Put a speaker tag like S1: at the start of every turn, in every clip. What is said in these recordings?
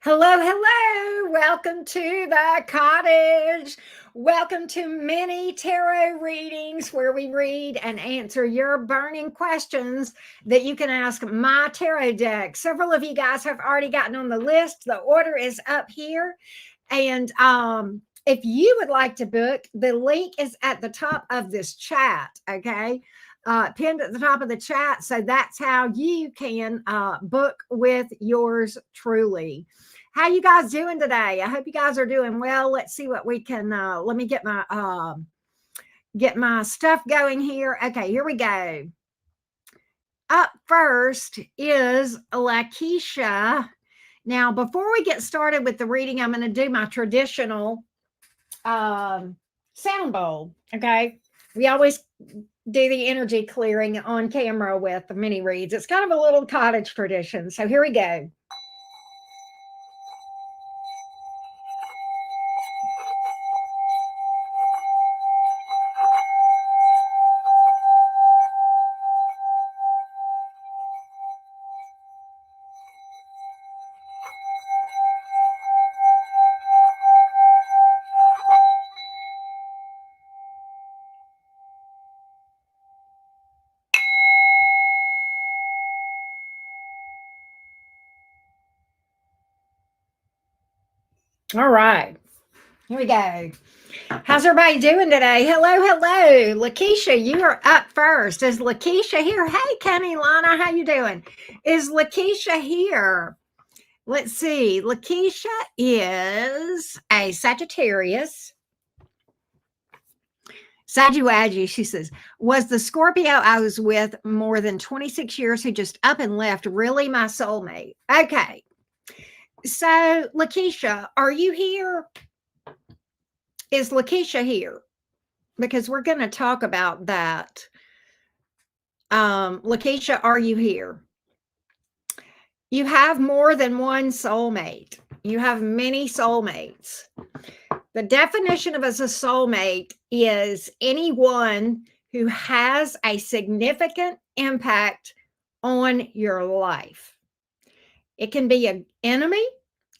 S1: Hello, hello. Welcome to the cottage. Welcome to mini tarot readings where we read and answer your burning questions that you can ask my tarot deck. Several of you guys have already gotten on the list. The order is up here. And if you would like to book, the link is at the top of this chat. Okay. Pinned at the top of the chat. So that's how you can book with yours truly. How you guys doing today? I hope you guys are doing well. Let's see what we can let me get my stuff going here. Okay, here we go. Up first is Lakeisha. Now, before we get started with the reading, I'm going to do my traditional sound bowl. Okay. We always do the energy clearing on camera with the mini reads. It's kind of a little cottage tradition. So here we go. All right. Here we go. How's everybody doing today? Hello, hello. Lakeisha, you are up first. Is Lakeisha here? Hey, Kenny, Lana, how you doing? Is Lakeisha here? Let's see. Lakeisha is a Sagittarius. Sagittarius, she says, was the Scorpio I was with more than 26 years who just up and left really my soulmate? Okay. So, Lakeisha, are you here? Is Lakeisha here? Because we're going to talk about that. Lakeisha, are you here? You have more than one soulmate. You have many soulmates. The definition of as a soulmate is anyone who has a significant impact on your life. It can be an enemy.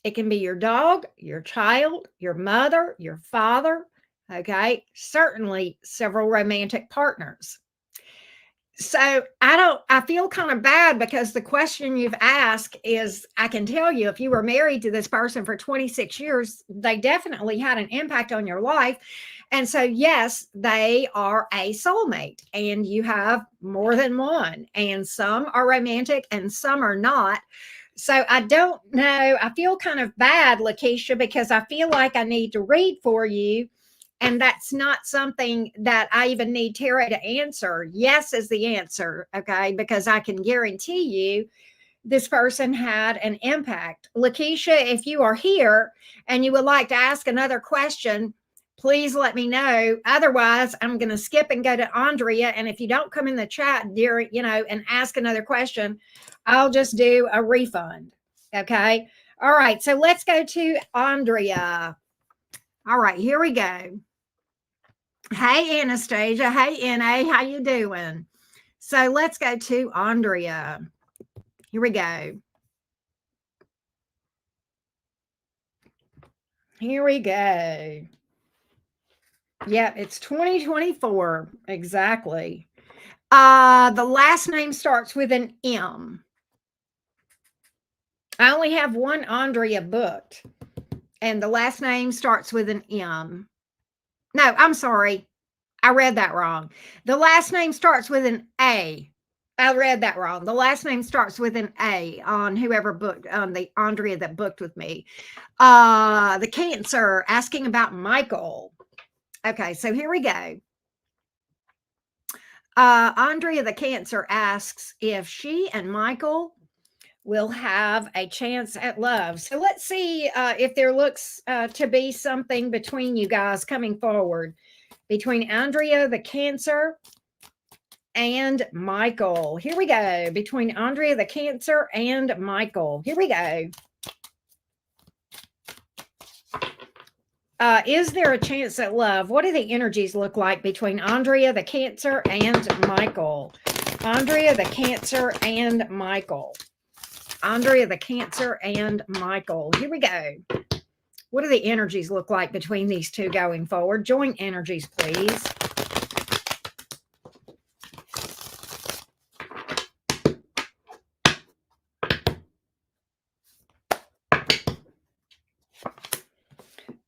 S1: It can be your dog, your child, your mother, your father. Okay. Certainly several romantic partners. So I feel kind of bad because the question you've asked is, I can tell you, if you were married to this person for 26 years, they definitely had an impact on your life. And so, yes, they are a soulmate, and you have more than one, and some are romantic and some are not. So I don't know. I feel kind of bad, Lakeisha, because I feel like I need to read for you. And that's not something that I even need tarot to answer. Yes is the answer, okay? Because I can guarantee you this person had an impact. Lakeisha, if you are here and you would like to ask another question, please let me know. Otherwise, I'm going to skip and go to Andrea. And if you don't come in the chat during, and ask another question, I'll just do a refund, okay? All right, so let's go to Andrea. All right, here we go. Hey, Anastasia. Hey, NA. How you doing? So let's go to Andrea. Here we go. Here we go. Yeah, it's 2024. Exactly. The last name starts with an M. I only have one Andrea booked, and the last name starts with an M. No, I'm sorry. I read that wrong. The last name starts with an A. I read that wrong. The last name starts with an A on whoever booked, on the Andrea that booked with me. The Cancer asking about Michael. Okay, so here we go. Andrea the Cancer asks if she and Michael will have a chance at love. So let's see if there looks to be something between you guys coming forward, between Andrea the Cancer and Michael. Here we go. Between Andrea the Cancer and Michael. Here we go. Is there a chance at love? What do the energies look like between Andrea the Cancer and Michael? Andrea the Cancer and Michael. Andrea the Cancer and Michael. Here we go. What do the energies look like between these two going forward? Joint energies, please.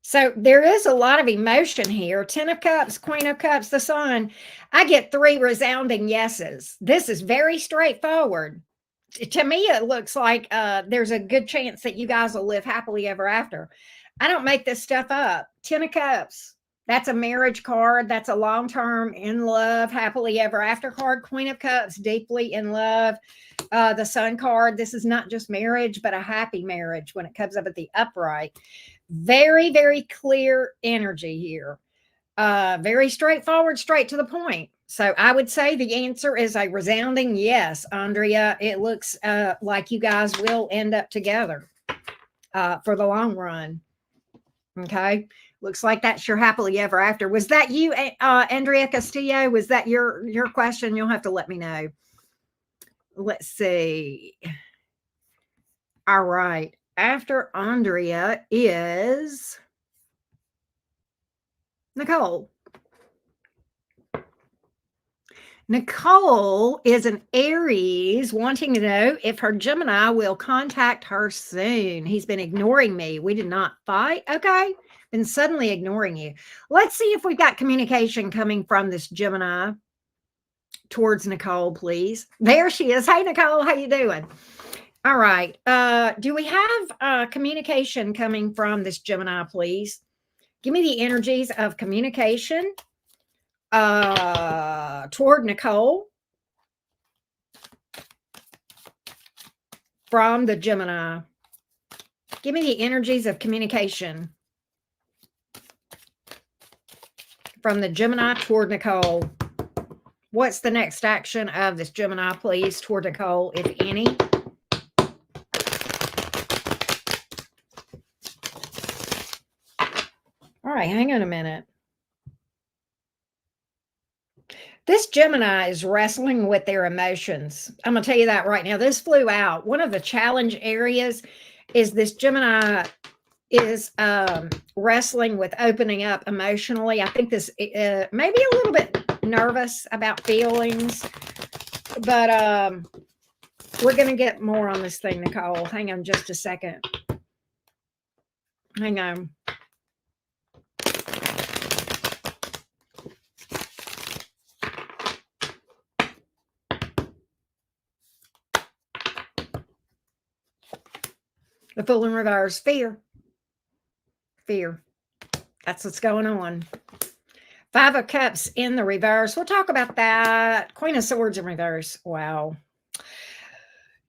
S1: So there is a lot of emotion here. 10 of Cups, Queen of Cups, the Sun. I get 3 resounding yeses. This is very straightforward. To me, it looks like there's a good chance that you guys will live happily ever after. I don't make this stuff up. 10 of Cups. That's a marriage card. That's a long-term in love, happily ever after card. Queen of Cups, deeply in love. The Sun card. This is not just marriage, but a happy marriage when it comes up at the upright. Very, very clear energy here. Very straightforward, straight to the point. So I would say the answer is a resounding yes, Andrea. It looks like you guys will end up together for the long run. Okay. Looks like that's your happily ever after. Was that you, Andrea Castillo? Was that your question? You'll have to let me know. Let's see. All right. After Andrea is Nicole. Nicole is an Aries wanting to know if her Gemini will contact her soon. He's been ignoring me. We did not fight. Okay. Been suddenly ignoring you. Let's see if we've got communication coming from this Gemini towards Nicole, please. There she is. Hey, Nicole, how you doing? All right. Do we have communication coming from this Gemini, please? Give me the energies of communication toward Nicole from the Gemini. Give me the energies of communication from the Gemini toward Nicole. What's the next action of this Gemini, please, toward Nicole, if any? All right, hang on a minute. This Gemini is wrestling with their emotions. I'm going to tell you that right now. This flew out. One of the challenge areas is this Gemini is wrestling with opening up emotionally. I think this maybe a little bit nervous about feelings, but we're going to get more on this thing, Nicole. Hang on just a second. Hang on. The Fool in reverse. Fear. Fear. That's what's going on. 5 of Cups in the reverse. We'll talk about that. Queen of Swords in reverse. Wow.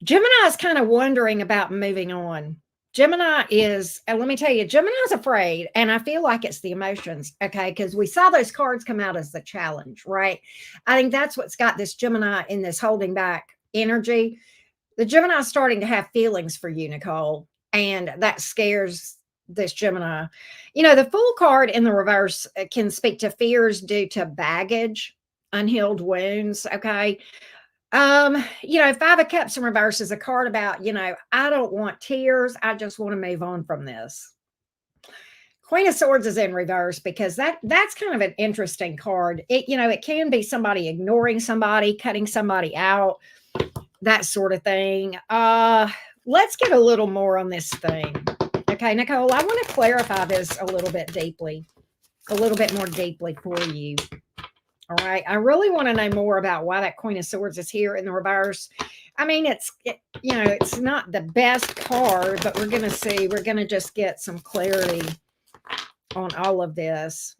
S1: Gemini is kind of wondering about moving on. Gemini is, and let me tell you, Gemini's afraid, and I feel like it's the emotions, okay? Because we saw those cards come out as the challenge, right? I think that's what's got this Gemini in this holding back energy. The Gemini is starting to have feelings for you, Nicole, and that scares this Gemini. You know, the Fool card in the reverse can speak to fears due to baggage, unhealed wounds, okay? You know, 5 of Cups in reverse is a card about, you know, I don't want tears. I just want to move on from this. Queen of Swords is in reverse because that's kind of an interesting card. It, you know, it can be somebody ignoring somebody, cutting somebody out, that sort of thing. Let's get a little more on this thing. Okay, Nicole, I want to clarify this a little bit more deeply for you. All right. I really want to know more about why that Queen of Swords is here in the reverse. I mean, you know, it's not the best card, but we're going to see. We're going to just get some clarity on all of this.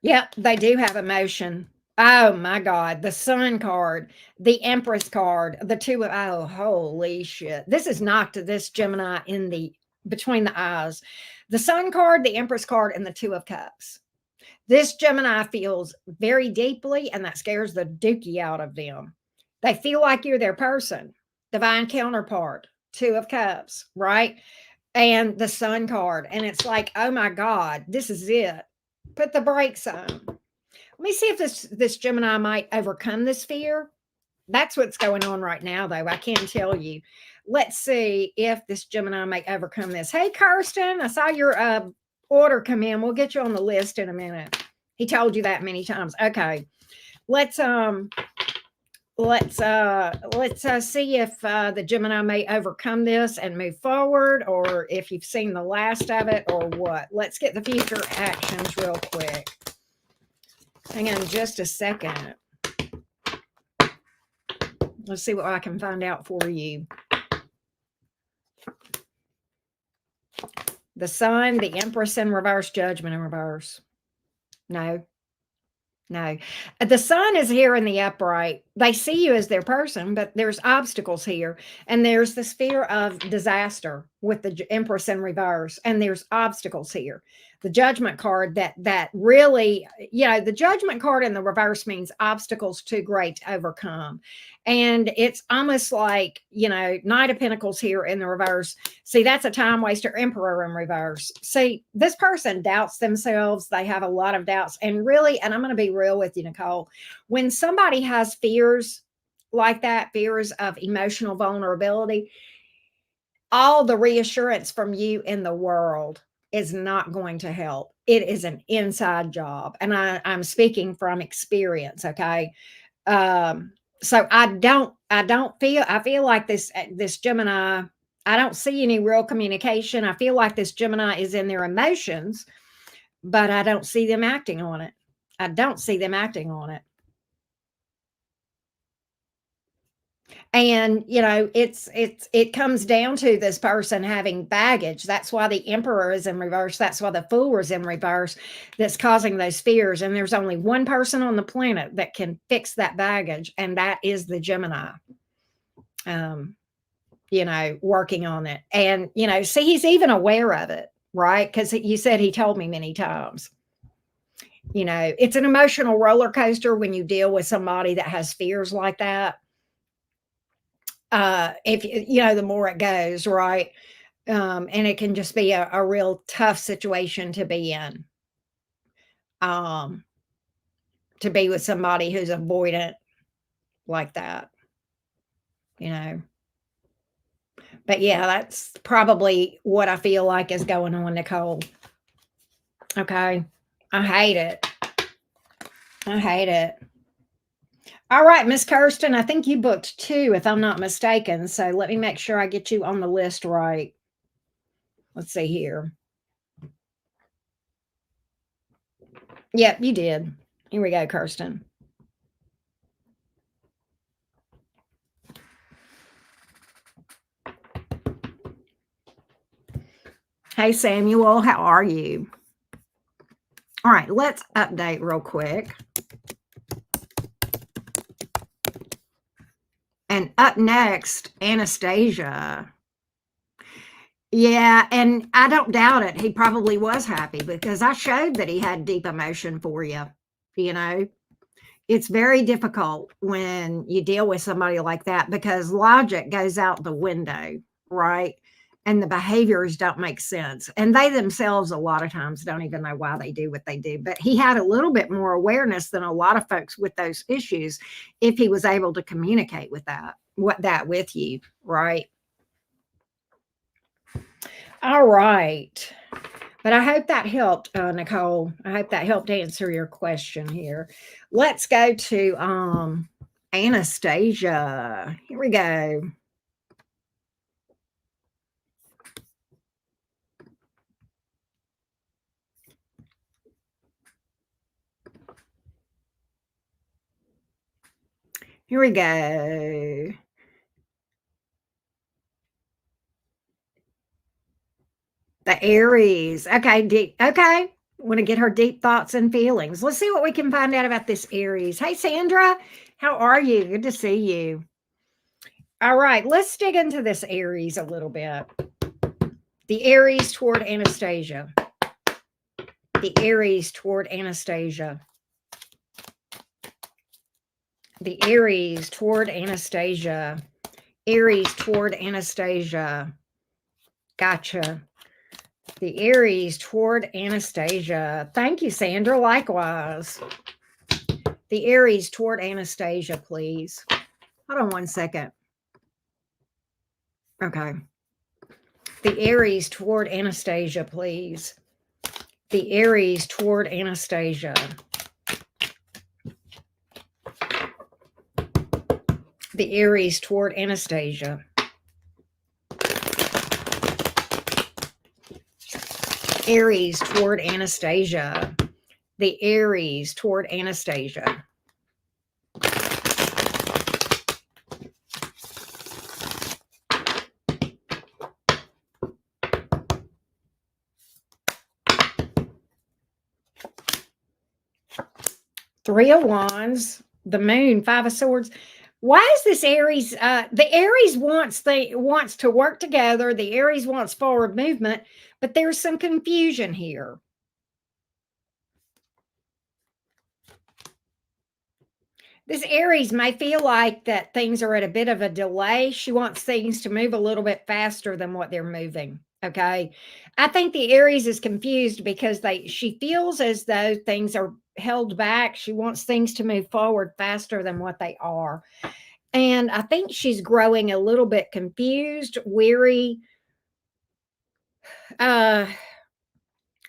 S1: Yep, they do have emotion. Oh my God, the Sun card, the Empress card, the two of, oh, holy shit. This is knocked this Gemini in the, between the eyes. The Sun card, the Empress card, and the Two of Cups. This Gemini feels very deeply, and that scares the dookie out of them. They feel like you're their person. Divine counterpart, Two of Cups, right? And the Sun card. And it's like, oh my God, this is it. Put the brakes on. Let me see if this Gemini might overcome this fear. That's what's going on right now, though. I can tell you. Let's see if this Gemini may overcome this. Hey, Kirsten, I saw your order come in. We'll get you on the list in a minute. He told you that many times. Okay. Let's see if the Gemini may overcome this and move forward, or if you've seen the last of it, or what. Let's get the future actions real quick. Hang on just a second. Let's see what I can find out for you. The Sun, the Empress in reverse, Judgment in reverse. No. The Sun is here in the upright. They see you as their person, but there's obstacles here. And there's this fear of disaster with the Empress in reverse. And there's obstacles here. The Judgment card that really, the Judgment card in the reverse means obstacles too great to overcome. And it's almost like, Knight of Pentacles here in the reverse. See, that's a time waster. Emperor in reverse. See, this person doubts themselves. They have a lot of doubts. And really, and I'm going to be real with you, Nicole, when somebody has fears like that, fears of emotional vulnerability, all the reassurance from you in the world is not going to help. It is an inside job. And I'm speaking from experience. Okay. So I feel like this Gemini, I don't see any real communication. I feel like this Gemini is in their emotions, but I don't see them acting on it. And it comes down to this person having baggage. That's why the Emperor is in reverse. That's why the Fool is in reverse. That's causing those fears. And there's only one person on the planet that can fix that baggage, and that is the Gemini. Working on it. And see, he's even aware of it, right? Because you said he told me many times. It's an emotional roller coaster when you deal with somebody that has fears like that. If the more it goes, right? And it can just be a real tough situation to be in. To be with somebody who's avoidant like that, But yeah, that's probably what I feel like is going on, Nicole. Okay. I hate it. All right, Miss Kirsten, I think you booked 2, if I'm not mistaken. So let me make sure I get you on the list right. Let's see here. Yep, you did. Here we go, Kirsten. Hey, Samuel, how are you? All right, let's update real quick. And up next, Anastasia. Yeah, and I don't doubt it. He probably was happy because I showed that he had deep emotion for you. It's very difficult when you deal with somebody like that because logic goes out the window, right? And the behaviors don't make sense. And they themselves, a lot of times, don't even know why they do what they do. But he had a little bit more awareness than a lot of folks with those issues if he was able to communicate with that with you, right? All right. But I hope that helped, Nicole. I hope that helped answer your question here. Let's go to Anastasia. Here we go. Here we go. The Aries. Okay, okay. Want to get her deep thoughts and feelings. Let's see what we can find out about this Aries. Hey, Sandra. How are you? Good to see you. All right, let's dig into this Aries a little bit. The Aries toward Anastasia. The Aries toward Anastasia. The Aries toward Anastasia. Aries toward Anastasia. Gotcha. The Aries toward Anastasia. Thank you, Sandra. Likewise. The Aries toward Anastasia, please. Hold on one second. Okay. The Aries toward Anastasia, please. The Aries toward Anastasia. The Aries toward Anastasia. Aries toward Anastasia. The Aries toward Anastasia. Three of Wands, the Moon, Five of Swords. Why is this Aries? The Aries wants to work together. The Aries wants forward movement, but there's some confusion here. This Aries may feel like that things are at a bit of a delay. She wants things to move a little bit faster than what they're moving. Okay. I think the Aries is confused because she feels as though things are held back. She wants things to move forward faster than what they are. And I think she's growing a little bit confused, weary.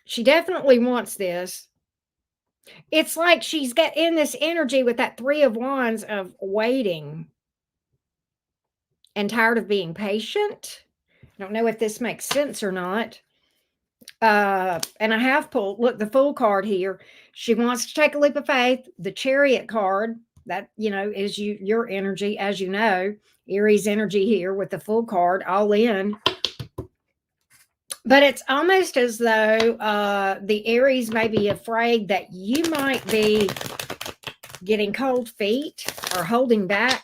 S1: She definitely wants this. It's like she's got in this energy with that Three of Wands of waiting and tired of being patient. I don't know if this makes sense or not. And I have pulled, look, the Fool card here. She wants to take a leap of faith. The Chariot card, that, is your energy, as you know, Aries energy here with the Fool card, all in. But it's almost as though the Aries may be afraid that you might be getting cold feet or holding back.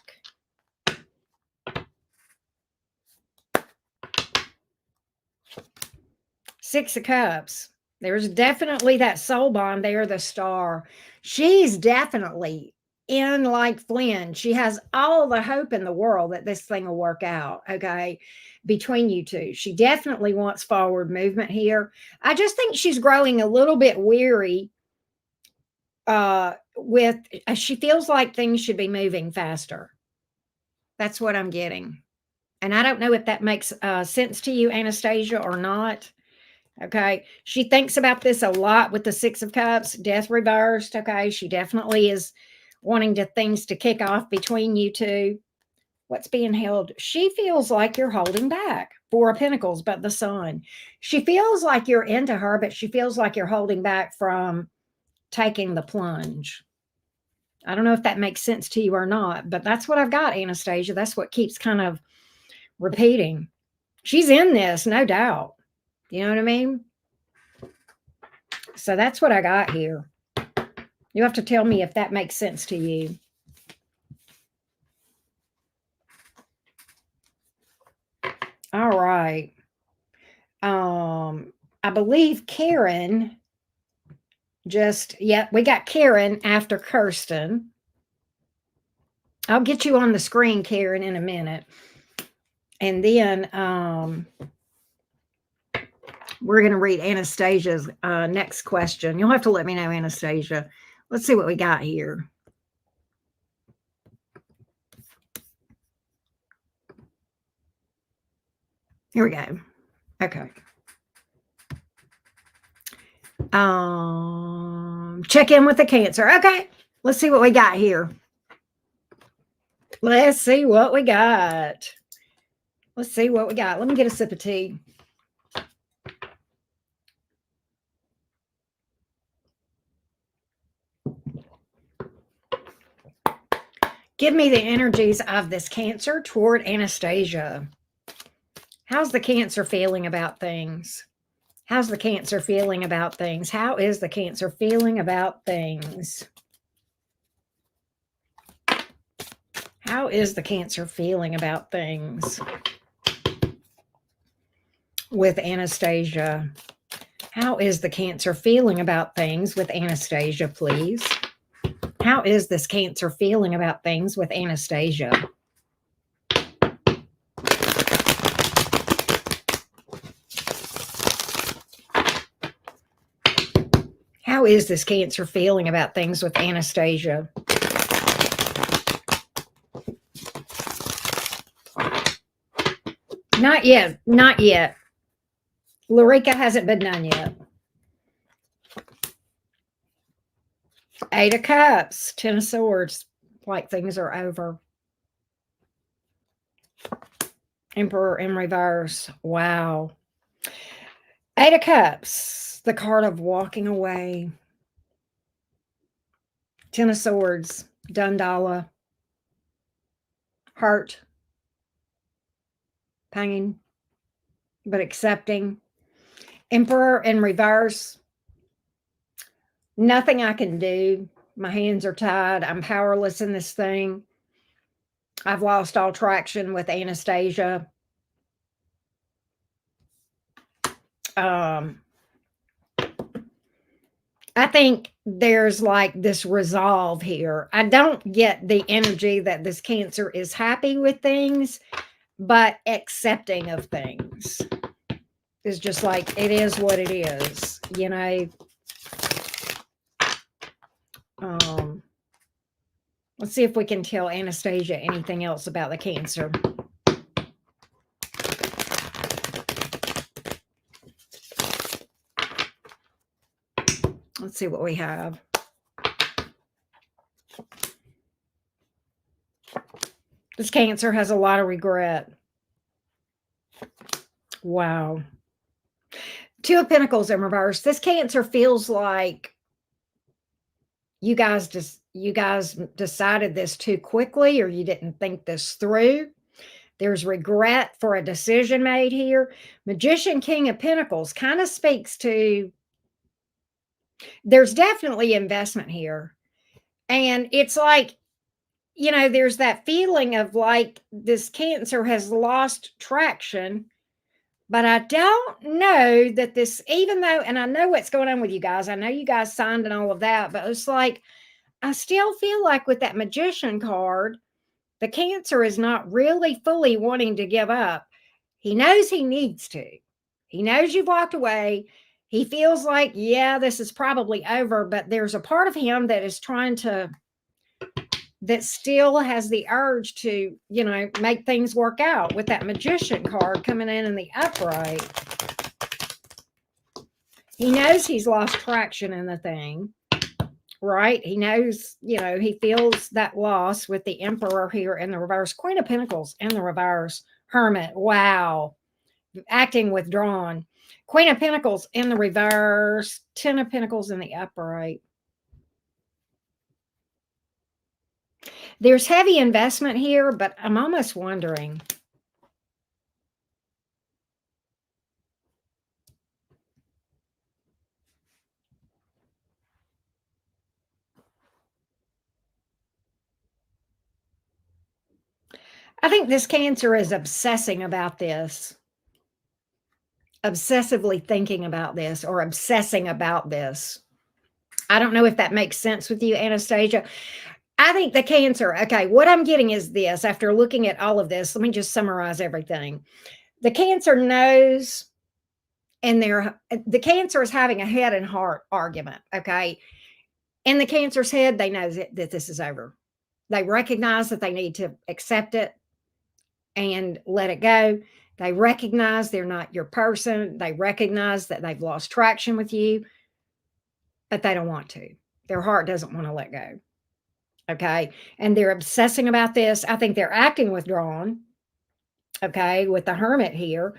S1: Six of Cups. There's definitely that soul bond there, the Star. She's definitely in like Flynn. She has all the hope in the world that this thing will work out, okay, between you two. She definitely wants forward movement here. I just think she's growing a little bit weary she feels like things should be moving faster. That's what I'm getting. And I don't know if that makes sense to you, Anastasia, or not. Okay. She thinks about this a lot with the Six of Cups, death reversed. Okay. She definitely is wanting things to kick off between you two. What's being held? She feels like you're holding back. Four of Pentacles, but the Sun. She feels like you're into her, but she feels like you're holding back from taking the plunge. I don't know if that makes sense to you or not, but that's what I've got, Anastasia. That's what keeps kind of repeating. She's in this, no doubt. You know what I mean? So that's what I got here. You have to tell me if that makes sense to you. All right. I believe Karen we got Karen after Kirsten. I'll get you on the screen, Karen, in a minute. And then we're going to read Anastasia's next question. You'll have to let me know, Anastasia. Let's see what we got here. Here we go. Okay. Check in with the Cancer. Okay. Let's see what we got here. Let's see what we got. Let's see what we got. Let me get a sip of tea. Give me the energies of this Cancer toward Anastasia. How's the Cancer feeling about things? How's the Cancer feeling about things? How is the Cancer feeling about things? How is the Cancer feeling about things with Anastasia? How is the Cancer feeling about things with Anastasia, please? How is this Cancer feeling about things with Anastasia? How is this Cancer feeling about things with Anastasia? Not yet. Not yet. Lorica hasn't been done yet. Eight of Cups, Ten of Swords, like things are over. Emperor in reverse. Wow. Eight of Cups, the card of walking away. Ten of Swords, Dundala. Hurt. Pain. But accepting. Emperor in reverse. Nothing I can do. My hands are tied. I'm powerless in this thing. I've lost all traction with Anastasia. I think there's like this resolve here. I don't get the energy that this Cancer is happy with things, but accepting of things is just like, it is what it is, you know. Let's see if we can tell Anastasia anything else about the Cancer. Let's see what we have. This Cancer has a lot of regret. Wow. Two of Pentacles in reverse. This Cancer feels like you guys decided this too quickly, or you didn't think this through. There's regret for a decision made here. Magician, King of Pentacles kind of speaks to, there's definitely investment here. And it's like, you know, there's that feeling of like this Cancer has lost traction. But I don't know that this, even though, and I know what's going on with you guys. I know you guys signed and all of that, but it's like, I still feel like with that Magician card, the Cancer is not really fully wanting to give up. He knows he needs to. He knows you've walked away. He feels like, yeah, this is probably over, but there's a part of him that is trying to, that still has the urge to, you know, make things work out with that Magician card coming in the upright. He knows he's lost traction in the thing, right? He knows, you know, he feels that loss with the Emperor here in the reverse. Queen of Pentacles in the reverse. Hermit. Wow. Acting withdrawn. Queen of Pentacles in the reverse. Ten of Pentacles in the upright. There's heavy investment here, but I'm almost wondering. I think this Cancer is obsessing about this. Obsessively thinking about this, or obsessing about this. I don't know if that makes sense with you, Anastasia. I think the Cancer, okay, what I'm getting is this. After looking at all of this, let me just summarize everything. The Cancer knows, and the Cancer is having a head and heart argument, okay? In the Cancer's head, they know that this is over. They recognize that they need to accept it and let it go. They recognize they're not your person. They recognize that they've lost traction with you, but they don't want to. Their heart doesn't want to let go. Okay. And they're obsessing about this. I think they're acting withdrawn. Okay. With the Hermit here.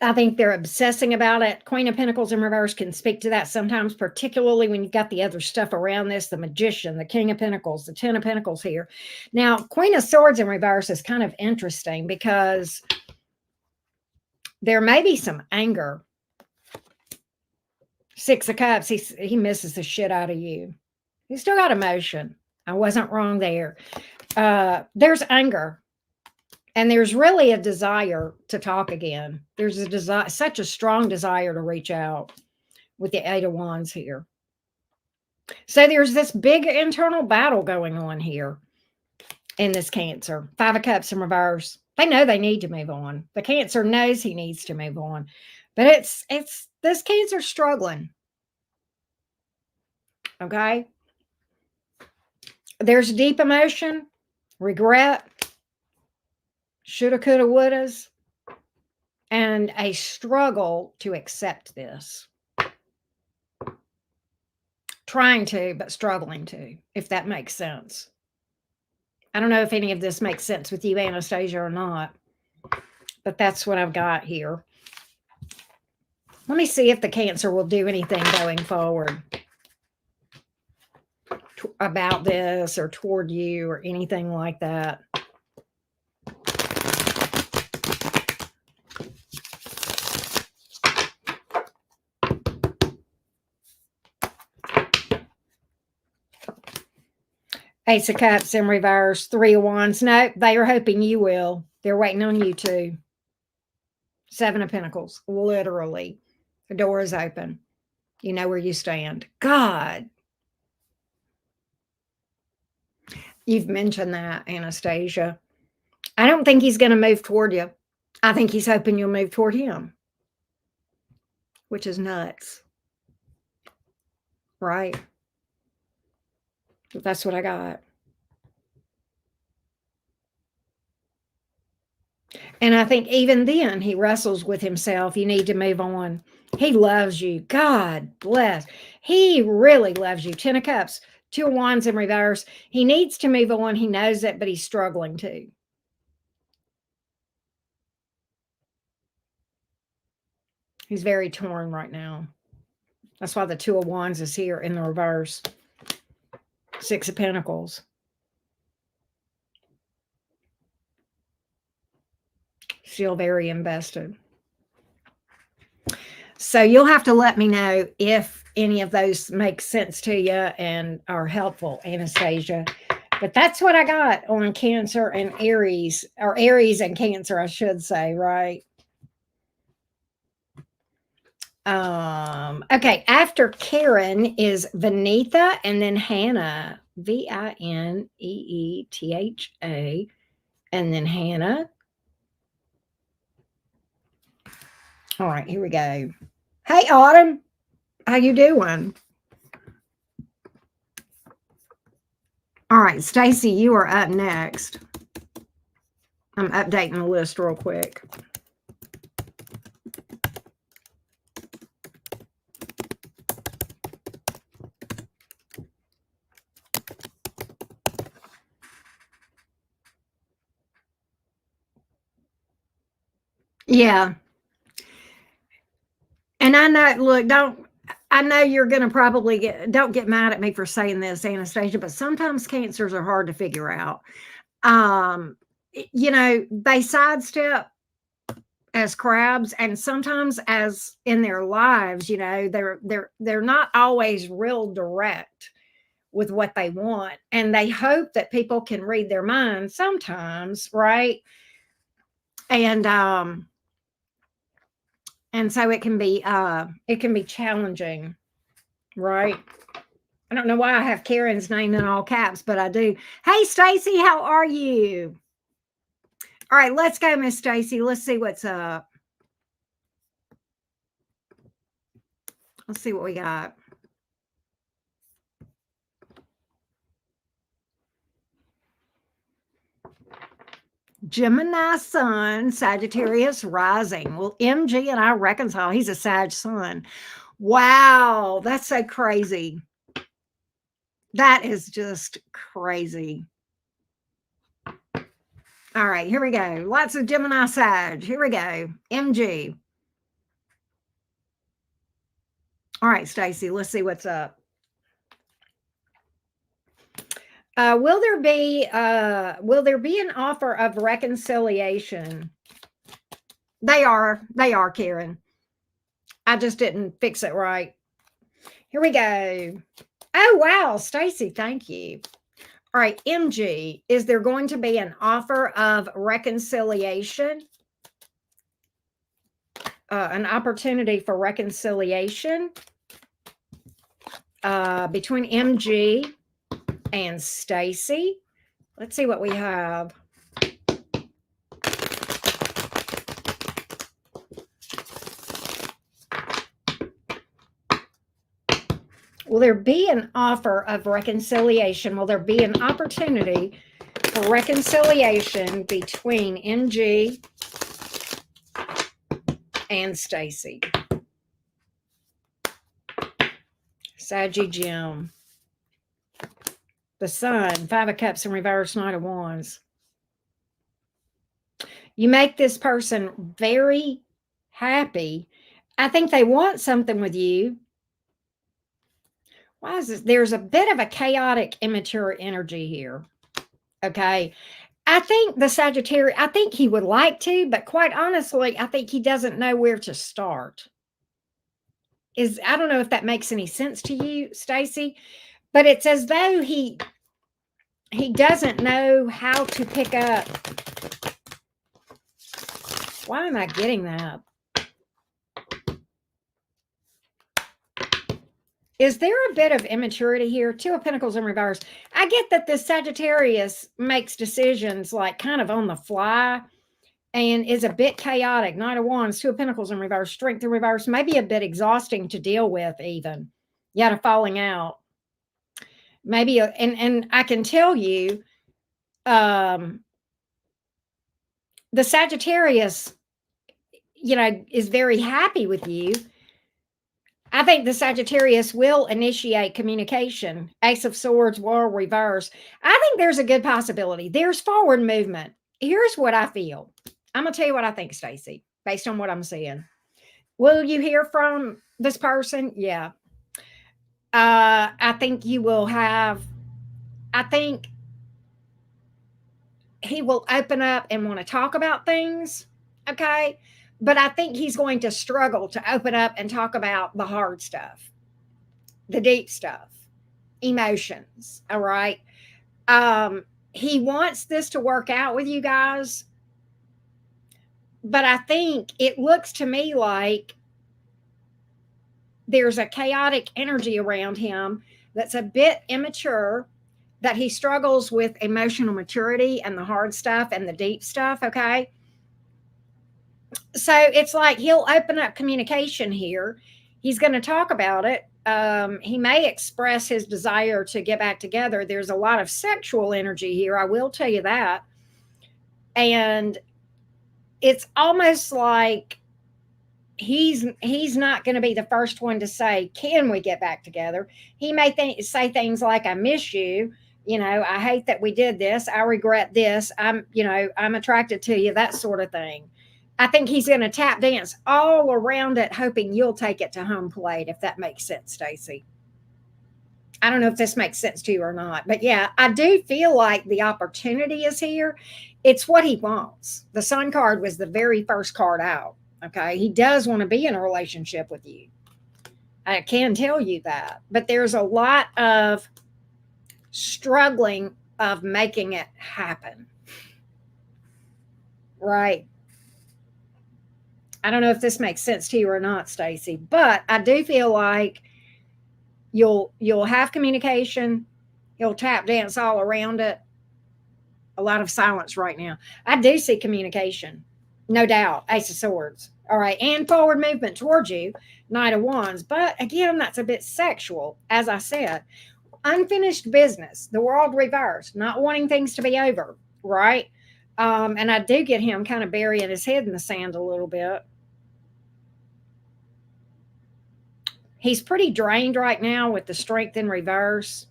S1: I think they're obsessing about it. Queen of Pentacles in reverse can speak to that sometimes, particularly when you've got the other stuff around this, the Magician, the King of Pentacles, the Ten of Pentacles here. Now, Queen of Swords in reverse is kind of interesting because there may be some anger. Six of Cups, he misses the shit out of you. He's still got emotion. I wasn't wrong there. There's anger. And there's really a desire to talk again. There's a desire, such a strong desire to reach out with the Eight of Wands here. So there's this big internal battle going on here in this Cancer. Five of Cups in reverse. They know they need to move on. The Cancer knows he needs to move on. But it's this Cancer struggling. Okay? There's deep emotion, regret, shoulda, coulda, wouldas, and a struggle to accept this. Trying to, but struggling to, if that makes sense. I don't know if any of this makes sense with you, Anastasia, or not, but that's what I've got here. Let me see if the Cancer will do anything going forward about this or toward you or anything like that. Ace of Cups in reverse, Three of Wands. No, they are hoping you will. They're waiting on you too. Seven of Pentacles, literally. The door is open. You know where you stand. God. You've mentioned that, Anastasia. I don't think he's going to move toward you. I think he's hoping you'll move toward him, which is nuts. Right? That's what I got. And I think even then he wrestles with himself. You need to move on. He loves you. God bless. He really loves you. 10 of Cups, Two of Wands in reverse. He needs to move on. He knows it, but he's struggling to. He's very torn right now. That's why the Two of Wands is here in the reverse. Six of Pentacles. Still very invested. So you'll have to let me know if any of those make sense to you and are helpful, Anastasia. But that's what I got on Cancer and Aries, or Aries and Cancer, I should say, right? Okay, after Karen is Vinetha and then Hannah, Vineetha, and then Hannah. All right, here we go. Hey, Autumn, how you doing? All right, Stacy, you are up next. I'm updating the list real quick. Yeah. And I know, look, I know you're going to probably don't get mad at me for saying this, Anastasia, but sometimes Cancers are hard to figure out. You know, they sidestep as crabs, and sometimes as in their lives, you know, they're not always real direct with what they want, and they hope that people can read their minds sometimes, right? And so it can be challenging, right? I don't know why I have Karen's name in all caps, but I do. Hey, Stacy, how are you? All right, let's go, Miss Stacy. Let's see what's up. Let's see what we got. Gemini sun, Sagittarius rising. Well, MG and I reconcile. He's a Sag sun. Wow, that's so crazy. That is just crazy. All right, here we go. Lots of Gemini Sag. Here we go. MG. All right, Stacy, let's see what's up. Will there be an offer of reconciliation? They are, Karen. I just didn't fix it right. Here we go. Oh, wow, Stacy, thank you. All right, MG, is there going to be an offer of reconciliation? An opportunity for reconciliation between MG and Stacy. Let's see what we have. Will there be an offer of reconciliation? Will there be an opportunity for reconciliation between NG and Stacy. Saggy Jim. The Sun, Five of Cups in reverse, Knight of Wands. You make this person very happy. I think they want something with you. Why is this? There's a bit of a chaotic, immature energy here. Okay. I think the Sagittarius, I think he would like to, but quite honestly, I think he doesn't know where to start. I don't know if that makes any sense to you, Stacy, but it's as though he doesn't know how to pick up. Why am I getting that? Is there a bit of immaturity here? Two of Pentacles in reverse. I get that the Sagittarius makes decisions like kind of on the fly and is a bit chaotic. Knight of Wands, Two of Pentacles in reverse, Strength in reverse, maybe a bit exhausting to deal with even. You had a falling out. Maybe, and I can tell you, the Sagittarius, is very happy with you. I think the Sagittarius will initiate communication. Ace of Swords, World reverse. I think there's a good possibility. There's forward movement. Here's what I feel. I'm going to tell you what I think, Stacy, based on what I'm seeing. Will you hear from this person? Yeah. I think you will have, I think he will open up and want to talk about things. Okay. But I think he's going to struggle to open up and talk about the hard stuff, the deep stuff, emotions. All right. He wants this to work out with you guys, but I think it looks to me like there's a chaotic energy around him that's a bit immature, that he struggles with emotional maturity and the hard stuff and the deep stuff. Okay. So it's like he'll open up communication here. He's going to talk about it. He may express his desire to get back together. There's a lot of sexual energy here, I will tell you that. And it's almost like he's not going to be the first one to say, can we get back together? He may say things like, I miss you. I hate that we did this. I regret this. I'm attracted to you, that sort of thing. I think he's going to tap dance all around it, hoping you'll take it to home plate, if that makes sense, Stacy. I don't know if this makes sense to you or not, but yeah, I do feel like the opportunity is here. It's what he wants. The Sun card was the very first card out. Okay. He does want to be in a relationship with you. I can tell you that, but there's a lot of struggling of making it happen. Right. I don't know if this makes sense to you or not, Stacy, but I do feel like you'll have communication. He'll tap dance all around it. A lot of silence right now. I do see communication, no doubt. Ace of Swords. All right. And forward movement towards you. Knight of Wands. But again, that's a bit sexual, as I said. Unfinished business. The World reversed. Not wanting things to be over. Right. And I do get him kind of burying his head in the sand a little bit. He's pretty drained right now with the Strength in reverse.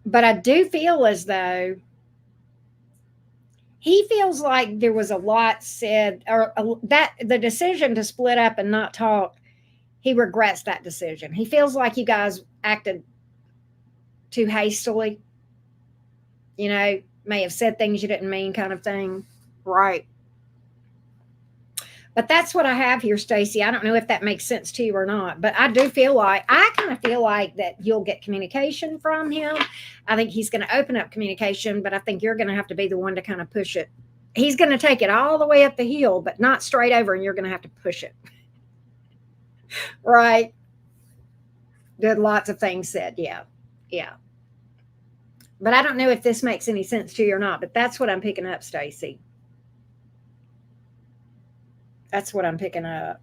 S1: But I do feel as though he feels like there was a lot said, or that the decision to split up and not talk, he regrets that decision. He feels like you guys acted too hastily, may have said things you didn't mean, kind of thing. Right. But that's what I have here, Stacy. I don't know if that makes sense to you or not, but I do feel like, I kind of feel like that you'll get communication from him. I think he's going to open up communication, but I think you're going to have to be the one to kind of push it. He's going to take it all the way up the hill, but not straight over, and you're going to have to push it. Right. Did lots of things said. Yeah. Yeah. But I don't know if this makes any sense to you or not, but that's what I'm picking up, Stacy. That's what I'm picking up.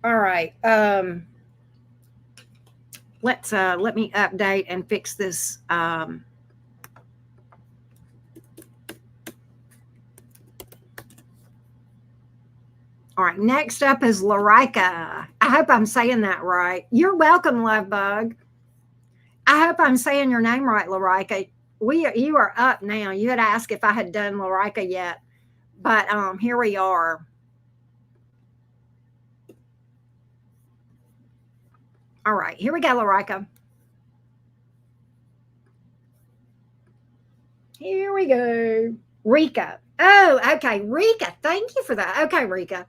S1: All right. Let me update and fix this. All right. Next up is Larika. I hope I'm saying that right. You're welcome, Love Bug. I hope I'm saying your name right, Larika. You are up now. You had asked if I had done Larika yet, but here we are. All right, here we go, Larika. Here we go. Rika. Oh, okay. Rika. Thank you for that. Okay, Rika.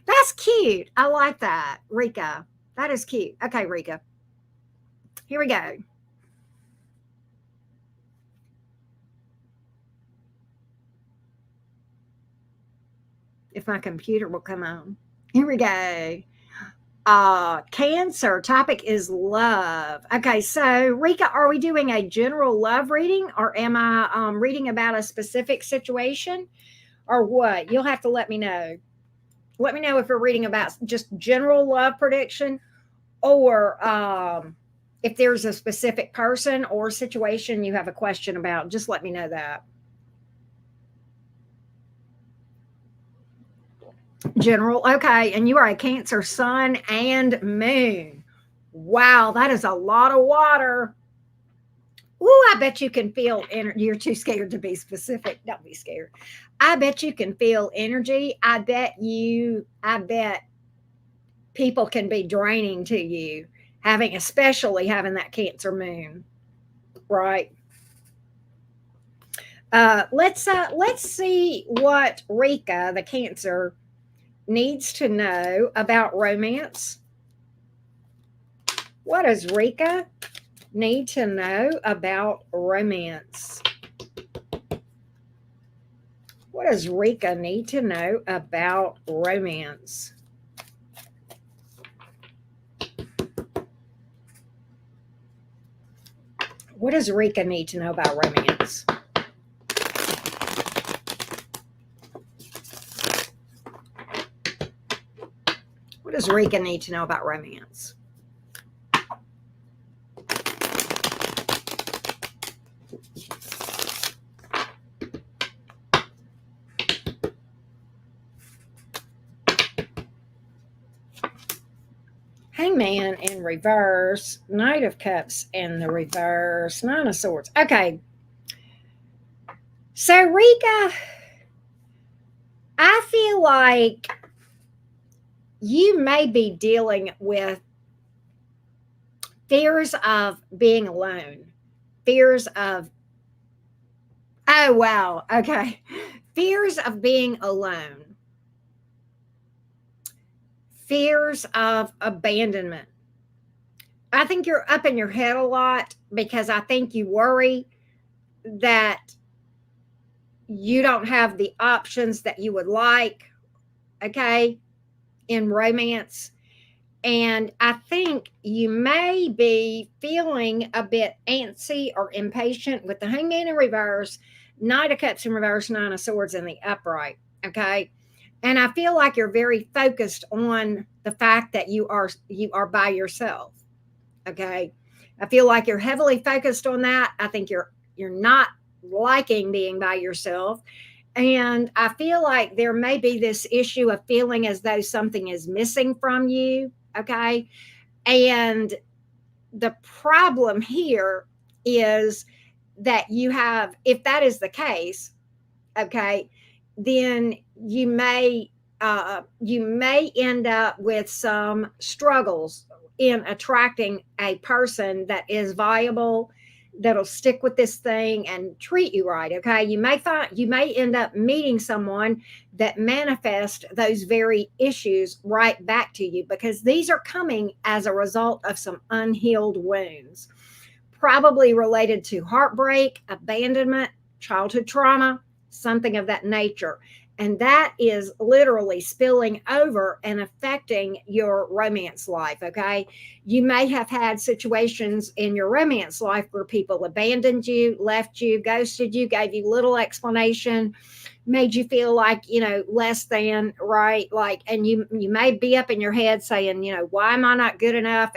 S1: That's cute. I like that. Rika. That is cute. Okay, Rika. Here we go. If my computer will come on. Here we go. Cancer topic is love. Okay, so Rika, are we doing a general love reading or am I reading about a specific situation or what? You'll have to let me know. Let me know if we're reading about just general love prediction or if there's a specific person or situation you have a question about. Just let me know that. General, okay, and you are a Cancer sun and moon. Wow, that is a lot of water. Ooh, I bet you can feel energy. You're too scared to be specific. Don't be scared. I bet you can feel energy. I bet people can be draining to you, especially having that Cancer moon, right? Let's see what Rika, the Cancer, needs to know about romance. What does Rika need to know about romance? What does Rika need to know about romance? What does Rika need to know about romance? What does Rika need to know about romance? Hangman in reverse, Knight of Cups in the reverse, Nine of Swords. Okay. So, Rika, I feel like you may be dealing with fears of being alone, fears of, oh, wow. Okay. Fears of being alone, fears of abandonment. I think you're up in your head a lot because I think you worry that you don't have the options that you would like, okay, in romance. And I think you may be feeling a bit antsy or impatient with the Hangman in reverse, Knight of Cups in reverse, Nine of Swords in the upright, okay? And I feel like you're very focused on the fact that you are by yourself, okay? I feel like you're heavily focused on that. I think you're not liking being by yourself. And I feel like there may be this issue of feeling as though something is missing from you, okay? And the problem here is that if that is the case, okay, then you may end up with some struggles in attracting a person that is viable, that'll stick with this thing and treat you right. Okay, you may end up meeting someone that manifest those very issues right back to you, because these are coming as a result of some unhealed wounds, probably related to heartbreak, abandonment, childhood trauma, something of that nature. And that is literally spilling over and affecting your romance life. Okay. You may have had situations in your romance life where people abandoned you, left you, ghosted you, gave you little explanation, made you feel like, less than, right? Like, and you may be up in your head saying, why am I not good enough?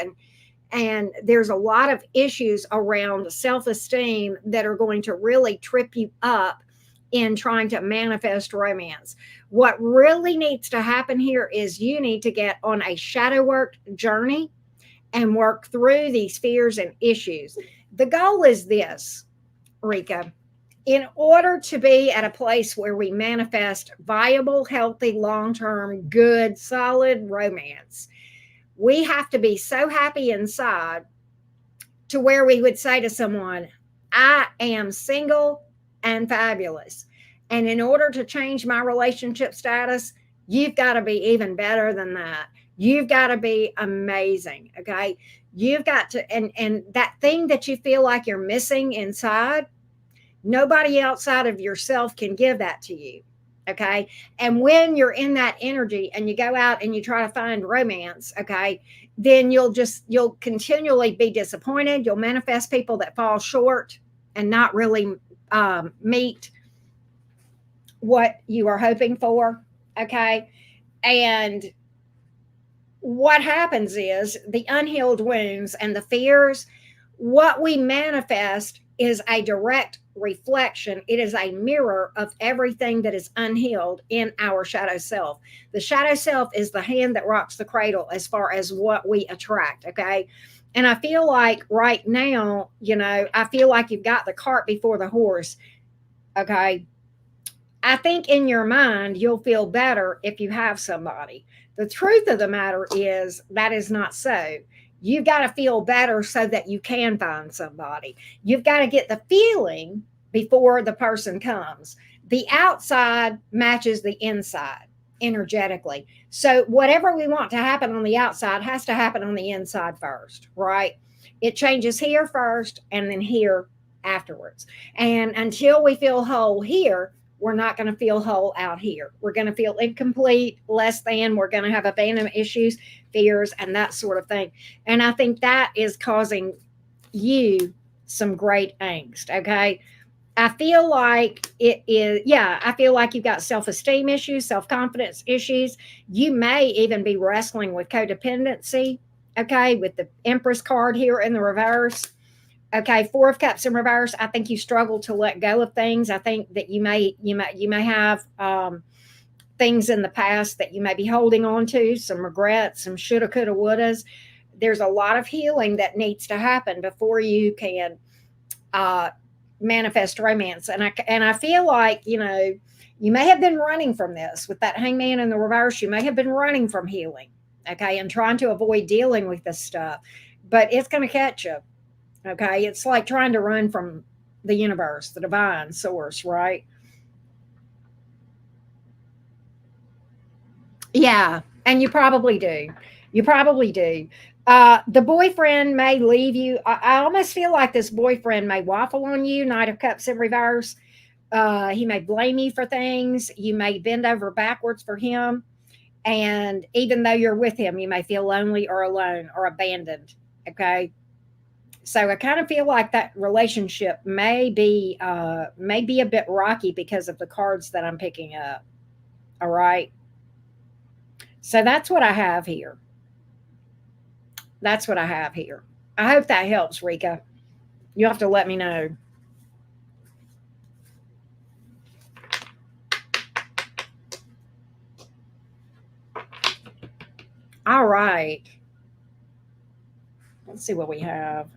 S1: And there's a lot of issues around self-esteem that are going to really trip you up in trying to manifest romance. What really needs to happen here is you need to get on a shadow work journey and work through these fears and issues. The goal is this, Rika. In order to be at a place where we manifest viable, healthy, long term, good, solid romance, we have to be so happy inside to where we would say to someone, I am single and fabulous. And in order to change my relationship status, you've got to be even better than that. You've got to be amazing. Okay. You've got to, and that thing that you feel like you're missing inside, nobody outside of yourself can give that to you. Okay. And when you're in that energy and you go out and you try to find romance, okay, then you'll continually be disappointed. You'll manifest people that fall short and not really meet what you are hoping for. Okay. And what happens is the unhealed wounds and the fears, what we manifest is a direct reflection. It is a mirror of everything that is unhealed in our shadow self. The shadow self is the hand that rocks the cradle as far as what we attract. Okay. And I feel like right now, I feel like you've got the cart before the horse. Okay. I think in your mind, you'll feel better if you have somebody. The truth of the matter is that is not so. You've got to feel better so that you can find somebody. You've got to get the feeling before the person comes. The outside matches the inside energetically. So, whatever we want to happen on the outside has to happen on the inside first, right? It changes here first and then here afterwards. And until we feel whole here, we're not going to feel whole out here. We're going to feel incomplete, less than. We're going to have abandonment issues, fears, and that sort of thing. And I think that is causing you some great angst. Okay. I feel like it is, yeah, I feel like you've got self esteem issues, self confidence issues. You may even be wrestling with codependency. Okay. With the Empress card here in the reverse. Okay, Four of Cups in reverse. I think you struggle to let go of things. I think that you may have things in the past that you may be holding on to, some regrets, some shoulda, coulda, wouldas. There's a lot of healing that needs to happen before you can uh, manifest romance. And I feel like you may have been running from this with that Hangman in the reverse. You may have been running from healing, okay, and trying to avoid dealing with this stuff, but it's going to catch you. Okay. It's like trying to run from the universe, the divine source, right? Yeah. And you probably do. You probably do. The boyfriend may leave you. I almost feel like this boyfriend may waffle on you, Knight of Cups in reverse. He may blame you for things. You may bend over backwards for him. And even though you're with him, you may feel lonely or alone or abandoned. Okay. So I kind of feel like that relationship may be a bit rocky because of the cards that I'm picking up. All right. So that's what I have here. That's what I have here. I hope that helps, Rika. You have to let me know. All right. Let's see what we have.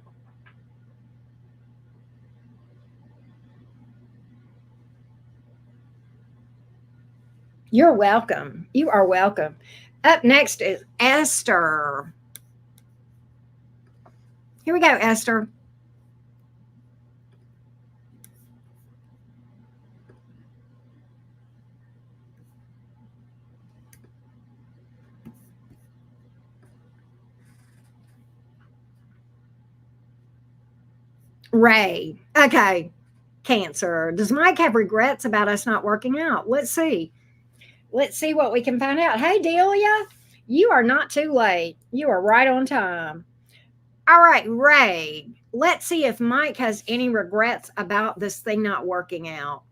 S1: You're welcome. You are welcome. Up next is Esther. Here we go, Esther. Ray. Okay. Cancer. Does Mike have regrets about us not working out? Let's see. Let's see what we can find out. Hey, Delia, you are not too late. You are right on time. All right, Ray. Let's see if Mike has any regrets about this thing not working out.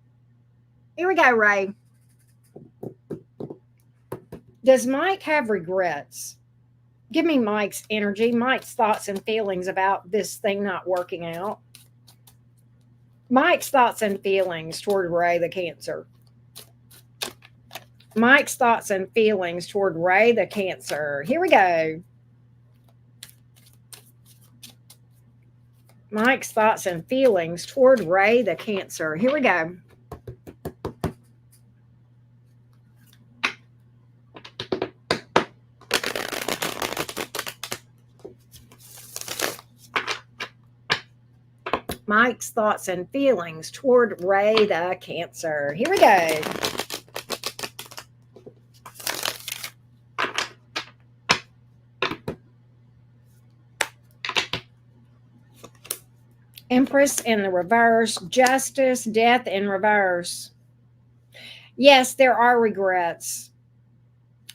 S1: Here we go, Ray. Does Mike have regrets? Give me Mike's energy, Mike's thoughts and feelings about this thing not working out. Mike's thoughts and feelings toward Ray the Cancer. Mike's thoughts and feelings toward Ray the Cancer. Here we go. Mike's thoughts and feelings toward Ray the Cancer. Here we go. Mike's thoughts and feelings toward Ray the Cancer. Here we go. Empress in the reverse, justice, death in reverse. Yes, there are regrets.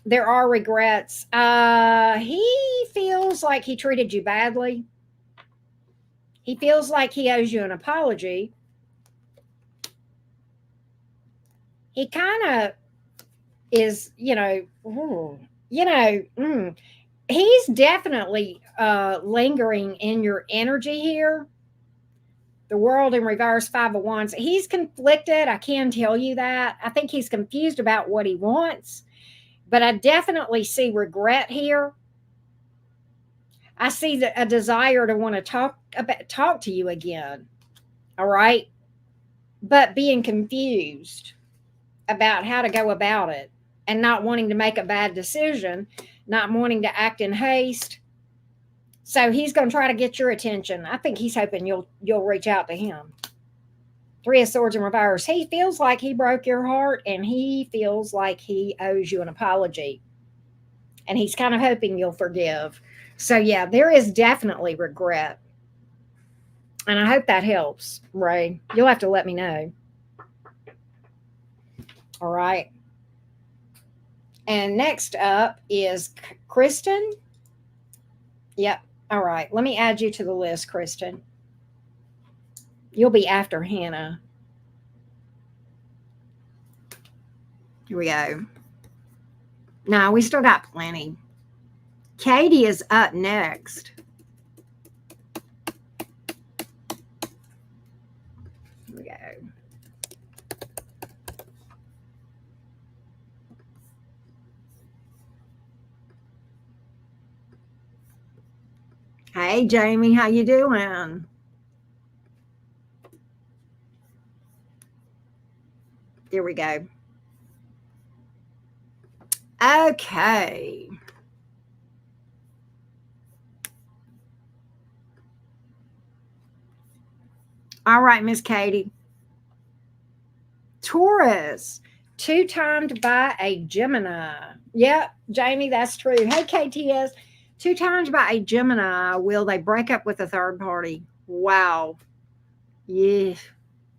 S1: There are regrets. He feels like he treated you badly. He feels like he owes you an apology. He kind of is, he's definitely lingering in your energy here. The world in reverse, 5 of Wands. He's conflicted. I can tell you that. I think he's confused about what he wants, but I definitely see regret here. I see a desire to want to talk to you again. All right. But being confused about how to go about it and not wanting to make a bad decision, not wanting to act in haste. So he's going to try to get your attention. I think he's hoping you'll reach out to him. 3 of Swords in reverse. He feels like he broke your heart and he feels like he owes you an apology. And he's kind of hoping you'll forgive. So yeah, there is definitely regret. And I hope that helps, Ray. You'll have to let me know. All right. And next up is Kristen. Yep. All right. Let me add you to the list, Kristen. You'll be after Hannah. Here we go. No, we still got plenty. Katie is up next. Here we go. Hey, Jamie, how you doing? There we go. Okay. All right, Miss Katie. Taurus, 2-timed by a Gemini. Yep, Jamie, that's true. Hey, KTS, 2 times by a Gemini. Will they break up with a third party? Wow. Yeah.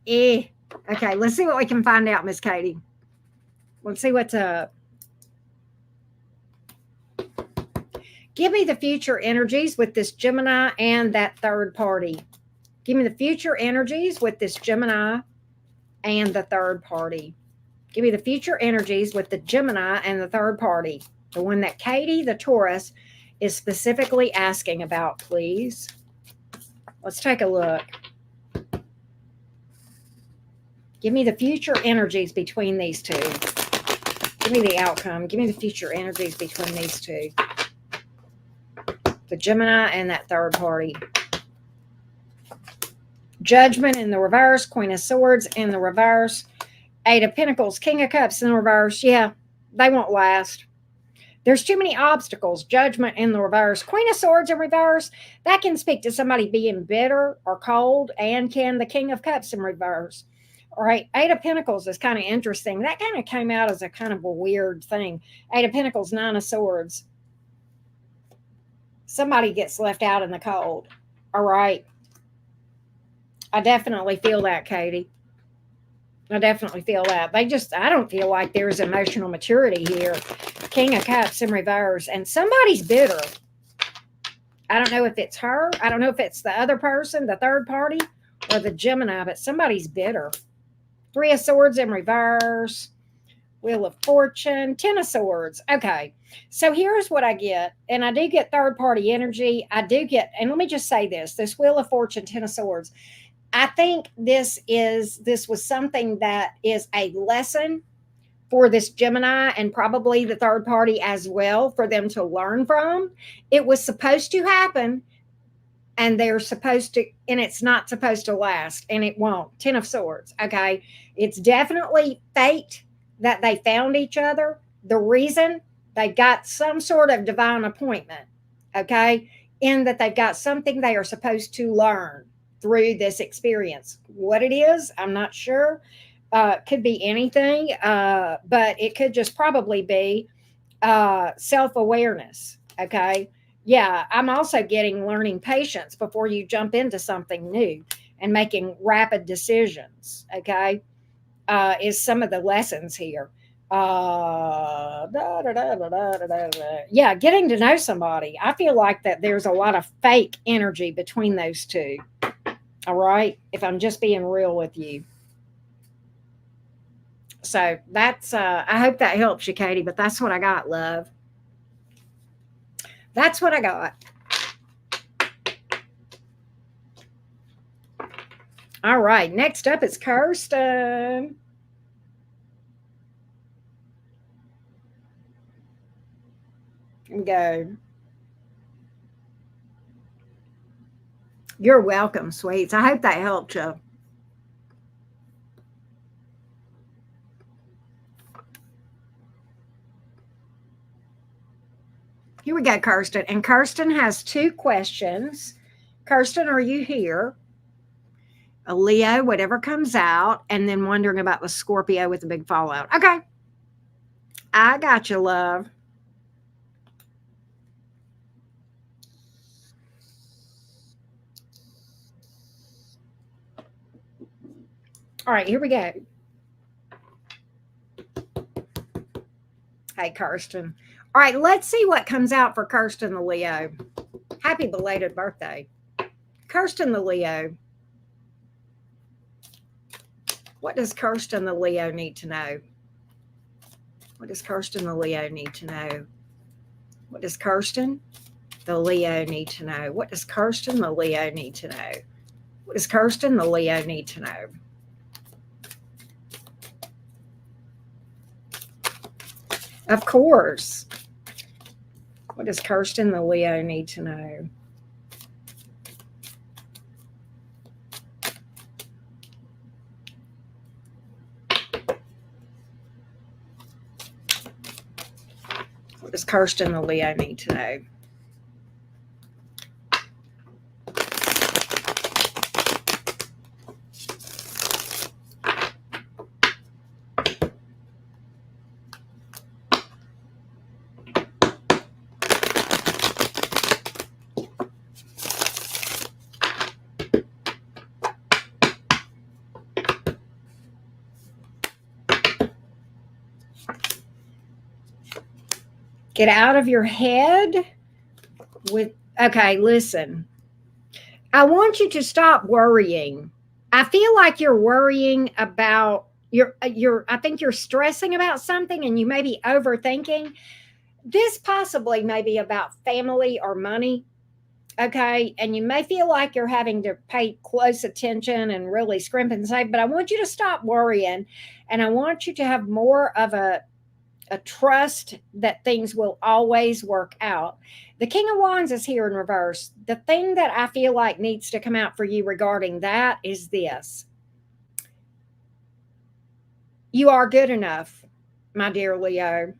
S1: Okay, let's see what we can find out, Miss Katie. Let's see what's up. Give me the future energies with this Gemini and that third party. Give me the future energies with this Gemini and the third party. Give me the future energies with the Gemini and the third party. The one that Katie, the Taurus, is specifically asking about, please. Let's take a look. Give me the future energies between these two. Give me the outcome. Give me the future energies between these two. The Gemini and that third party. Judgment in the reverse. Queen of Swords in the reverse. 8 of Pentacles. King of Cups in the reverse. Yeah, they won't last. There's too many obstacles. Judgment in the reverse. Queen of Swords in reverse. That can speak to somebody being bitter or cold. And can the King of Cups in reverse. All right. 8 of Pentacles is kind of interesting. That kind of came out as a kind of a weird thing. 8 of Pentacles, 9 of Swords. Somebody gets left out in the cold. All right. I definitely feel that, Katie. I definitely feel that. I don't feel like there's emotional maturity here. King of Cups in reverse. And somebody's bitter. I don't know if it's her. I don't know if it's the other person, the third party, or the Gemini, but somebody's bitter. Three of Swords in reverse. Wheel of Fortune, Ten of Swords. Okay, so here's what I get, and I do get third party energy. I do get, and let me just say this Wheel of Fortune, Ten of Swords. I think this was something that is a lesson for this Gemini and probably the third party as well for them to learn from. It was supposed to happen, and they're supposed to, and it's not supposed to last, and it won't. Ten of Swords. Okay, it's definitely fate that they found each other. The reason, they got some sort of divine appointment, okay, in that they've got something they are supposed to learn through this experience. What it is, I'm not sure. Could be anything, but it could just probably be self-awareness. Okay, yeah, I'm also getting learning patience before you jump into something new and making rapid decisions. Okay, is some of the lessons here. Yeah, getting to know somebody. I feel like that there's a lot of fake energy between those two. All right, if I'm just being real with you. So that's I hope that helps you, Katie, but that's what I got, love. That's what I got. All right, next up is Kirsten. Go. You're welcome, sweets. I hope that helped you. Here we go, Kirsten. And Kirsten has two questions. Kirsten, are you here? A Leo, whatever comes out, and then wondering about the Scorpio with the big fallout. Okay. I got you, love. All right, here we go. Hey, Kirsten. All right, let's see what comes out for Kirsten the Leo. Happy belated birthday. Kirsten the Leo. What does Kirsten the Leo need to know? What does Kirsten the Leo need to know? What does Kirsten the Leo need to know? What does Kirsten the Leo need to know? What does Kirsten the Leo need to know? Of course. What does Kirsten the Leo need to know? What does Kirsten the Leo need to know? Get out of your head with, okay, listen. I want you to stop worrying. I feel like you're worrying about I think you're stressing about something and you may be overthinking. This possibly may be about family or money. Okay. And you may feel like you're having to pay close attention and really scrimp and save, but I want you to stop worrying and I want you to have more of a trust that things will always work out. The King of Wands is here in reverse. The thing that I feel like needs to come out for you regarding that is this. You are good enough, my dear Leo.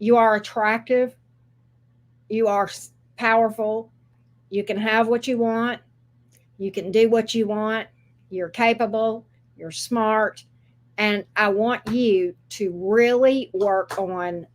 S1: You are attractive. You are powerful. You can have what you want. You can do what you want. You're capable. You're smart. And I want you to really work on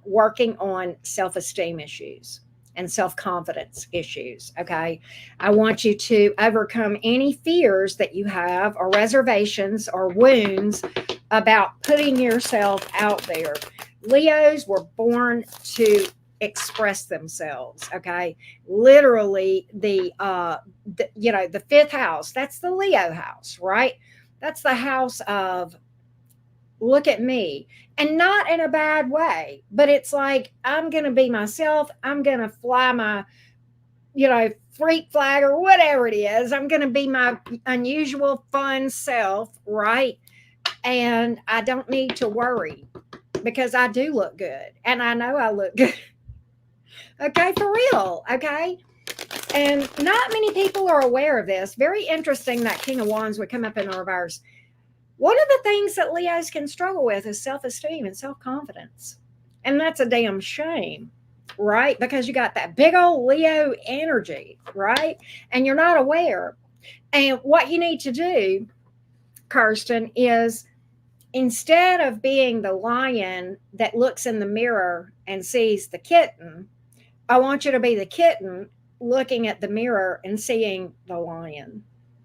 S1: working on self-esteem issues and self-confidence issues. Okay. I want you to overcome any fears that you have or reservations or wounds about putting yourself out there. Leos were born to express themselves. Okay. Literally the fifth house, that's the Leo house, right? That's the house of look at me. And not in a bad way, but it's like I'm going to be myself. I'm going to fly my, freak flag or whatever it is. I'm going to be my unusual, fun self, right? And I don't need to worry because I do look good and I know I look good. Okay, for real. Okay. And not many people are aware of this. Very interesting that King of Wands would come up in reverse. One of the things that Leos can struggle with is self esteem and self confidence. And that's a damn shame, right? Because you got that big old Leo energy, right? And you're not aware. And what you need to do, Kirsten, is instead of being the lion that looks in the mirror and sees the kitten, I want you to be the kitten looking at the mirror and seeing the lion.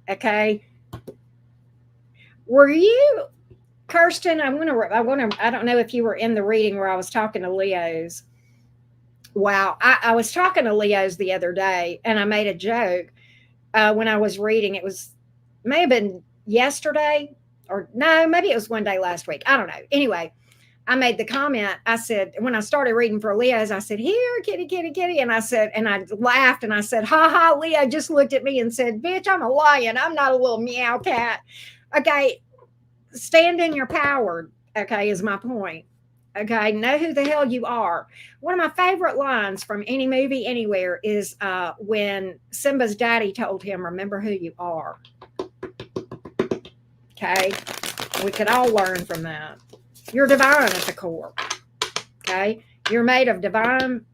S1: Okay? Were you, Kirsten? I don't know if you were in the reading where I was talking to Leos. Wow. I was talking to Leos the other day and I made a joke when I was reading. May have been yesterday or no, maybe it was one day last week. I don't know. Anyway, I made the comment. I said, when I started reading for Leo's, I said, here, kitty, kitty, kitty. And I laughed and I said, ha ha, Leo just looked at me and said, bitch, I'm a lion. I'm not a little meow cat. Okay. Stand in your power. Okay. Is my point. Okay. Know who the hell you are. One of my favorite lines from any movie anywhere is when Simba's daddy told him, remember who you are. Okay. We could all learn from that. You're divine at the core. Okay. You're made of divine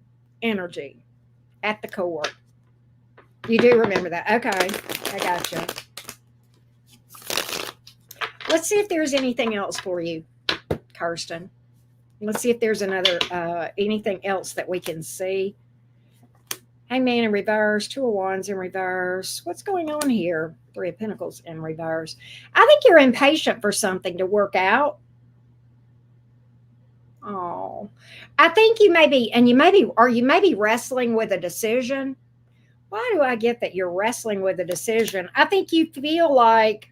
S1: energy at the core. You do remember that. Okay. I got you. Let's see if there's anything else for you, Kirsten. Let's see if there's anything else that we can see. Hangman in reverse, Two of Wands in reverse. What's going on here? Three of Pentacles in reverse. I think you're impatient for something to work out. Oh, I think you may be, and you may be wrestling with a decision. Why do I get that you're wrestling with a decision? I think you feel like,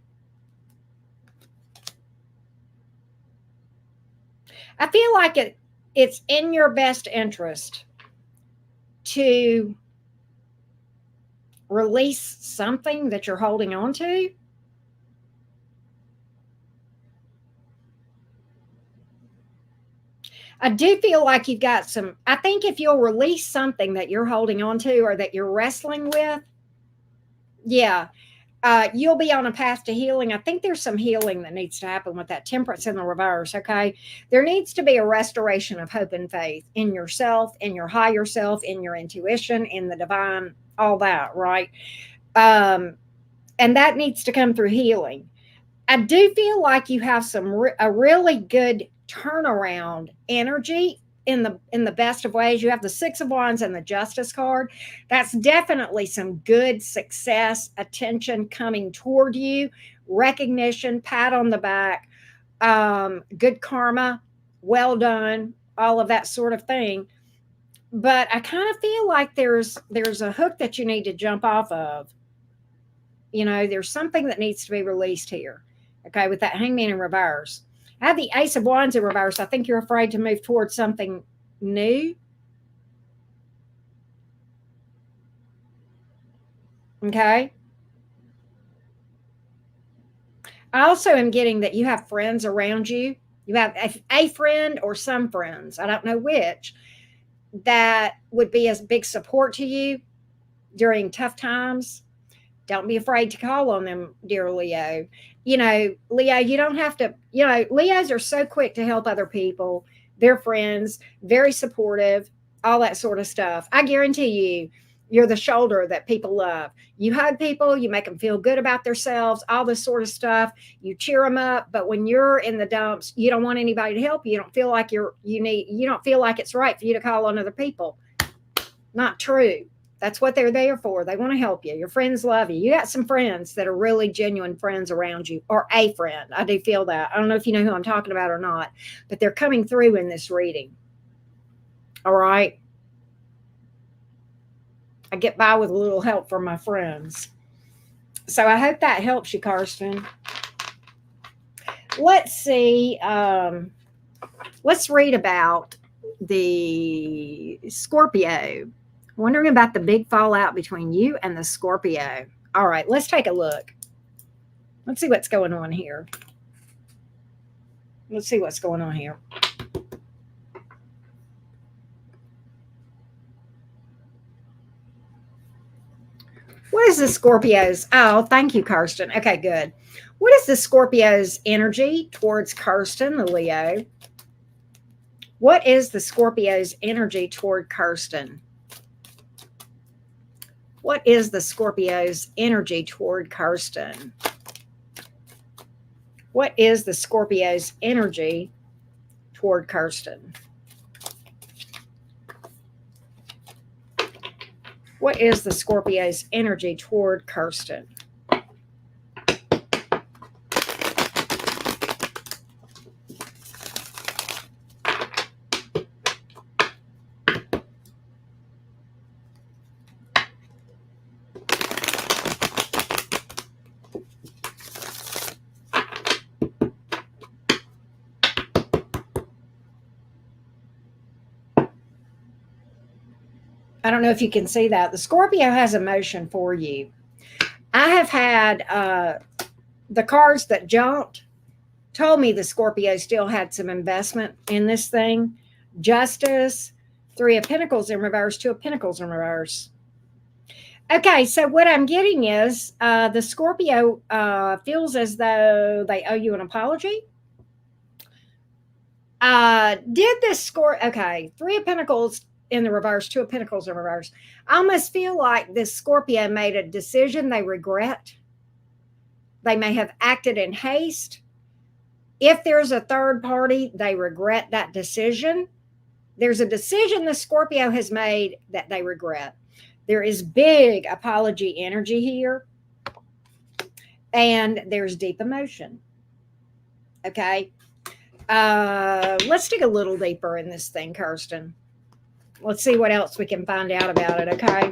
S1: it's in your best interest to release something that you're holding on to. I do feel like you've got I think if you'll release something that you're holding on to or that you're wrestling with, yeah, you'll be on a path to healing. I think there's some healing that needs to happen with that Temperance in the reverse. Okay. There needs to be a restoration of hope and faith in yourself, in your higher self, in your intuition, in the divine, all that, right? And that needs to come through healing. I do feel like you have a really good turnaround energy in the best of ways. You have the Six of Wands and the Justice card. That's definitely some good success, attention coming toward you, recognition, pat on the back, good karma, well done, all of that sort of thing. But I kind of feel like there's a hook that you need to jump off of. There's something that needs to be released here. Okay, with that Hangman in reverse. I have the Ace of Wands in reverse. I think you're afraid to move towards something new. Okay. I also am getting that you have friends around you. You have a friend or some friends, I don't know which, that would be a big support to you during tough times. Don't be afraid to call on them, dear Leo. Leo, you don't have to, Leos are so quick to help other people. They're friends, very supportive, all that sort of stuff. I guarantee you're the shoulder that people love. You hug people, you make them feel good about themselves, all this sort of stuff. You cheer them up. But when you're in the dumps, you don't want anybody to help you. You don't feel like you don't feel like it's right for you to call on other people. Not true. That's what they're there for. They want to help you. Your friends love you. You got some friends that are really genuine friends around you, or a friend. I do feel that. I don't know if you know who I'm talking about or not, but they're coming through in this reading. All right. I get by with a little help from my friends. So I hope that helps you, Karsten. Let's see. Let's read about the Scorpio. Wondering about the big fallout between you and the Scorpio. All right, let's take a look. Let's see what's going on here. Let's see what's going on here. What is the Scorpio's? Oh, thank you, Kirsten. Okay, good. What is the Scorpio's energy towards Kirsten, the Leo? What is the Scorpio's energy toward Kirsten? What is the Scorpio's energy toward Kirsten? What is the Scorpio's energy toward Kirsten? What is the Scorpio's energy toward Kirsten? I don't know if you can see that. The Scorpio has emotion for you. I have had the cards that jumped told me the Scorpio still had some investment in this thing. Justice, Three of Pentacles in reverse, Two of Pentacles in reverse. Okay, so what I'm getting is the Scorpio feels as though they owe you an apology. Did this score? Okay, Three of Pentacles in the reverse, Two of Pentacles in reverse. I almost feel like this Scorpio made a decision they regret. They may have acted in haste. If there's a third party, they regret that decision. There's a decision the Scorpio has made that they regret. There is big apology energy here, and there's deep emotion. Okay. Let's dig a little deeper in this thing, Kirsten. Let's see what else we can find out about it, okay?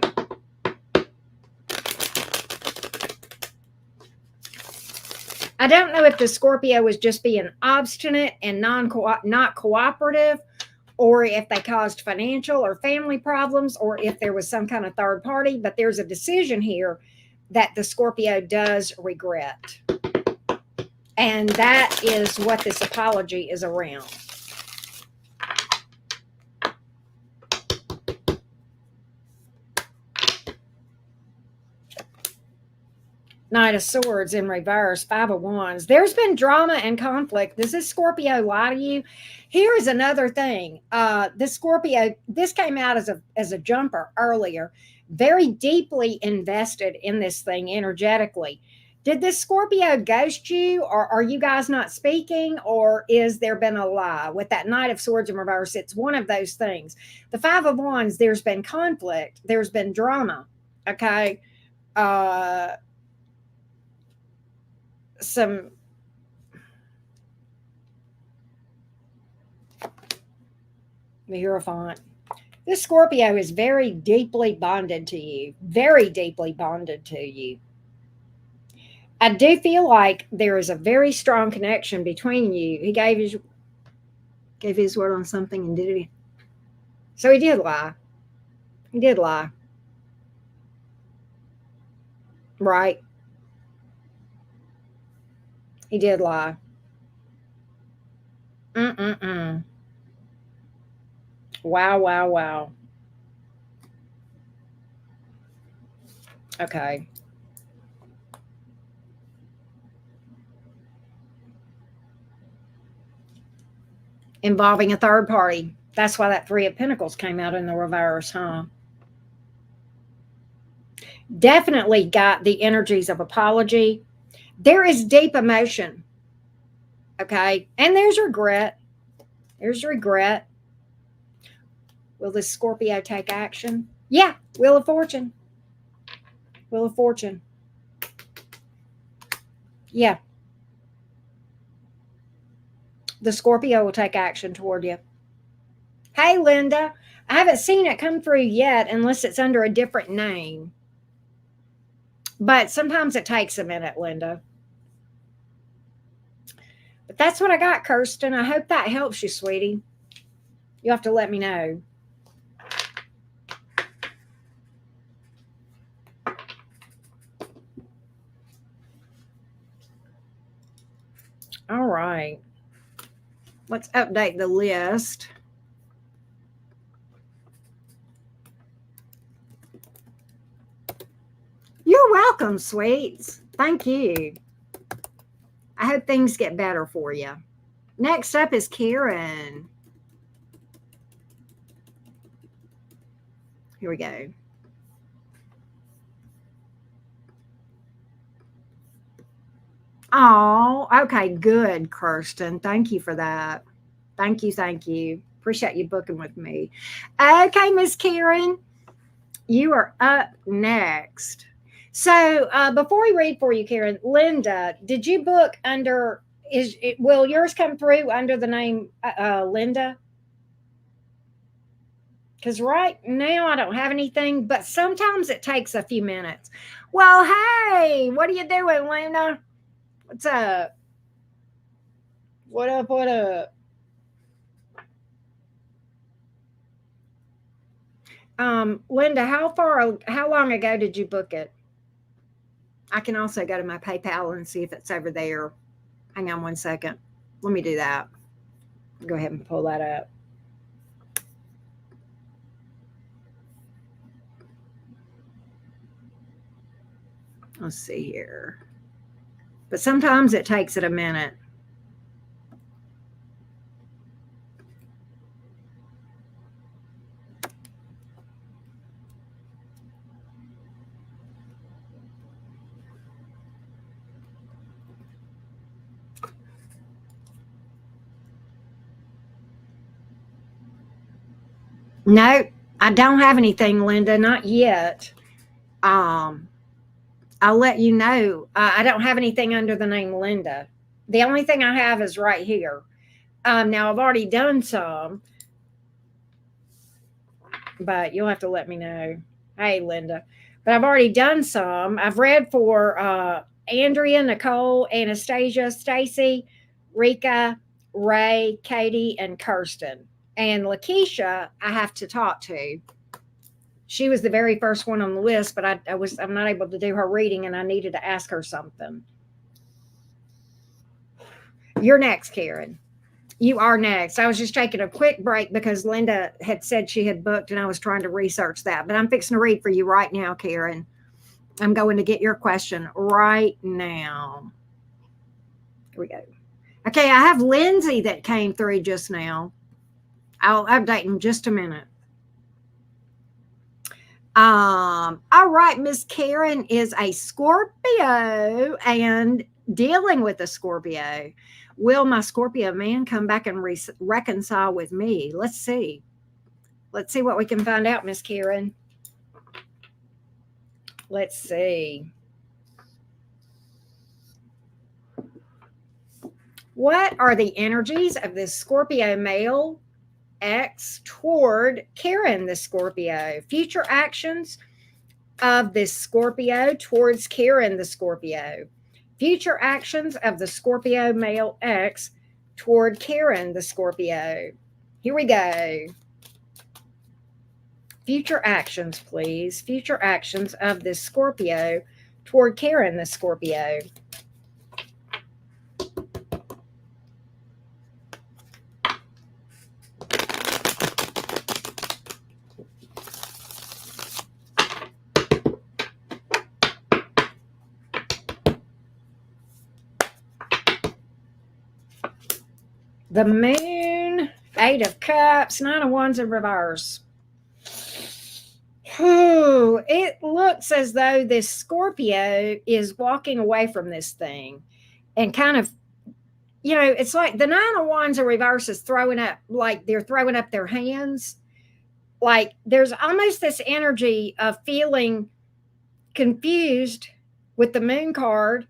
S1: I don't know if the Scorpio was just being obstinate and not cooperative, or if they caused financial or family problems, or if there was some kind of third party, but there's a decision here that the Scorpio does regret. And that is what this apology is around. Knight of Swords in reverse, Five of Wands. There's been drama and conflict. Does this Scorpio lie to you? Here is another thing. This Scorpio, this came out as a jumper earlier, very deeply invested in this thing energetically. Did this Scorpio ghost you, or are you guys not speaking, or is there been a lie? With that Knight of Swords in reverse, it's one of those things. The Five of Wands, there's been conflict, there's been drama. Okay. Some the Hierophant. This Scorpio is very deeply bonded to you, very deeply bonded to you. I do feel like there is a very strong connection between you. He gave his word on something and did it. So he did lie. He did lie. Right. He did lie. Mm-mm-mm. Wow, wow, wow. Okay. Involving a third party. That's why that Three of Pentacles came out in the reverse, huh? Definitely got the energies of apology. There is deep emotion. Okay. And there's regret. There's regret. Will this Scorpio take action? Yeah. Wheel of Fortune. Wheel of Fortune. Yeah. The Scorpio will take action toward you. Hey, Linda. I haven't seen it come through yet unless it's under a different name. But sometimes it takes a minute, Linda. But That's what I got, Kirsten. I hope that helps you, sweetie. You'll have to let me know. All right. Let's update the list. You're welcome, sweets. Thank you. I hope things get better for you. Next up is Karen. Here we go. Oh, okay, good, Kirsten. Thank you for that. Thank you, thank you. Appreciate you booking with me. Okay, Miss Karen, you are up next. So before we read for you, Karen, Linda, did you book under? Will yours come through under the name Linda? Because right now I don't have anything, but sometimes it takes a few minutes. Well, hey, what are you doing, Linda? What's up? What up? What up? Linda, how long ago did you book it? I can also go to my PayPal and see if it's over there. Hang on one second. Let me do that. Go ahead and pull that up. Let's see here. But sometimes it takes it a minute. No, I don't have anything, Linda, not yet. Um, I'll let you know. I don't have anything under the name Linda. The only thing I have is right here. Now I've already done some, but you'll have to let me know. Hey, Linda. But I've already done some. I've read for Andrea, Nicole, Anastasia, Stacy, Rika, Ray, Katie, and Kirsten. And Lakeisha, I have to talk to. She was the very first one on the list, but I'm not able to do her reading, and I needed to ask her something. You're next, Karen. You are next. I was just taking a quick break because Linda had said she had booked, and I was trying to research that. But I'm fixing to read for you right now, Karen. I'm going to get your question right now. Here we go. Okay, I have Lindsay that came through just now. I'll update in just a minute. All right, Miss Karen is a Scorpio and dealing with a Scorpio. Will my Scorpio man come back and reconcile with me? Let's see. Let's see what we can find out, Miss Karen. Let's see. What are the energies of this Scorpio male X toward Karen, the Scorpio? Future actions of this Scorpio towards Karen, the Scorpio. Future actions of the Scorpio male X toward Karen, the Scorpio. Here we go. Future actions, please. Future actions of this Scorpio toward Karen, the Scorpio. The moon, 8 of cups, 9 of wands in reverse. It looks as though this Scorpio is walking away from this thing and kind of, it's like the 9 of wands in reverse is throwing up, like they're throwing up their hands. Like there's almost this energy of feeling confused with the moon card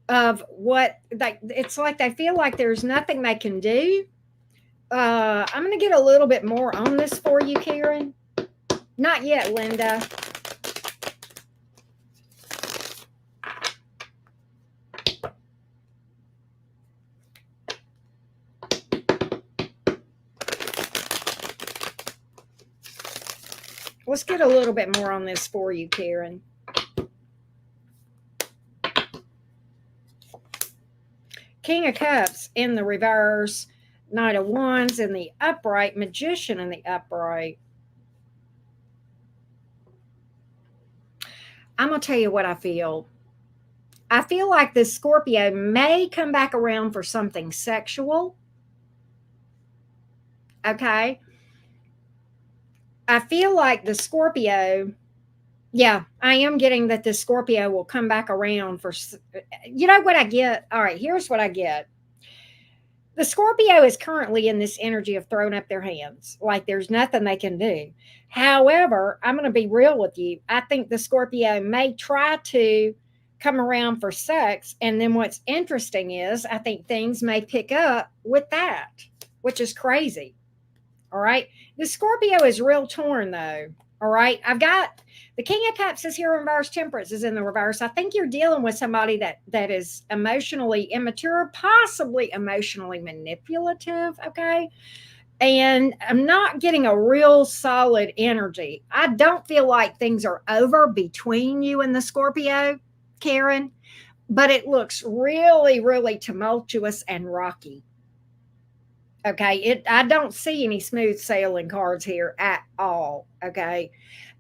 S1: of what it's like they feel like there's nothing they can do. I'm going to get a little bit more on this for you, Karen. Not yet, Linda. Let's get a little bit more on this for you, Karen. King of Cups in the reverse, Knight of Wands in the upright, Magician in the upright. I'm going to tell you what I feel. I feel like this Scorpio may come back around for something sexual. Okay. I feel like the Scorpio, yeah, I am getting that the Scorpio will come back around for, you know what I get? All right, here's what I get. The Scorpio is currently in this energy of throwing up their hands, like there's nothing they can do. However, I'm going to be real with you. I think the Scorpio may try to come around for sex. And then what's interesting is I think things may pick up with that, which is crazy. All right. The Scorpio is real torn, though. All right. I've got the King of Cups is here in reverse, Temperance is in the reverse. I think you're dealing with somebody that is emotionally immature, possibly emotionally manipulative. Okay. And I'm not getting a real solid energy. I don't feel like things are over between you and the Scorpio, Karen, but it looks really, really tumultuous and rocky. Okay. I don't see any smooth sailing cards here at all. Okay.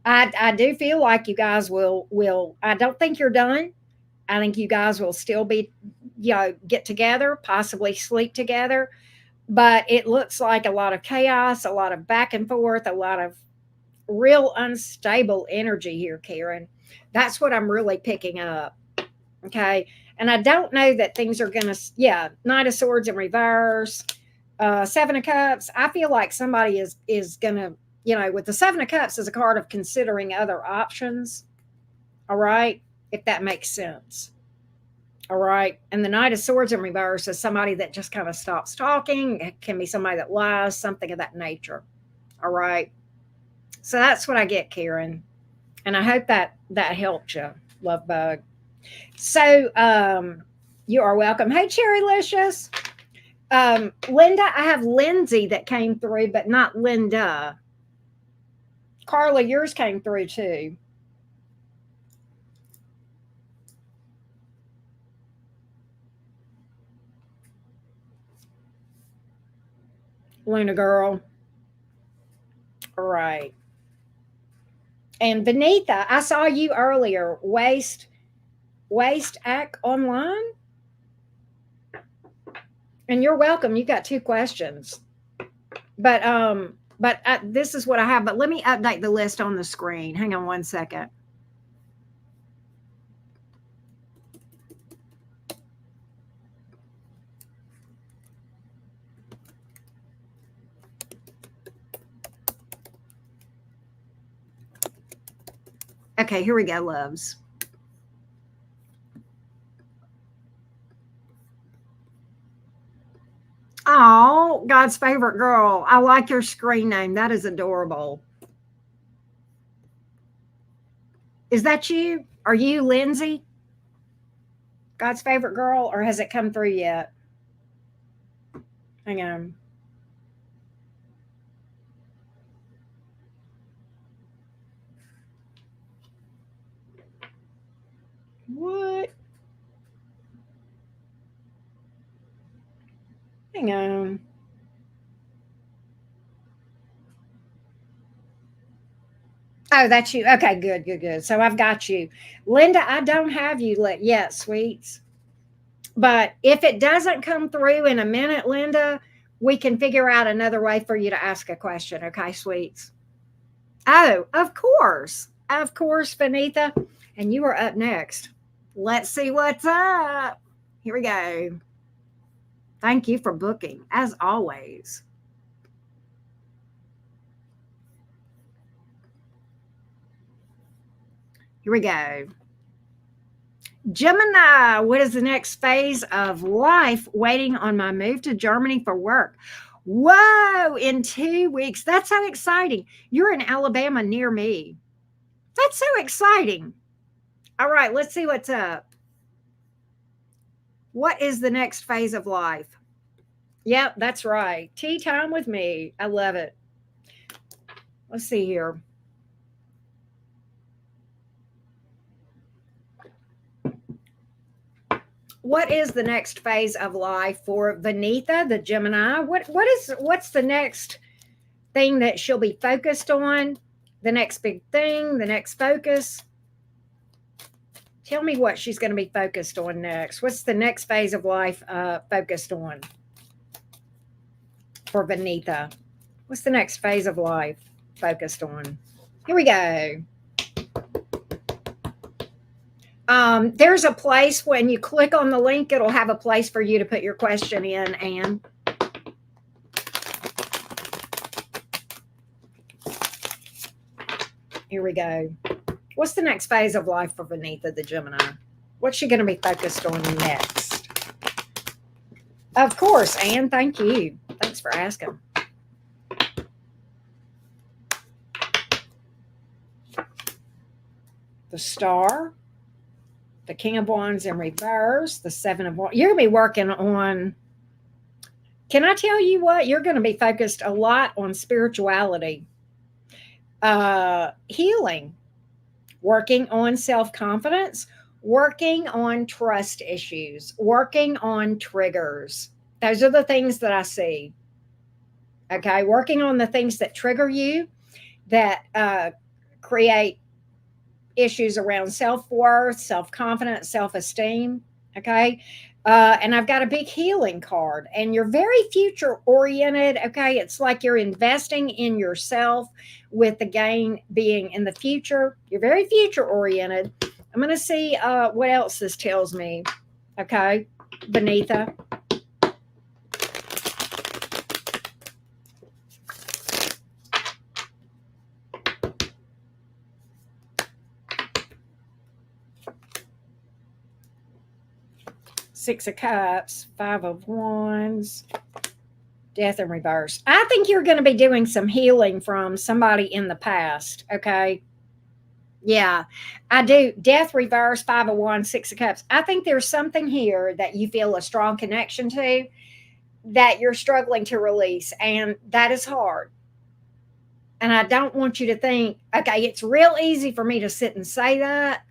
S1: I do feel like you guys will I don't think you're done. I think you guys will still be, get together, possibly sleep together, but it looks like a lot of chaos, a lot of back and forth, a lot of real unstable energy here, Karen. That's what I'm really picking up. Okay. And I don't know that things are gonna, Knight of Swords in reverse, Seven of Cups. I feel like somebody is gonna, with the Seven of Cups as a card of considering other options. All right, if that makes sense. All right, and the Knight of Swords in reverse is somebody that just kind of stops talking. It can be somebody that lies, something of that nature. All right, so that's what I get, Karen, and I hope that helped you, Love Bug. So you are welcome. Hey, Cherrylicious. Linda, I have Lindsay that came through, but not Linda. Carla, yours came through too. Luna girl. All right. And Benita, I saw you earlier. Waste Act Online. And you're welcome. You got two questions. But this is what I have. But let me update the list on the screen. Hang on one second. Okay, here we go, loves. Oh, God's favorite girl. I like your screen name. That is adorable. Is that you? Are you Lindsay? God's favorite girl, or has it come through yet? Hang on. What? Hang on. Oh, that's you. Okay, good, good, good. So I've got you. Linda, I don't have you yet, sweets. But if it doesn't come through in a minute, Linda, we can figure out another way for you to ask a question. Okay, sweets. Oh, of course. Of course, Benita. And you are up next. Let's see what's up. Here we go. Thank you for booking, as always. Here we go. Gemini, what is the next phase of life waiting on my move to Germany for work? Whoa, in 2 weeks. That's so exciting. You're in Alabama near me. That's so exciting. All right, let's see what's up. What is the next phase of life? Yep, that's right. Tea time with me. I love it. Let's see here. What is the next phase of life for Vanitha, the Gemini? What's the next thing that she'll be focused on? The next big thing, the next focus. Tell me what she's going to be focused on next. What's the next phase of life focused on for Vanitha? What's the next phase of life focused on? Here we go. There's a place when you click on the link, it'll have a place for you to put your question in, Anne. Here we go. What's the next phase of life for Vanitha, the Gemini? What's she going to be focused on next? Of course, Anne. Thank you. Thanks for asking. The Star, the King of Wands in reverse, the Seven of Wands. You're going to be working on, can I tell you what? You're going to be focused a lot on spirituality, healing, working on self-confidence, working on trust issues, working on triggers. Those are the things that I see. Okay, working on the things that trigger you, that create issues around self-worth, self-confidence, self-esteem. Okay. And I've got a big healing card, and you're very future oriented. Okay. It's like you're investing in yourself with the gain being in the future. You're very future oriented. I'm going to see what else this tells me. Okay. Vanitha. Six of Cups, Five of Wands, Death in reverse. I think you're going to be doing some healing from somebody in the past. Okay. Yeah, I do. Death reverse, Five of Wands, Six of Cups. I think there's something here that you feel a strong connection to that you're struggling to release. And that is hard. And I don't want you to think, okay, it's real easy for me to sit and say that.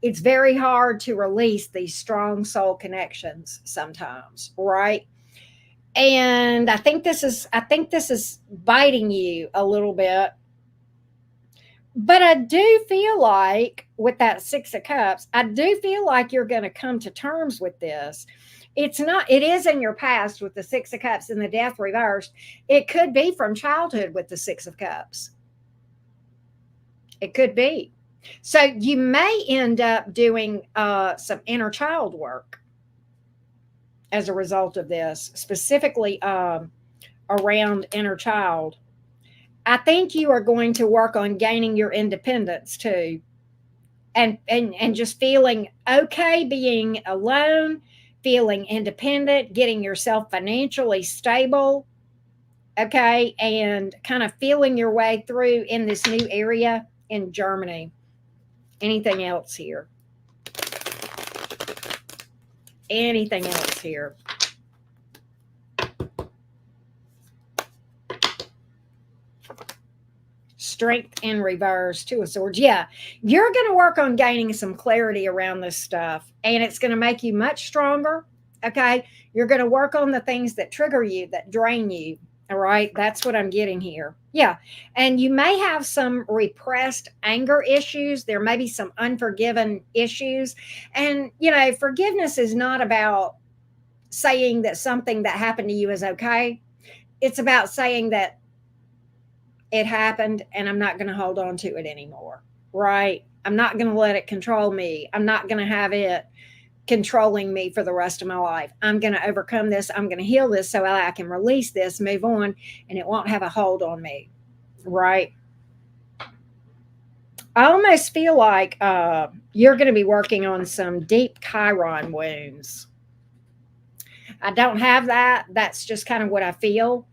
S1: It's very hard to release these strong soul connections sometimes, right? And I think this is biting you a little bit. But I do feel like with that Six of Cups, I do feel like you're going to come to terms with this. It's not, it is in your past with the Six of Cups and the Death reversed. It could be from childhood with the Six of Cups. It could be. So you may end up doing some inner child work as a result of this, specifically around inner child. I think you are going to work on gaining your independence too, and just feeling okay being alone, feeling independent, getting yourself financially stable, okay, and kind of feeling your way through in this new area in Germany. Anything else here? Anything else here? Strength in reverse, Two of Swords. Yeah, you're going to work on gaining some clarity around this stuff, and it's going to make you much stronger. Okay, you're going to work on the things that trigger you, that drain you. All right, that's what I'm getting here. Yeah, and you may have some repressed anger issues. There may be some unforgiven issues, and forgiveness is not about saying that something that happened to you is okay. It's about saying that it happened and I'm not going to hold on to it anymore, right? I'm not going to let it control me. I'm not going to have it controlling me for the rest of my life. I'm going to overcome this. I'm going to heal this so I can release this, move on, and it won't have a hold on me, right? I almost feel like you're going to be working on some deep Chiron wounds. I don't have that. That's just kind of what I feel.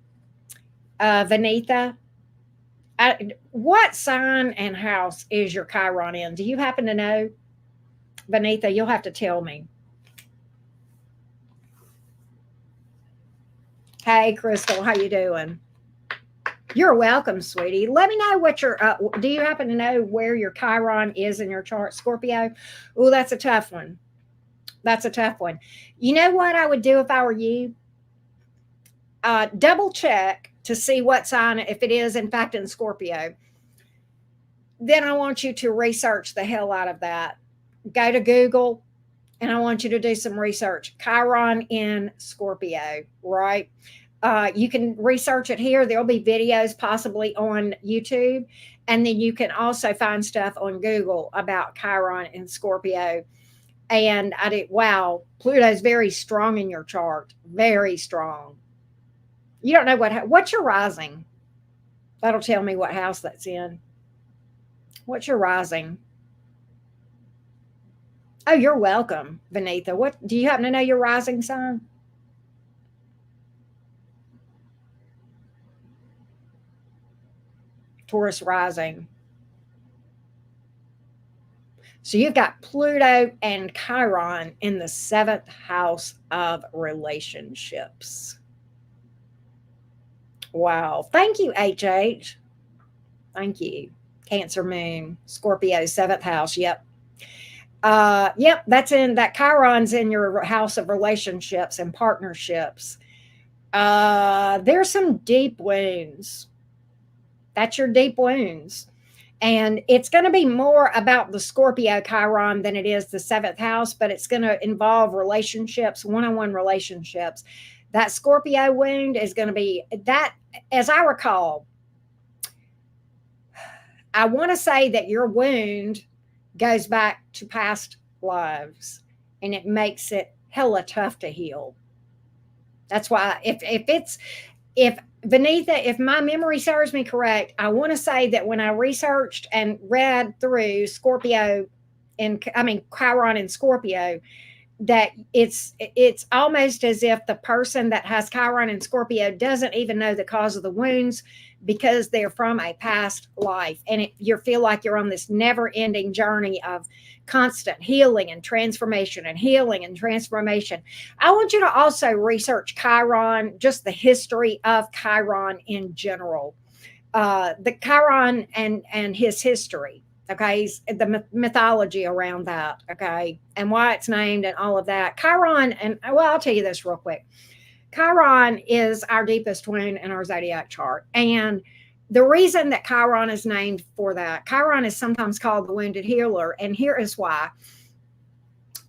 S1: Vanitha, what sign and house is your Chiron in? Do you happen to know? Vanitha, you'll have to tell me. Hey, Crystal, how you doing? You're welcome, sweetie. Let me know what your, do you happen to know where your Chiron is in your chart, Scorpio? Oh, that's a tough one. That's a tough one. You know what I would do if I were you? Double check to see what sign, if it is in fact in Scorpio. Then I want you to research the hell out of that. Go to Google, and I want you to do some research. Chiron in Scorpio, right? You can research it here. There'll be videos possibly on YouTube. And then you can also find stuff on Google about Chiron in Scorpio. And I did, wow, Pluto's very strong in your chart. Very strong. You don't know what's your rising? That'll tell me what house that's in. What's your rising? Oh, you're welcome, Vanitha. What do you happen to know your rising sign? Taurus rising. So you've got Pluto and Chiron in the 7th house of relationships. Wow. Thank you, HH. Thank you. Cancer moon, Scorpio, 7th house. Yep. Yep, that Chiron's in your house of relationships and partnerships. There's some deep wounds. That's your deep wounds. And it's going to be more about the Scorpio Chiron than it is the 7th house, but it's going to involve relationships, one-on-one relationships. That Scorpio wound is going to be that, as I recall, I want to say that your wound goes back to past lives, and it makes it hella tough to heal. That's why if Vanitha, if my memory serves me correct, I want to say that when I researched and read through Chiron and Scorpio, that it's almost as if the person that has Chiron and Scorpio doesn't even know the cause of the wounds because they're from a past life, and you feel like you're on this never-ending journey of constant healing and transformation and healing and transformation. I want you to also research Chiron, just the history of Chiron in general, the Chiron and his history. Okay, the mythology around that, okay, and why it's named and all of that. Chiron, and well, I'll tell you this real quick. Chiron is our deepest wound in our zodiac chart. And the reason that Chiron is named for that, Chiron is sometimes called the wounded healer. And here is why.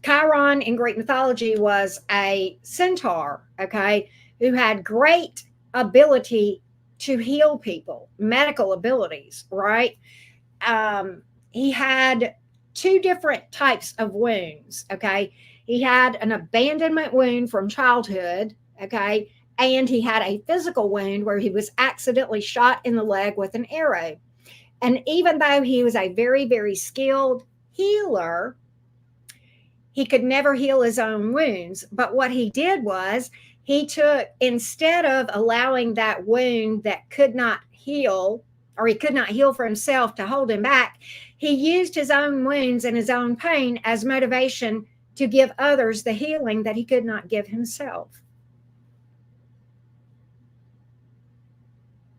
S1: Chiron in Greek mythology was a centaur, okay, who had great ability to heal people, medical abilities, right? He had two different types of wounds, okay? He had an abandonment wound from childhood, okay? And he had a physical wound where he was accidentally shot in the leg with an arrow. And even though he was a very, very skilled healer, he could never heal his own wounds. But what he did was he took, instead of allowing that wound that could not heal, or he could not heal for himself, to hold him back, he used his own wounds and his own pain as motivation to give others the healing that he could not give himself.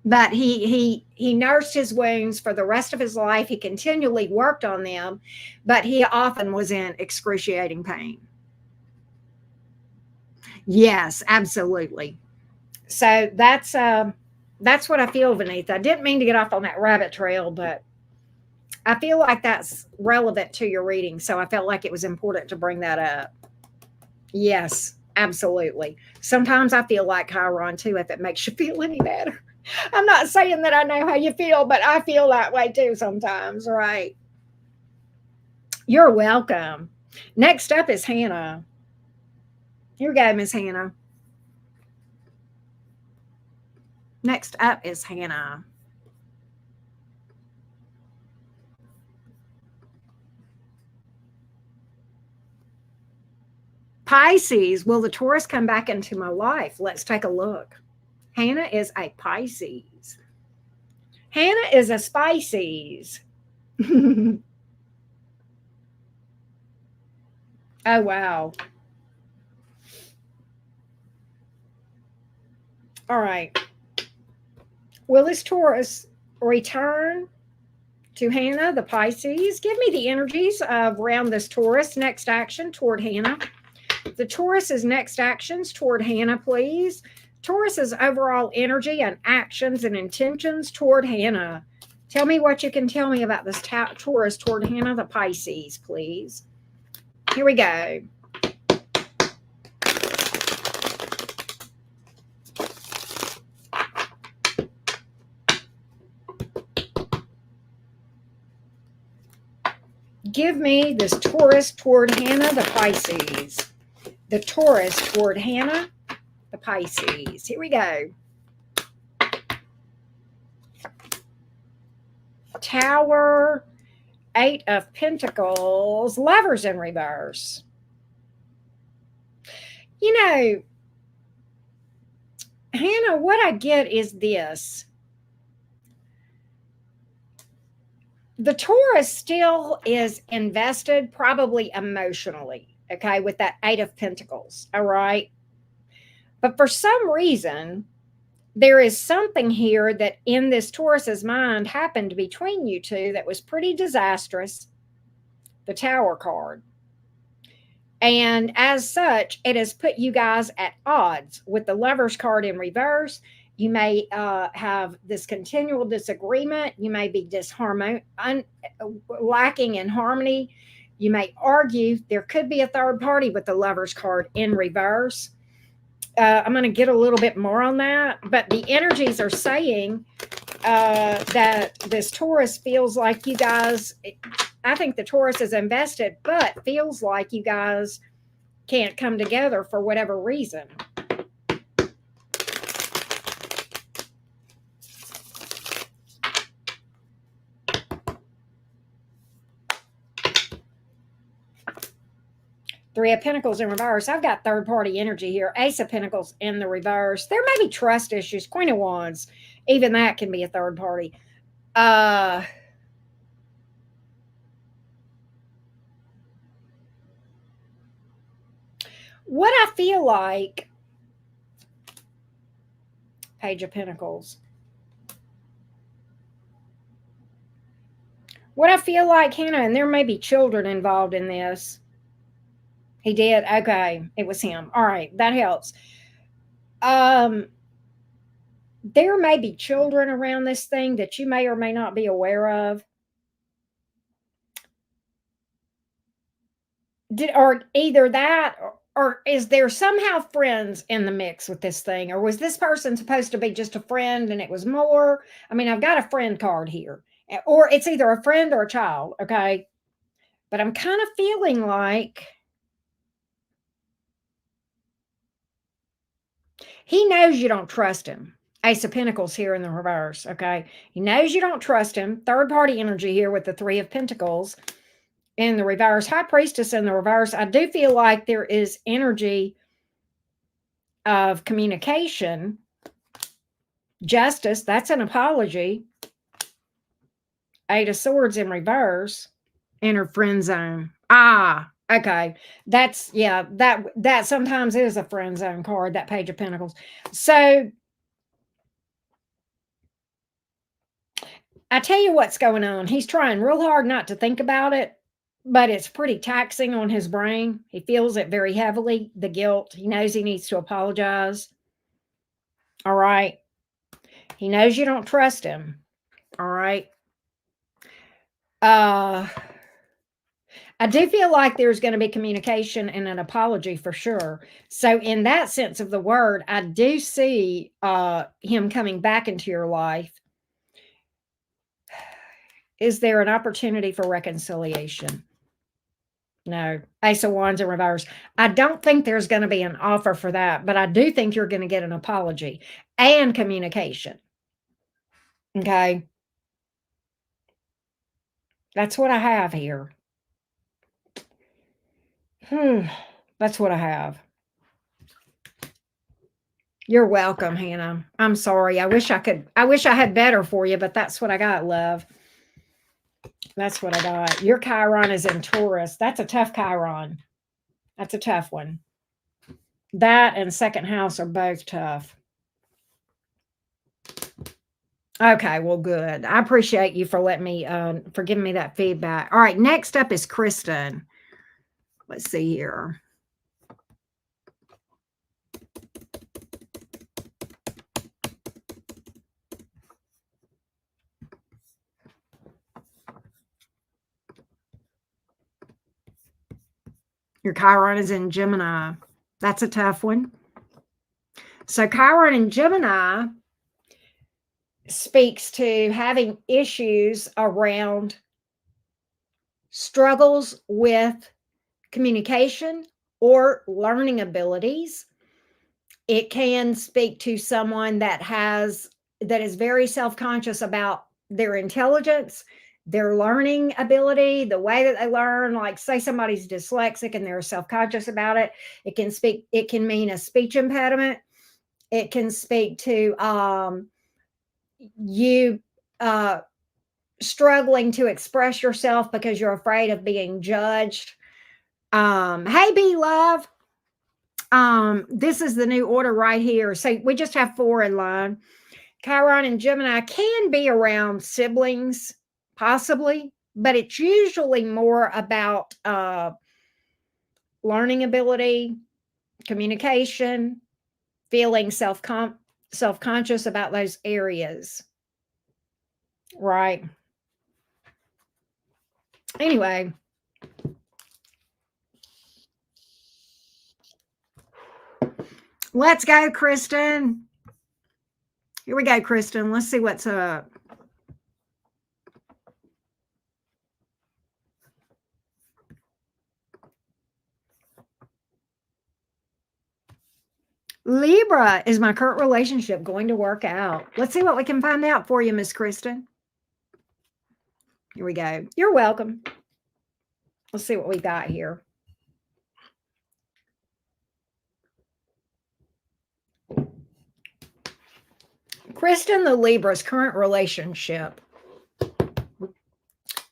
S1: But he nursed his wounds for the rest of his life. He continually worked on them, but he often was in excruciating pain. Yes, absolutely. So that's what I feel, Vanitha. I didn't mean to get off on that rabbit trail, but I feel like that's relevant to your reading. So I felt like it was important to bring that up. Yes, absolutely. Sometimes I feel like Chiron too, if it makes you feel any better. I'm not saying that I know how you feel, but I feel that way too sometimes, right? You're welcome. Next up is Hannah. Here we go, Miss Hannah. Next up is Hannah. Pisces, will the Taurus come back into my life? Let's take a look. Hannah is a Pisces. Hannah is a Pisces. Oh, wow. All right. Will this Taurus return to Hannah, the Pisces? Give me the energies around this Taurus. Next action toward Hannah. The Taurus's next actions toward Hannah, please. Taurus's overall energy and actions and intentions toward Hannah. Tell me what you can tell me about this Taurus toward Hannah, the Pisces, please. Here we go. Give me this Taurus toward Hannah, the Pisces. The Taurus toward Hannah, the Pisces. Here we go. Tower, 8 of Pentacles, Lovers in reverse. You know, Hannah, what I get is this. The Taurus still is invested, probably emotionally, okay, with that 8 of Pentacles, all right? But for some reason, there is something here that in this Taurus's mind happened between you two that was pretty disastrous, the Tower card. And as such, it has put you guys at odds with the Lovers card in reverse. You may have this continual disagreement. You may be lacking in harmony. You may argue. There could be a third party with the Lovers card in reverse. I'm going to get a little bit more on that. But the energies are saying that this Taurus feels like you guys, I think the Taurus is invested, but feels like you guys can't come together for whatever reason. Three of Pentacles in reverse. I've got third party energy here. Ace of Pentacles in the reverse. There may be trust issues. Queen of Wands. Even that can be a third party. What I feel like, Page of Pentacles. What I feel like, Hannah, and there may be children involved in this. He did? Okay. It was him. All right. That helps. There may be children around this thing that you may or may not be aware of. Or either that, or is there somehow friends in the mix with this thing? Or was this person supposed to be just a friend and it was more? I mean, I've got a friend card here. Or it's either a friend or a child, okay? But I'm kind of feeling like he knows you don't trust him. Ace of Pentacles here in the reverse, okay? He knows you don't trust him. Third party energy here with the Three of Pentacles in the reverse. High Priestess in the reverse. I do feel like there is energy of communication. Justice, that's an apology. 8 of Swords in reverse. Inner friend zone. Okay. That's, yeah, that sometimes is a friend zone card, that Page of Pentacles. So I tell you what's going on. He's trying real hard not to think about it, but it's pretty taxing on his brain. He feels it very heavily, the guilt. He knows he needs to apologize. All right. He knows you don't trust him. All right. I do feel like there's going to be communication and an apology for sure. So in that sense of the word, I do see him coming back into your life. Is there an opportunity for reconciliation? No. Ace of Wands in reverse. I don't think there's going to be an offer for that, but I do think you're going to get an apology and communication. Okay. That's what I have here. That's what I have. You're welcome, Hannah. I'm sorry. I wish I had better for you, but that's what I got, love. That's what I got. Your Chiron is in Taurus. That's a tough Chiron. That's a tough one. That and second house are both tough. Okay, well, good. I appreciate you for letting me, for giving me that feedback. All right, next up is Kristen. Let's see here. Your Chiron is in Gemini. That's a tough one. So Chiron in Gemini speaks to having issues around struggles with communication or learning abilities. It can speak to someone that is very self-conscious about their intelligence, their learning ability, the way that they learn. Like, say somebody's dyslexic and they're self-conscious about it. It can mean a speech impediment. It can speak to you struggling to express yourself because you're afraid of being judged. Hey, B Love. This is the new order right here. So we just have 4 in line. Chiron and Gemini can be around siblings, possibly, but it's usually more about learning ability, communication, feeling self-conscious about those areas. Right. Anyway, let's go, Kristen. Here we go, Kristen. Let's see what's up. Libra, is my current relationship going to work out? Let's see what we can find out for you, Miss Kristen. Here we go. You're welcome. Let's see what we got here. Kristen the Libra's current relationship.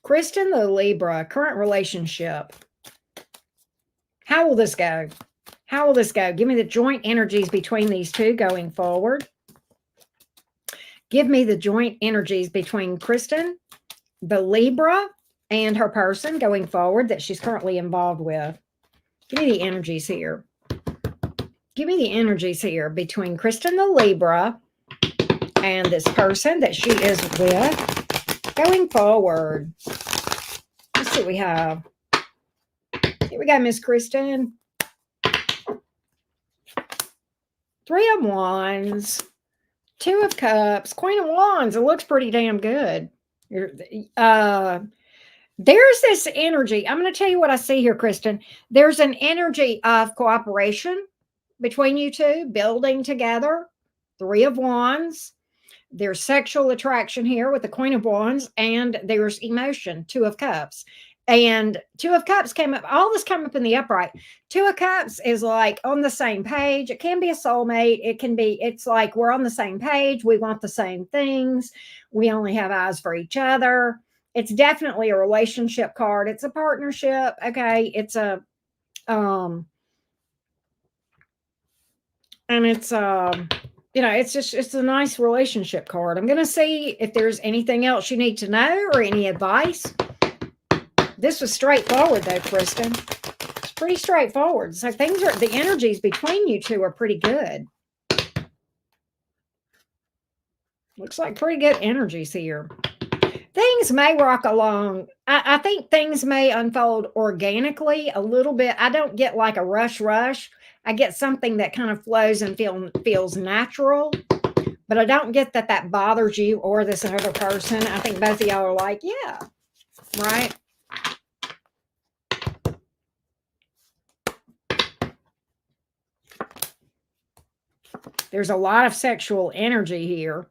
S1: Kristen the Libra, current relationship. How will this go? How will this go? Give me the joint energies between these two going forward. Give me the joint energies between Kristen, the Libra, and her person going forward that she's currently involved with. Give me the energies here. Give me the energies here between Kristen, the Libra, and this person that she is with going forward. Let's see what we have. Here we go, Miss Kristen. 3 of Wands, 2 of Cups, Queen of Wands. It looks pretty damn good. There's this energy. I'm going to tell you what I see here, Kristen. There's an energy of cooperation between you two, building together. 3 of Wands. There's sexual attraction here with the Queen of Wands, and there's emotion, 2 of Cups. And 2 of Cups came up, all this came up in the upright. 2 of Cups is like on the same page. It can be a soulmate. It's like we're on the same page. We want the same things. We only have eyes for each other. It's definitely a relationship card. It's a partnership. Okay. It's a, and it's, it's a nice relationship card. I'm going to see if there's anything else you need to know or any advice. This was straightforward though, Kristen. It's pretty straightforward. So the energies between you two are pretty good. Looks like pretty good energies here. Things may rock along. I think things may unfold organically a little bit. I don't get like a rush. I get something that kind of flows and feels natural. But I don't get that bothers you or this other person. I think both of y'all are like, yeah, right? There's a lot of sexual energy here.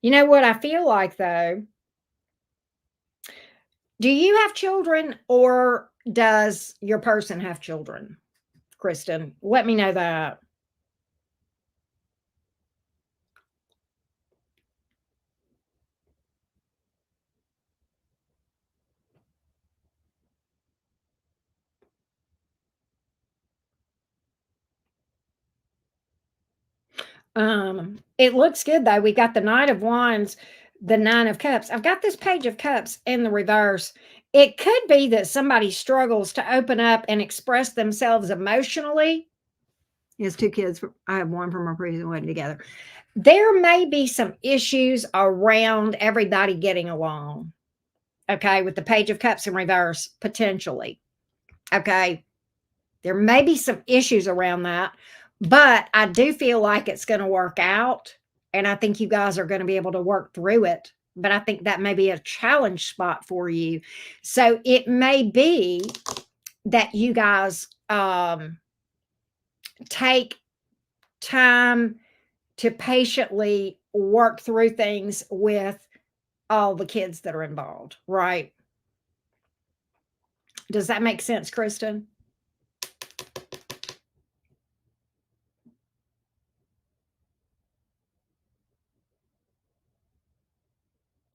S1: You know what I feel like, though? Do you have children or does your person have children, Kristen? Let me know that. It looks good though. We got the Knight of Wands, the 9 of Cups. I've got this Page of Cups in the reverse. It could be that somebody struggles to open up and express themselves emotionally. He has 2 kids. I have one from our previous wedding together. There may be some issues around everybody getting along. Okay, with the Page of Cups in reverse, potentially. Okay. There may be some issues around that, but I do feel like it's going to work out. And I think you guys are going to be able to work through it. But I think that may be a challenge spot for you. So it may be that you guys take time to patiently work through things with all the kids that are involved, right? Does that make sense, Kristen?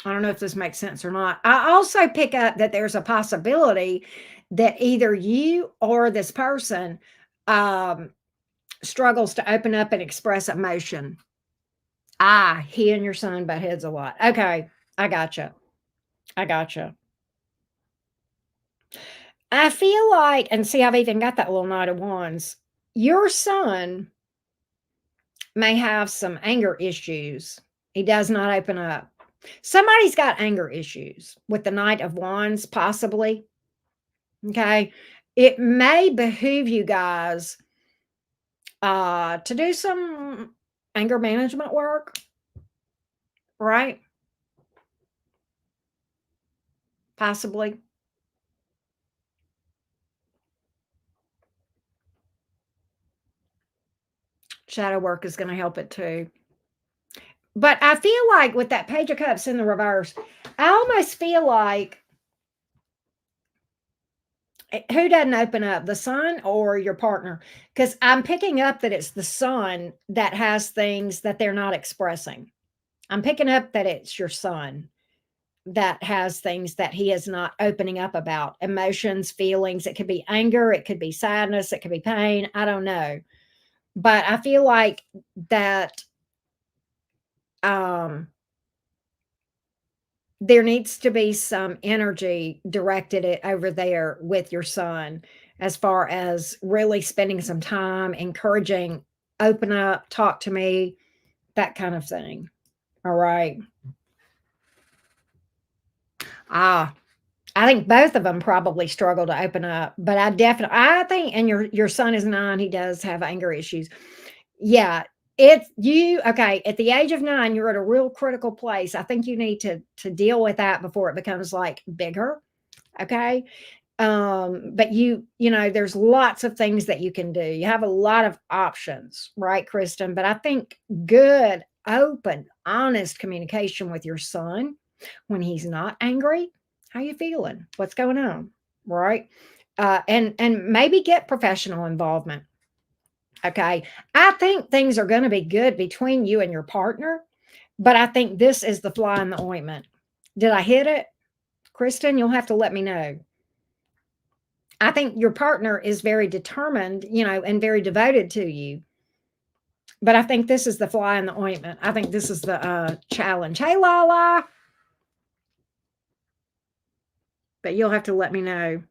S1: I don't know if this makes sense or not. I also pick up that there's a possibility that either you or this person um, struggles to open up and express emotion. Ah, he and your son butt heads a lot. Okay, I gotcha. I gotcha. I feel like, and see, I've even got that little Knight of Wands. Your son may have some anger issues. He does not open up. Somebody's got anger issues with the Knight of Wands, possibly. Okay. It may behoove you guys to do some anger management work, right? Possibly. Shadow work is going to help it too. But I feel like with that Page of Cups in the reverse, I almost feel like who doesn't open up, the son or your partner? Because I'm picking up that it's the son that has things that they're not expressing. I'm picking up that it's your son that has things that he is not opening up about, emotions, feelings. It could be anger, it could be sadness, it could be pain. I don't know. But I feel like that um there needs to be some energy directed it over there with your son as far as really spending some time encouraging, open up, talk to me, that kind of thing. All right. Ah, I think both of them probably struggle to open up, but I think, and your son is 9, he does have anger issues. Yeah, it's you okay, at the age of 9, you're at a real critical place. I think you need to deal with that before it becomes, like, bigger, okay? But there's lots of things that you can do. You have a lot of options, right, Kristen? But I think good, open, honest communication with your son when he's not angry. How you feeling? What's going on? Right? And maybe get professional involvement. Okay. I think things are going to be good between you and your partner, but I think this is the fly in the ointment. Did I hit it? Kristen, you'll have to let me know. I think your partner is very determined, and very devoted to you. But I think this is the fly in the ointment. I think this is the challenge. Hey, Lala. But you'll have to let me know.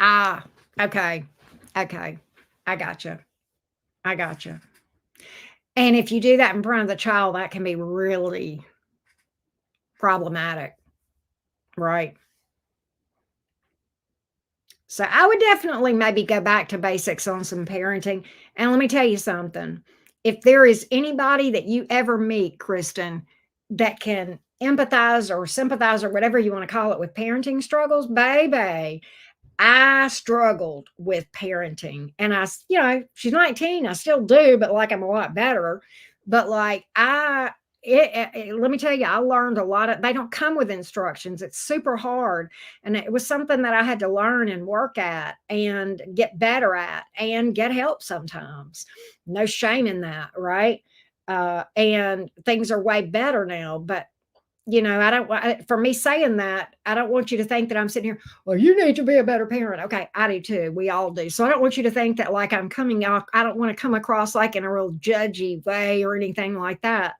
S1: Ah, okay. Okay. I gotcha. I gotcha. And if you do that in front of the child, that can be really problematic, right? So I would definitely maybe go back to basics on some parenting. And let me tell you something. If there is anybody that you ever meet, Kristen, that can empathize or sympathize or whatever you want to call it with parenting struggles, baby, I struggled with parenting and she's 19, I still do, but like I'm a lot better. But like let me tell you, I learned a lot they don't come with instructions. It's super hard. And it was something that I had to learn and work at and get better at and get help sometimes. No shame in that, right? And things are way better now. But I don't want for me saying that, I don't want you to think that I'm sitting here, well, you need to be a better parent. Okay, I do too. We all do. So I don't want you to think that like I'm coming off, I don't want to come across like in a real judgy way or anything like that.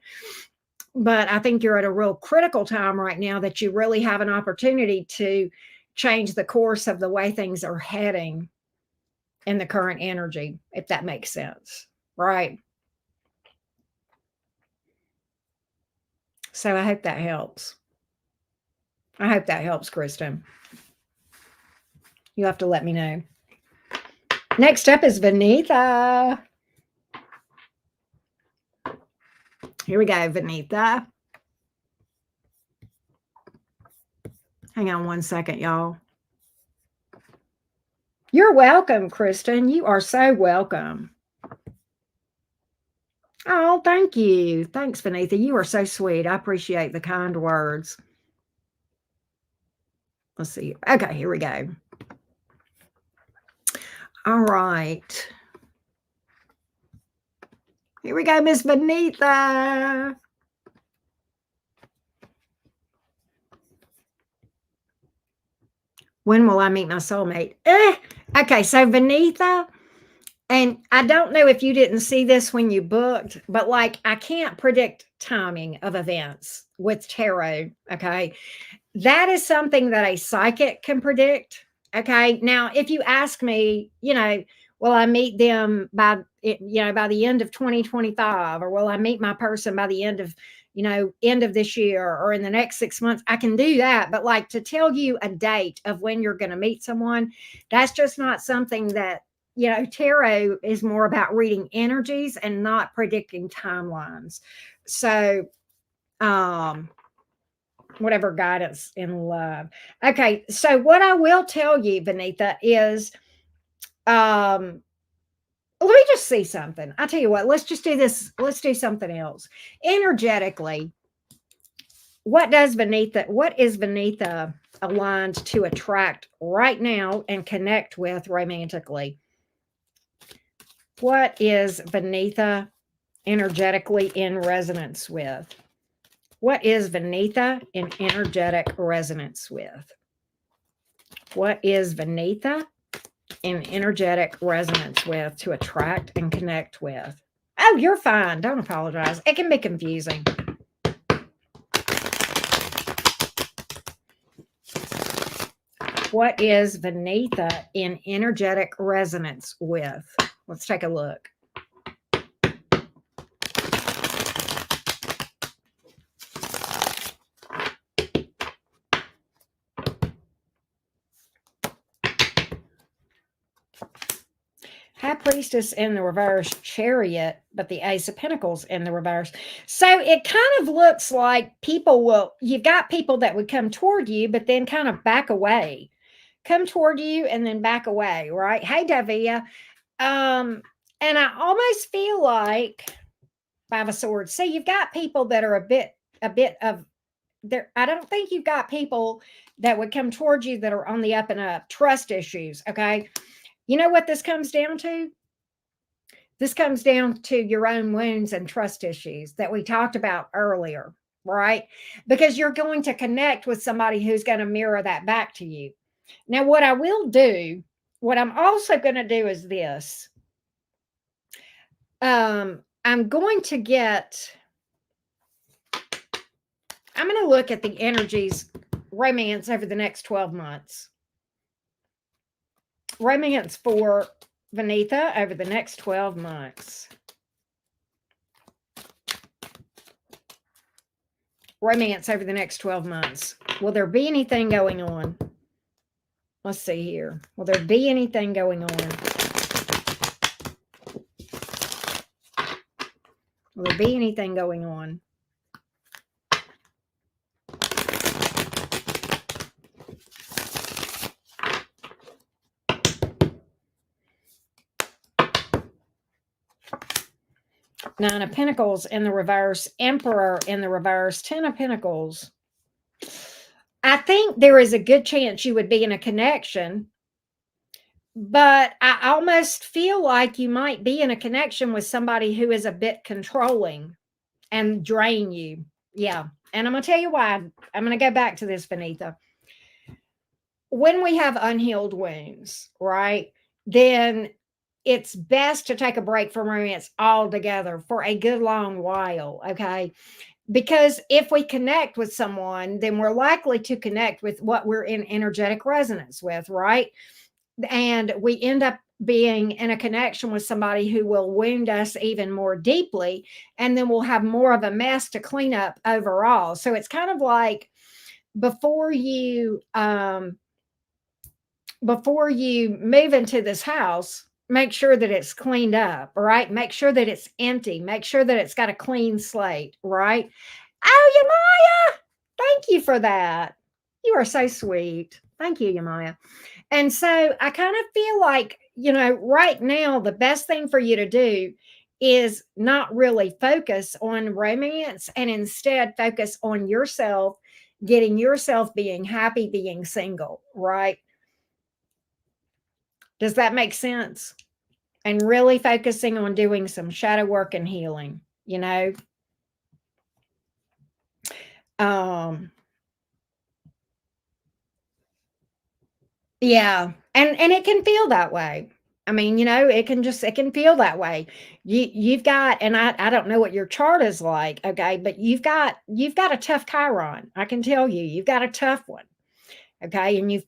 S1: But I think you're at a real critical time right now that you really have an opportunity to change the course of the way things are heading in the current energy, if that makes sense, right? So I hope that helps. I hope that helps, Kristen. You'll have to let me know. Next up is Vanitha. Here we go, Vanitha. Hang on one second, y'all. You're welcome, Kristen. You are so welcome. Oh, thank you. Thanks, Vanitha. You are so sweet. I appreciate the kind words. Let's see. Okay, here we go. All right. Here we go, Miss Vanitha. When will I meet my soulmate? Okay, so Vanitha, and I don't know if you didn't see this when you booked, but like I can't predict timing of events with tarot. Okay. That is something that a psychic can predict. Okay. Now, if you ask me, will I meet them by the end of 2025, or will I meet my person by the end of this year or in the next 6 months, I can do that. But like to tell you a date of when you're going to meet someone, that's just not something that, tarot is more about reading energies and not predicting timelines. So, whatever guidance in love. Okay. So what I will tell you, Vanitha, is, let me just see something. I'll tell you what, let's just do this. Let's do something else. Energetically, what is Vanitha aligned to attract right now and connect with romantically? What is Vanitha energetically in resonance with? What is Vanitha in energetic resonance with? What is Vanitha in energetic resonance with to attract and connect with? Oh, you're fine. Don't apologize. It can be confusing. What is Vanitha in energetic resonance with? Let's take a look. High Priestess in the reverse, Chariot, but the Ace of Pentacles in the reverse. So it kind of looks like you've got people that would come toward you, but then kind of back away. Come toward you and then back away, right? Hey, Davia. And I almost feel like Five of Swords. So you've got people that are a bit of there. I don't think you've got people that would come towards you that are on the up and up. Trust issues, okay? You know what this comes down to? This comes down to your own wounds and trust issues that we talked about earlier, right? Because you're going to connect with somebody who's going to mirror that back to you. Now, what I'm also going to do is this. I'm going to look at the energies romance over the next 12 months. Romance for Vanitha over the next 12 months. Romance over the next 12 months. Will there be anything going on? Let's see here. Will there be anything going on? Will there be anything going on? Nine of Pentacles in the reverse, Emperor in the reverse, Ten of Pentacles. I think there is a good chance you would be in a connection, but I almost feel like you might be in a connection with somebody who is a bit controlling and drain you. Yeah. And I'm going to tell you why. I'm going to go back to this, Vanitha. When we have unhealed wounds, right, then it's best to take a break from romance altogether for a good long while, okay? Because if we connect with someone, then we're likely to connect with what we're in energetic resonance with, right? And we end up being in a connection with somebody who will wound us even more deeply, and then we'll have more of a mess to clean up overall. So it's kind of like before you before you move into this house, make sure that it's cleaned up, right? Make sure that it's empty, make sure that it's got a clean slate, right? Oh, Yamaya, thank you for that. You are so sweet. Thank you, Yamaya. And so I kind of feel like, right now, the best thing for you to do is not really focus on romance and instead focus on yourself, getting yourself being happy, being single, right? Does that make sense? And really focusing on doing some shadow work and healing, you know? Um, Yeah, and it can feel that way. I mean, it can feel that way. You've got, and I don't know what your chart is like, okay, but you've got a tough Chiron. I can tell you, you've got a tough one. Okay, and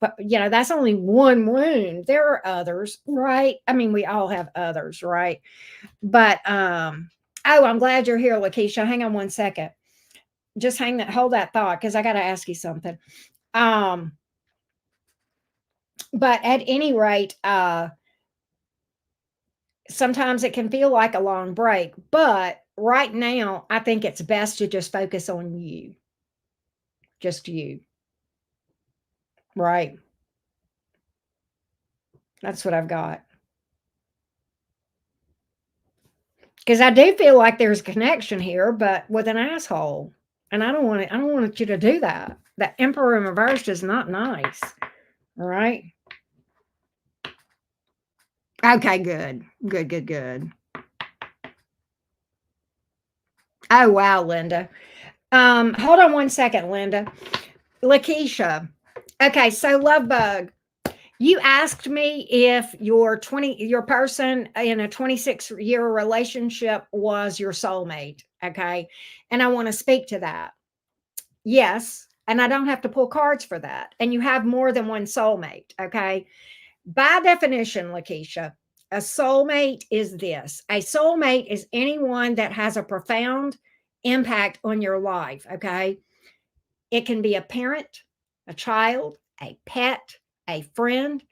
S1: that's only one wound. There are others, right? I mean, we all have others, right? But oh, I'm glad you're here, Lakeisha. Hang on one second. Just hold that thought because I got to ask you something. Um, but at any rate, sometimes it can feel like a long break, but right now, I think it's best to just focus on you, just you, right? That's what I've got. Because I do feel like there's a connection here, but with an asshole. And I don't want it, I don't want you to do that. The Emperor in reverse is not nice. All right. Okay, good. Good, good, good. Oh wow, Linda. Hold on one second, Linda. Lakeisha. Okay, so love bug. You asked me if your person in a 26-year relationship was your soulmate, okay? And I want to speak to that. Yes, and I don't have to pull cards for that. And you have more than one soulmate, okay? By definition, Lakeisha, a soulmate is this. A soulmate is anyone that has a profound impact on your life, okay? It can be a parent, a child, a pet, a friend,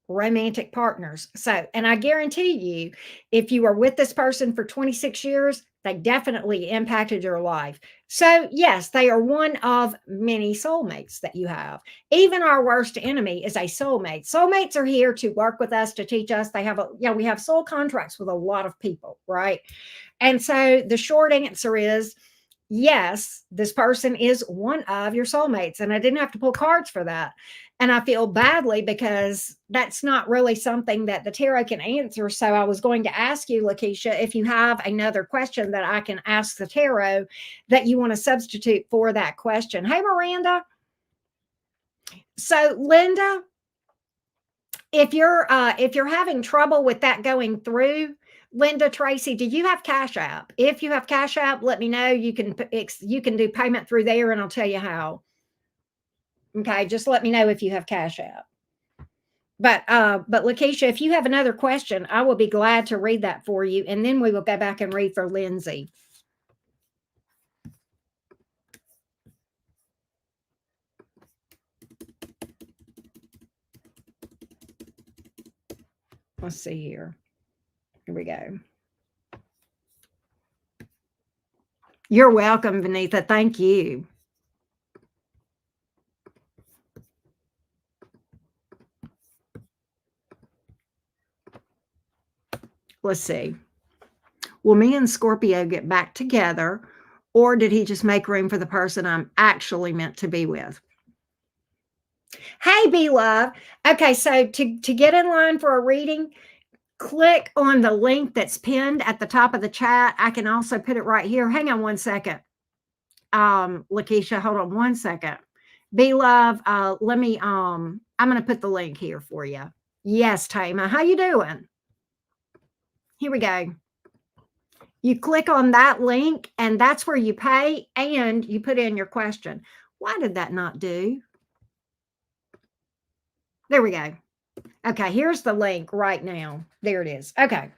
S1: romantic partners. So, and I guarantee you, if you are with this person for 26 years, they definitely impacted your life. So, yes, they are one of many soulmates that you have. Even our worst enemy is a soulmate. Soulmates are here to work with us, to teach us. We have soul contracts with a lot of people, right? And so the short answer is yes, this person is one of your soulmates. And I didn't have to pull cards for that. And I feel badly because that's not really something that the tarot can answer. So I was going to ask you, Lakeisha, if you have another question that I can ask the tarot that you want to substitute for that question. Hey, Miranda. So, Linda, if you're having trouble with that going through, Linda Tracy, do you have Cash App? If you have Cash App, let me know. You can do payment through there, and I'll tell you how. Okay, just let me know if you have Cash App. But Lakeisha, if you have another question, I will be glad to read that for you, and then we will go back and read for Lindsay. Let's see here. Here we go. You're welcome, Vanitha. Thank you. Let's see. Will me and Scorpio get back together, or did he just make room for the person I'm actually meant to be with? Hey, B Love. Okay, so to get in line for a reading, click on the link that's pinned at the top of the chat. I can also put it right here. Hang on one second. Lakeisha, hold on one second. B Love, let me I'm gonna put the link here for you. Yes, Tama. How you doing? Here we go. You click on that link, and that's where you pay, and you put in your question. Why did that not do? There we go. Okay, here's the link right now. There it is. Okay.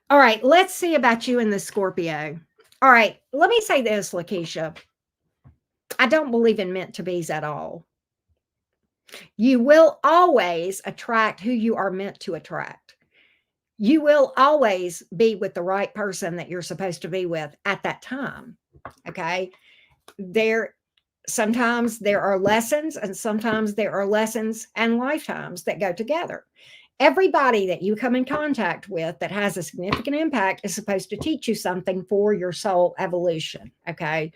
S1: All right, let's see about you and the Scorpio. All right, let me say this, Lakeisha. I don't believe in meant to be's at all. You will always attract who you are meant to attract. You will always be with the right person that you're supposed to be with at that time. Okay. Sometimes there are lessons, and sometimes there are lessons and lifetimes that go together. Everybody that you come in contact with that has a significant impact is supposed to teach you something for your soul evolution. Okay.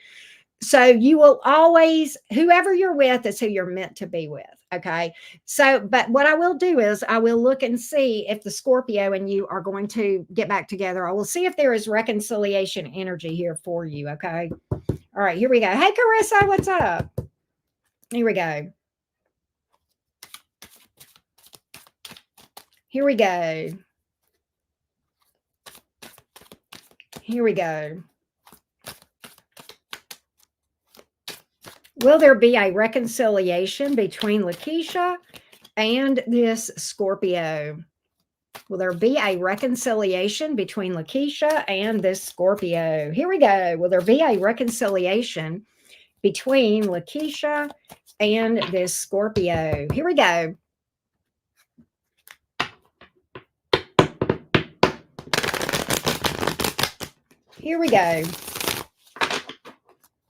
S1: So you will always, whoever you're with is who you're meant to be with. Okay. So, but what I will do is I will look and see if the Scorpio and you are going to get back together. I will see if there is reconciliation energy here for you. Okay. All right. Here we go. Hey, Carissa, what's up? Here we go. Here we go. Here we go. Will there be a reconciliation between Lakeisha and this Scorpio? Will there be a reconciliation between Lakeisha and this Scorpio? Here we go. Will there be a reconciliation between Lakeisha and this Scorpio? Here we go. Here we go.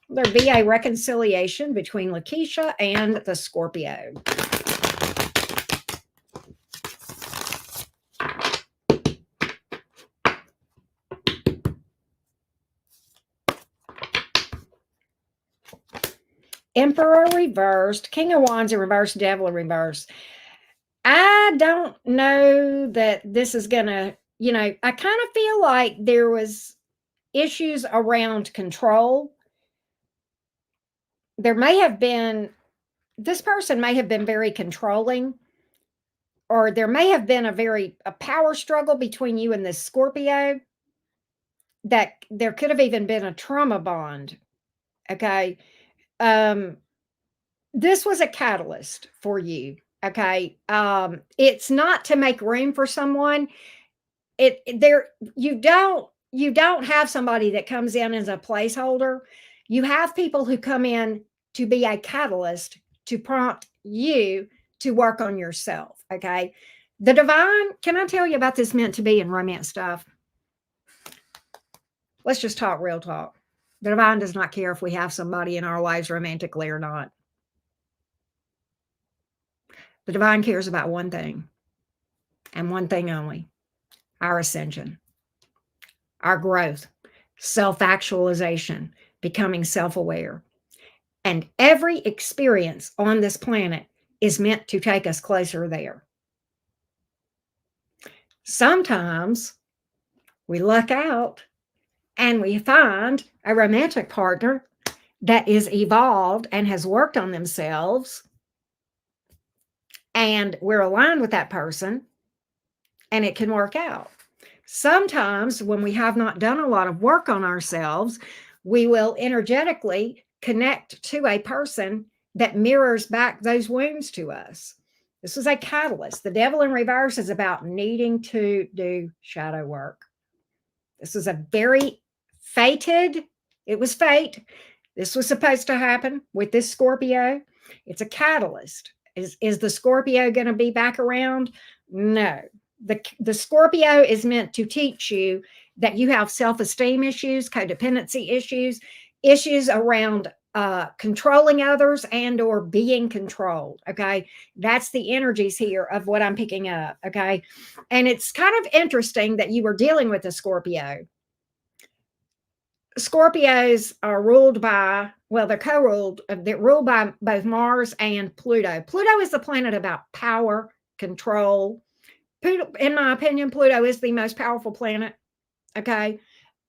S1: Will there be a reconciliation between Lakeisha and the Scorpio? Emperor reversed, King of Wands in reverse, Devil in reverse. I don't know that this is going to, I kind of feel like there was issues around control. There may have been, this person may have been very controlling, or there may have been a power struggle between you and this Scorpio, that there could have even been a trauma bond. Okay. This was a catalyst for you. Okay. It's not to make room for someone. You don't have somebody that comes in as a placeholder. You have people who come in to be a catalyst to prompt you to work on yourself. Okay. The divine, can I tell you about this meant to be and romance stuff? Let's just talk real talk. The divine does not care if we have somebody in our lives romantically or not. The divine cares about one thing, and one thing only: our ascension, our growth, self-actualization, becoming self-aware. And every experience on this planet is meant to take us closer there. Sometimes we luck out and we find a romantic partner that is evolved and has worked on themselves, and we're aligned with that person, and it can work out. Sometimes when we have not done a lot of work on ourselves, we will energetically connect to a person that mirrors back those wounds to us. This is a catalyst. The Devil in reverse is about needing to do shadow work. This is a very fated, it was fate. This was supposed to happen with this Scorpio. It's a catalyst. Is the Scorpio going to be back around? No. The Scorpio is meant to teach you that you have self-esteem issues, codependency issues around controlling others and or being controlled. Okay. That's the energies here of what I'm picking up. Okay. And it's kind of interesting that you were dealing with a Scorpio. Scorpios are ruled by, well, they're ruled by both Mars and Pluto. Pluto is the planet about power, control. In my opinion, Pluto is the most powerful planet. Okay.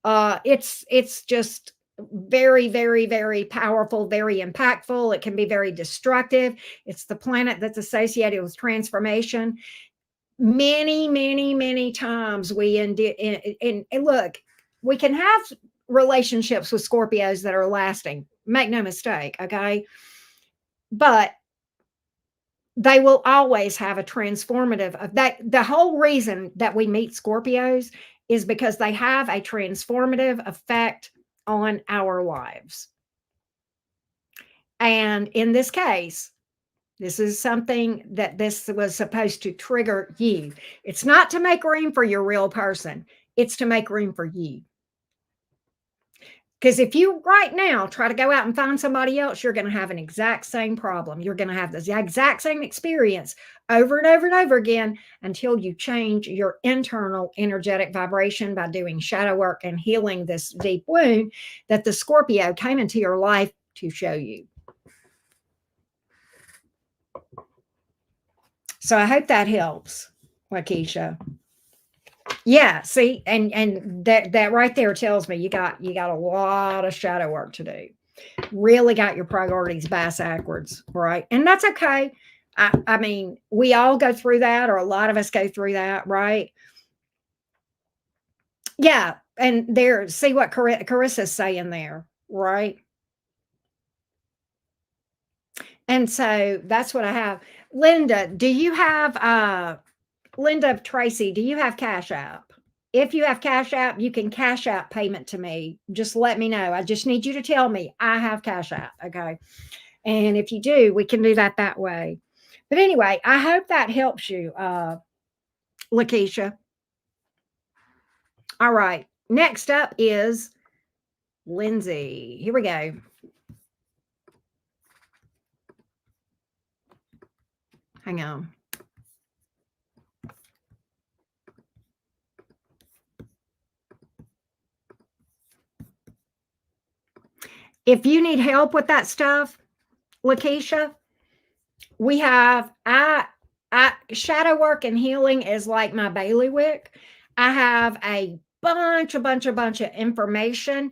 S1: It's just very, very, very powerful, very impactful. It can be very destructive. It's the planet that's associated with transformation. many times we and look, we can have relationships with Scorpios that are lasting. Make no mistake, okay? But they will always have a transformative of that. The whole reason that we meet Scorpios is because they have a transformative effect on our lives. And in this case, this is something that this was supposed to trigger you. It's not to make room for your real person. It's to make room for you. Because if you right now try to go out and find somebody else, you're going to have an exact same problem. You're going to have the exact same experience over and over and over again until you change your internal energetic vibration by doing shadow work and healing this deep wound that the Scorpio came into your life to show you. So I hope that helps, Lakeisha. Yeah, see, and that right there tells me you got a lot of shadow work to do. Really got your priorities backwards, right? And that's okay. I mean, we all go through that, or a lot of us go through that, right? Yeah, and there, see what Carissa's saying there, right? And so that's what I have. Linda, do you have Linda Tracy, do you have Cash App? If you have Cash App, you can Cash App payment to me. Just let me know. I just need you to tell me I have Cash App. Okay. And if you do, we can do that way. But anyway, I hope that helps you, Lakeisha. All right. Next up is Lindsay. Here we go. Hang on. If you need help with that stuff, Lakeisha, we have I shadow work and healing is like my bailiwick. I have a bunch of information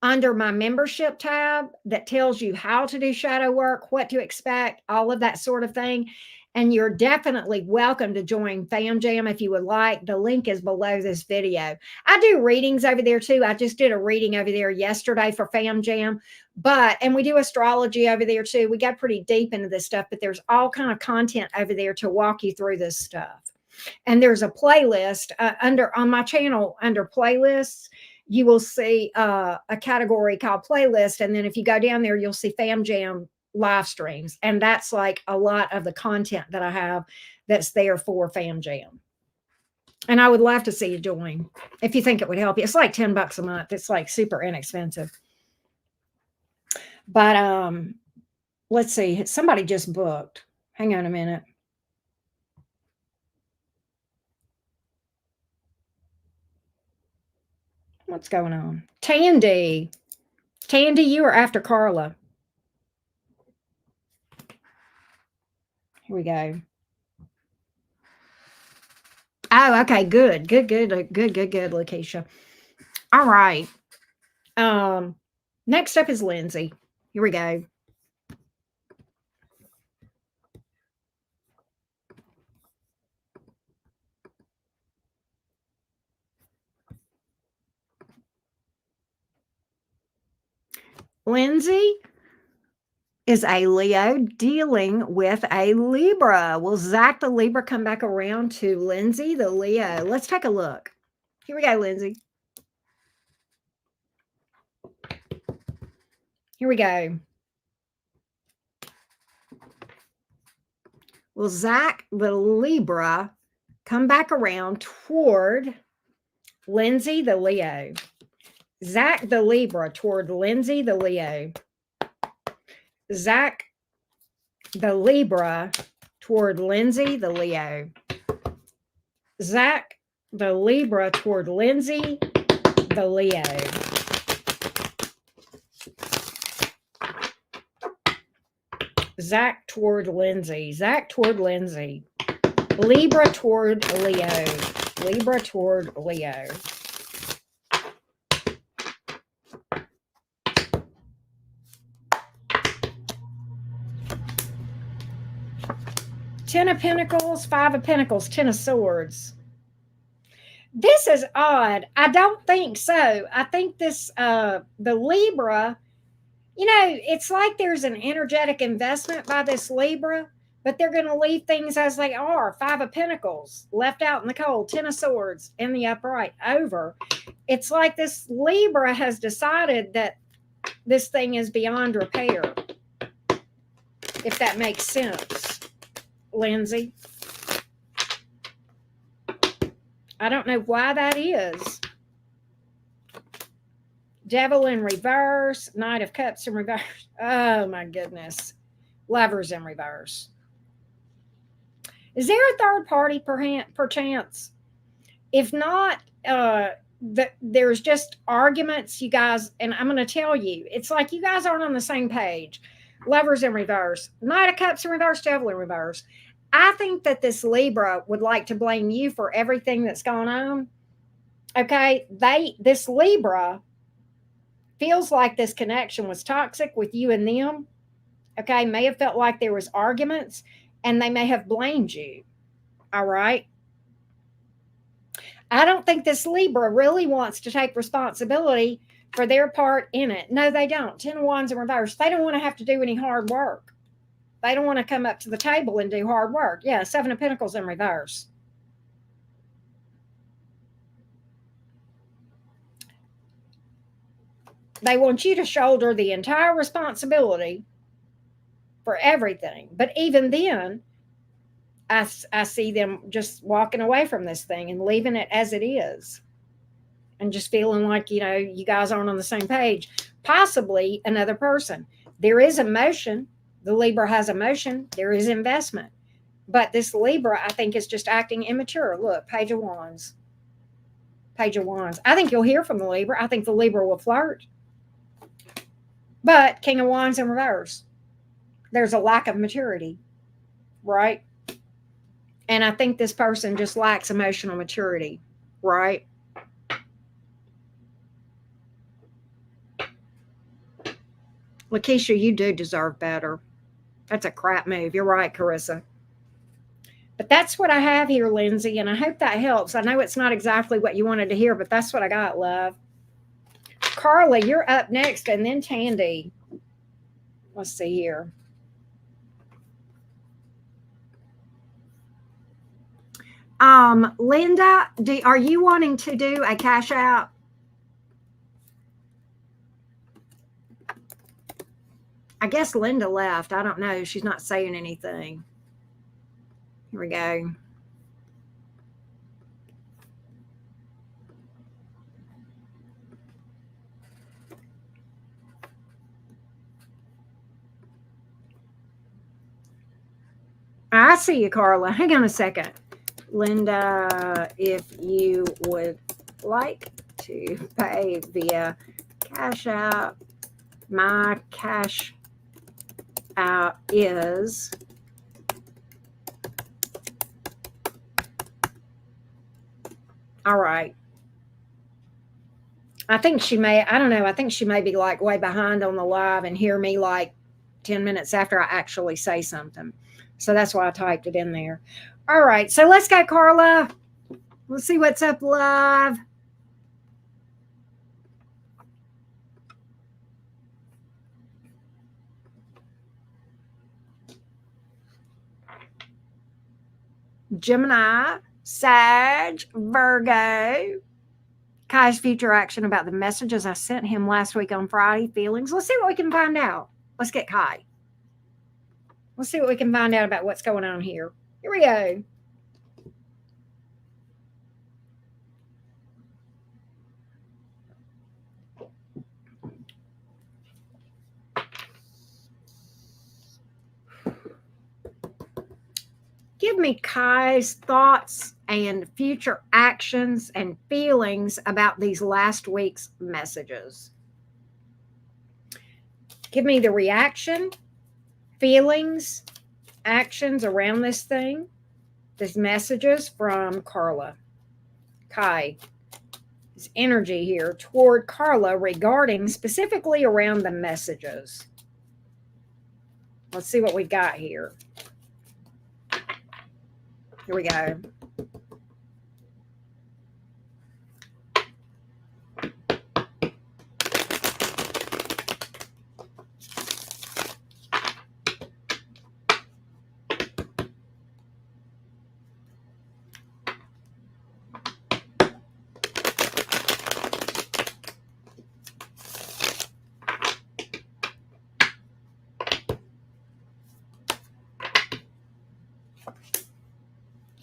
S1: under my membership tab that tells you how to do shadow work, what to expect, all of that sort of thing. And you're definitely welcome to join Fam Jam if you would like. The link is below this video. I do readings over there too. I just did a reading over there yesterday for Fam Jam, and we do astrology over there too. We got pretty deep into this stuff, but there's all kind of content over there to walk you through this stuff. And there's a playlist on my channel under playlists. You will see a category called playlist. And then if you go down there, you'll see Fam Jam live streams. And that's like a lot of the content that I have that's there for Fam Jam. And I would love to see you join if you think it would help you. It's like $10 a month. It's like super inexpensive. But let's see. Somebody just booked. Hang on a minute. What's going on? Tandy, you are after Carla. Here we go. Oh, okay, good, Lakeisha. All right. Next up is Lindsay. Here we go. Lindsay is a Leo dealing with a Libra. Will Zach the Libra come back around to Lindsay the Leo? Let's take a look. Here we go, Lindsay. Here we go. Will Zach the Libra come back around toward Lindsay the Leo? Zach the Libra toward Lindsay the Leo. Zach the Libra toward Lindsay the Leo. Zach the Libra toward Lindsay the Leo. Zach toward Lindsay. Zach toward Lindsay. Libra toward Leo. Libra toward Leo. Ten of Pentacles, Five of Pentacles, Ten of Swords. This is odd. I don't think so. I think this, the Libra, you know, it's like there's an energetic investment by this Libra, but they're going to leave things as they are. Five of Pentacles, left out in the cold, Ten of Swords in the upright, over. It's like this Libra has decided that this thing is beyond repair, if that makes sense, Lindsay. I don't know why that is. Devil in reverse, Knight of Cups in reverse. Oh my goodness. Lovers in reverse. Is there a third party perchance? If not, there's just arguments, you guys, and I'm going to tell you, it's like you guys aren't on the same page. Lovers in reverse, Knight of Cups in reverse, Devil in reverse. I think that this Libra would like to blame you for everything that's gone on. Okay, this Libra feels like this connection was toxic with you and them. Okay, may have felt like there was arguments, and they may have blamed you. All right. I don't think this Libra really wants to take responsibility for their part in it. No, they don't. Ten of Wands in reverse. They don't want to have to do any hard work. They don't want to come up to the table and do hard work. Yeah, Seven of Pentacles in reverse. They want you to shoulder the entire responsibility for everything. But even then, I see them just walking away from this thing and leaving it as it is. And just feeling like, you know, you guys aren't on the same page. Possibly another person. There is emotion. The Libra has emotion. There is investment. But this Libra, I think, is just acting immature. Look, Page of Wands. Page of Wands. I think you'll hear from the Libra. I think the Libra will flirt. But King of Wands in reverse. There's a lack of maturity. Right? And I think this person just lacks emotional maturity. Right? Lakeisha, you do deserve better. That's a crap move. You're right, Carissa. But that's what I have here, Lindsay, and I hope that helps. I know it's not exactly what you wanted to hear, but that's what I got, love. Carla, you're up next, and then Tandy. Let's see here. Linda, are you wanting to do a cash out? I guess Linda left. I don't know. She's not saying anything. Here we go. I see you, Carla. Hang on a second. Linda, if you would like to pay via Cash App, my cash out is all right. I think she may, I don't know, I think she may be like way behind on the live and hear me like 10 minutes after I actually say something. So that's why I typed it in there. All right, so let's go, Carla. Let's see what's up live. Gemini, Sag, Virgo. Kai's future action about the messages I sent him last week on Friday. Feelings. Let's see what we can find out. Let's get Kai. Let's see what we can find out about what's going on here. Here we go. Give me Kai's thoughts and future actions and feelings about these last week's messages. Give me the reaction, feelings, actions around this thing, these messages from Carla. Kai, his energy here toward Carla regarding specifically around the messages. Let's see what we got here. Here we go.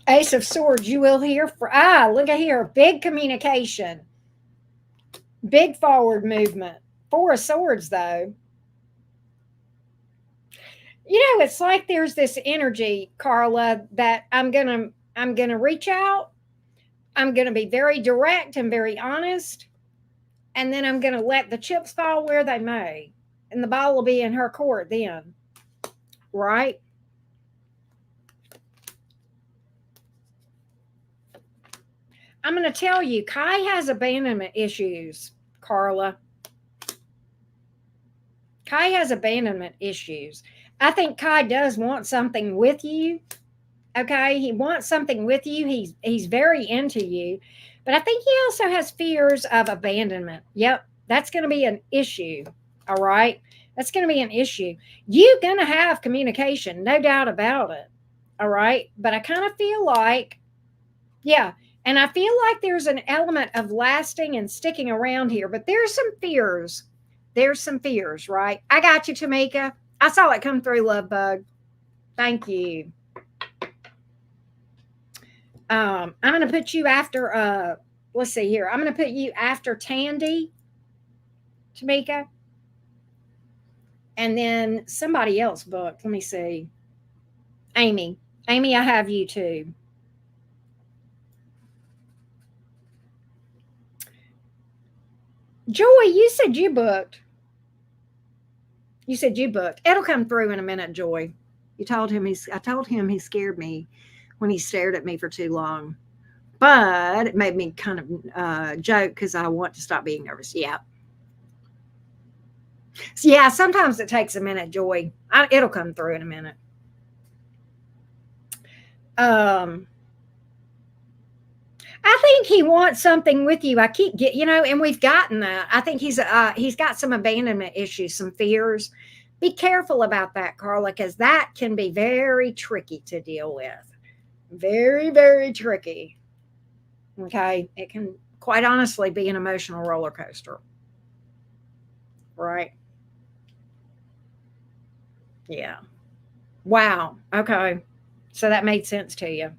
S1: Ace of Swords, you will hear look at here, big communication, big forward movement. Four of Swords, though. You know, it's like there's this energy, Carla, that I'm gonna reach out. I'm gonna be very direct and very honest, and then I'm gonna let the chips fall where they may, and the ball will be in her court then, right? I'm going to tell you, Kai has abandonment issues, Carla. Kai has abandonment issues. I think Kai does want something with you. Okay, he wants something with you. He's very into you, but I think he also has fears of abandonment. Yep, that's going to be an issue. All right, that's going to be an issue. You're going to have communication, no doubt about it. All right, but I kind of feel like, yeah, and I feel like there's an element of lasting and sticking around here, but there's some fears. There's some fears, right? I got you, Tamika. I saw it come through, love bug. Thank you. I'm going to put you after, let's see here. I'm going to put you after Tandy, Tamika. And then somebody else booked. Let me see. Amy. Amy, I have you too. Joy, you said you booked. You said you booked. It'll come through in a minute, Joy. I told him he scared me when he stared at me for too long. But it made me kind of joke because I want to stop being nervous. Yeah. So yeah, sometimes it takes a minute, Joy. It'll come through in a minute. I think he wants something with you. I keep and we've gotten that. I think he's got some abandonment issues, some fears. Be careful about that, Carla, because that can be very tricky to deal with. Very, very tricky. Okay, it can quite honestly be an emotional roller coaster. Right? Yeah. Wow. Okay. So that made sense to you.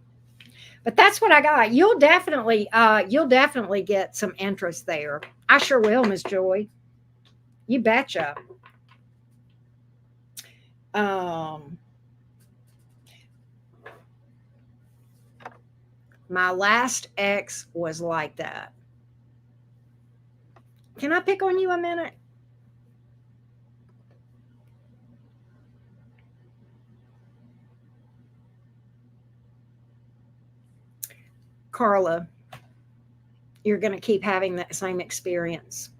S1: But that's what I got. You'll definitely get some interest there. I sure will, Miss Joy. You betcha. My last ex was like that. Can I pick on you a minute? Carla, you're going to keep having that same experience.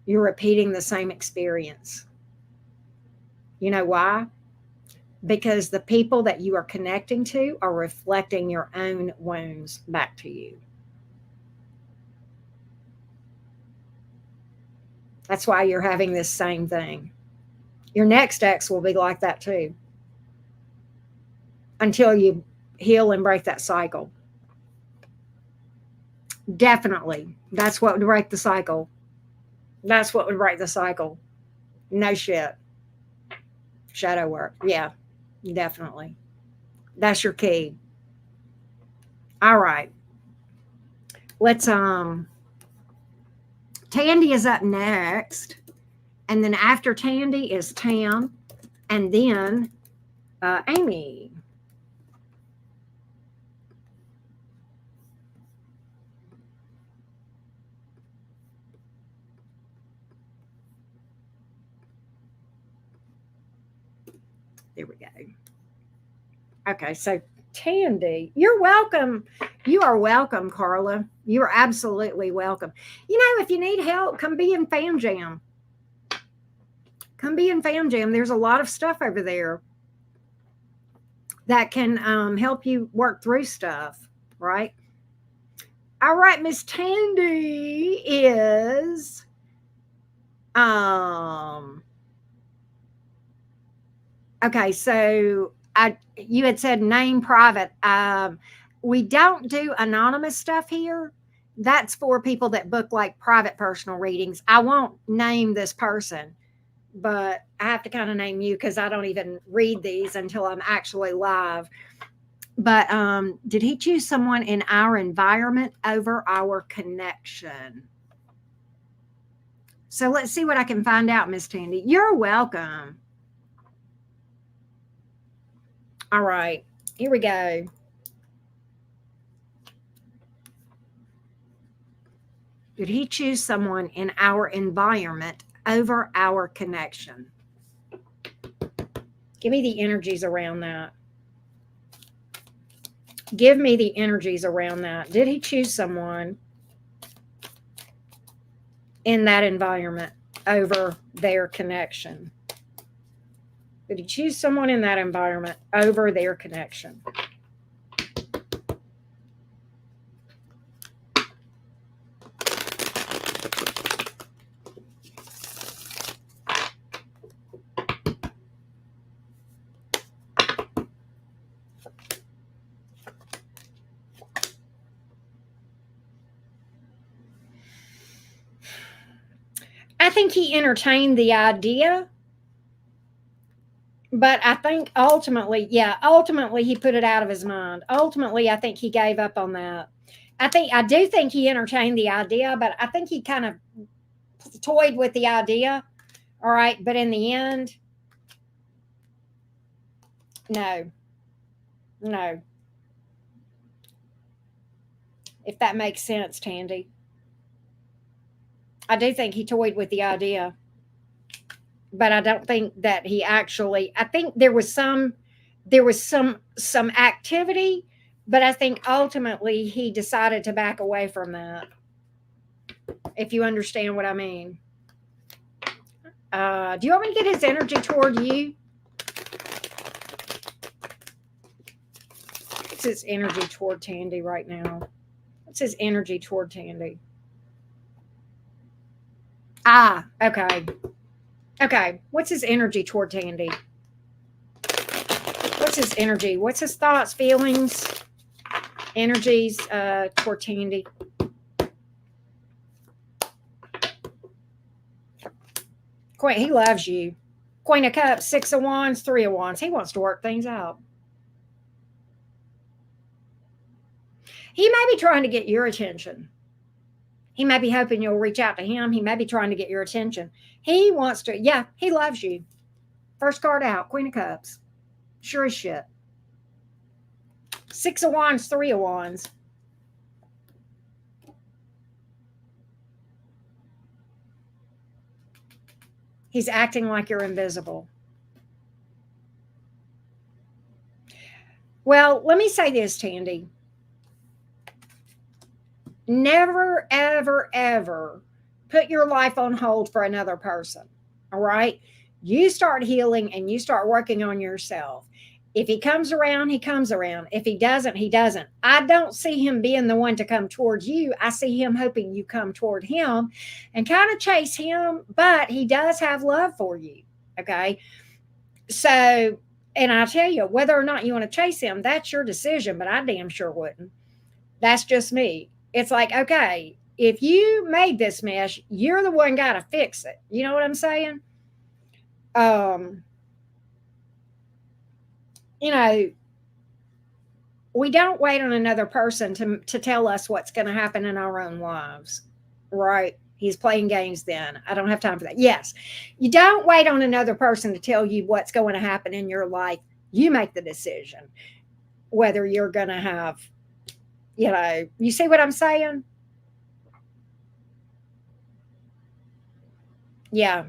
S1: You're repeating the same experience. You know why? Because the people that you are connecting to are reflecting your own wounds back to you. That's why you're having this same thing. Your next ex will be like that too until you heal and break that cycle. Definitely. That's what would break the cycle. That's what would break the cycle. No shit. Shadow work. Yeah, definitely. That's your key. All right. Let's Tandy is up next. And then after Tandy is Tam. And then Amy. There we go. Okay, so Tandy, you're welcome. You are welcome, Carla. You are absolutely welcome. If you need help, come be in Fan Jam. Come be in Fan Jam. There's a lot of stuff over there that can help you work through stuff, right? All right, Miss Tandy is um okay, so you had said name private. We don't do anonymous stuff here. That's for people that book like private personal readings. I won't name this person, but I have to kind of name you because I don't even read these until I'm actually live. But did he choose someone in our environment over our connection? So let's see what I can find out, Miss Tandy. You're welcome. All right, here we go. Did he choose someone in our environment over our connection? Give me the energies around that. Give me the energies around that. Did he choose someone in that environment over their connection? Did he choose someone in that environment over their connection? I think he entertained the idea, but I think ultimately, ultimately he put it out of his mind. Ultimately, I think he gave up on that. I do think he entertained the idea, but I think he kind of toyed with the idea. All right, but in the end, no, no. If that makes sense, Tandy. I do think he toyed with the idea, but I don't think that he actually. I think there was some activity, but I think ultimately he decided to back away from that. If you understand what I mean. Do you want me to get his energy toward you? What's his energy toward Tandy right now? What's his energy toward Tandy? Ah, okay. Okay. What's his energy toward Tandy? What's his energy? What's his thoughts, feelings, energies toward Tandy? Queen, he loves you. Queen of Cups, Six of Wands, Three of Wands. He wants to work things out. He may be trying to get your attention. He may be hoping you'll reach out to him. He may be trying to get your attention. He wants to, yeah, he loves you. First card out, Queen of Cups. Sure as shit. Six of Wands, Three of Wands. He's acting like you're invisible. Well, let me say this, Tandy. Never, ever, ever put your life on hold for another person. All right. You start healing and you start working on yourself. If he comes around, he comes around. If he doesn't, he doesn't. I don't see him being the one to come towards you. I see him hoping you come toward him and kind of chase him, but he does have love for you. Okay. So, and I tell you, whether or not you want to chase him, that's your decision, but I damn sure wouldn't. That's just me. It's like, okay, if you made this mess, you're the one got to fix it. You know what I'm saying? Um, you know, we don't wait on another person to tell us what's going to happen in our own lives, right? He's playing games then. I don't have time for that. Yes, you don't wait on another person to tell you what's going to happen in your life. You make the decision whether you're going to have, you see what I'm saying? Yeah.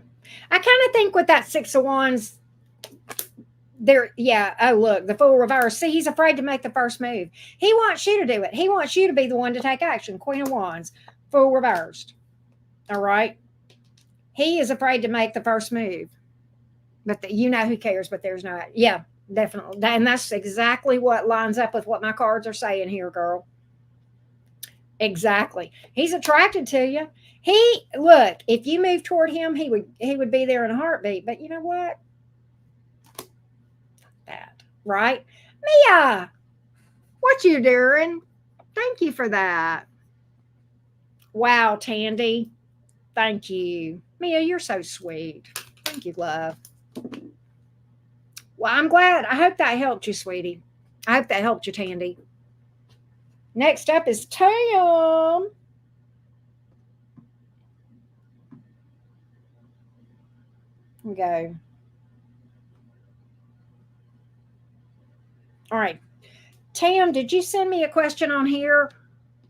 S1: I kind of think with that Six of Wands, there, yeah. Oh, look, the Fool reverse. See, he's afraid to make the first move. He wants you to do it. He wants you to be the one to take action. Queen of Wands, Fool reversed. All right. He is afraid to make the first move, but you know who cares. But there's no, yeah. Definitely. And that's exactly what lines up with what my cards are saying here, girl. Exactly. He's attracted to you. He look, if you move toward him, he would be there in a heartbeat. But you know what? That, right? Mia, what you doing? Thank you for that. Wow, Tandy. Thank you. Mia, you're so sweet. Thank you, love. Well, I'm glad. I hope that helped you, sweetie. I hope that helped you, Tandy. Next up is Tam. Go. All right. Tam, did you send me a question on here?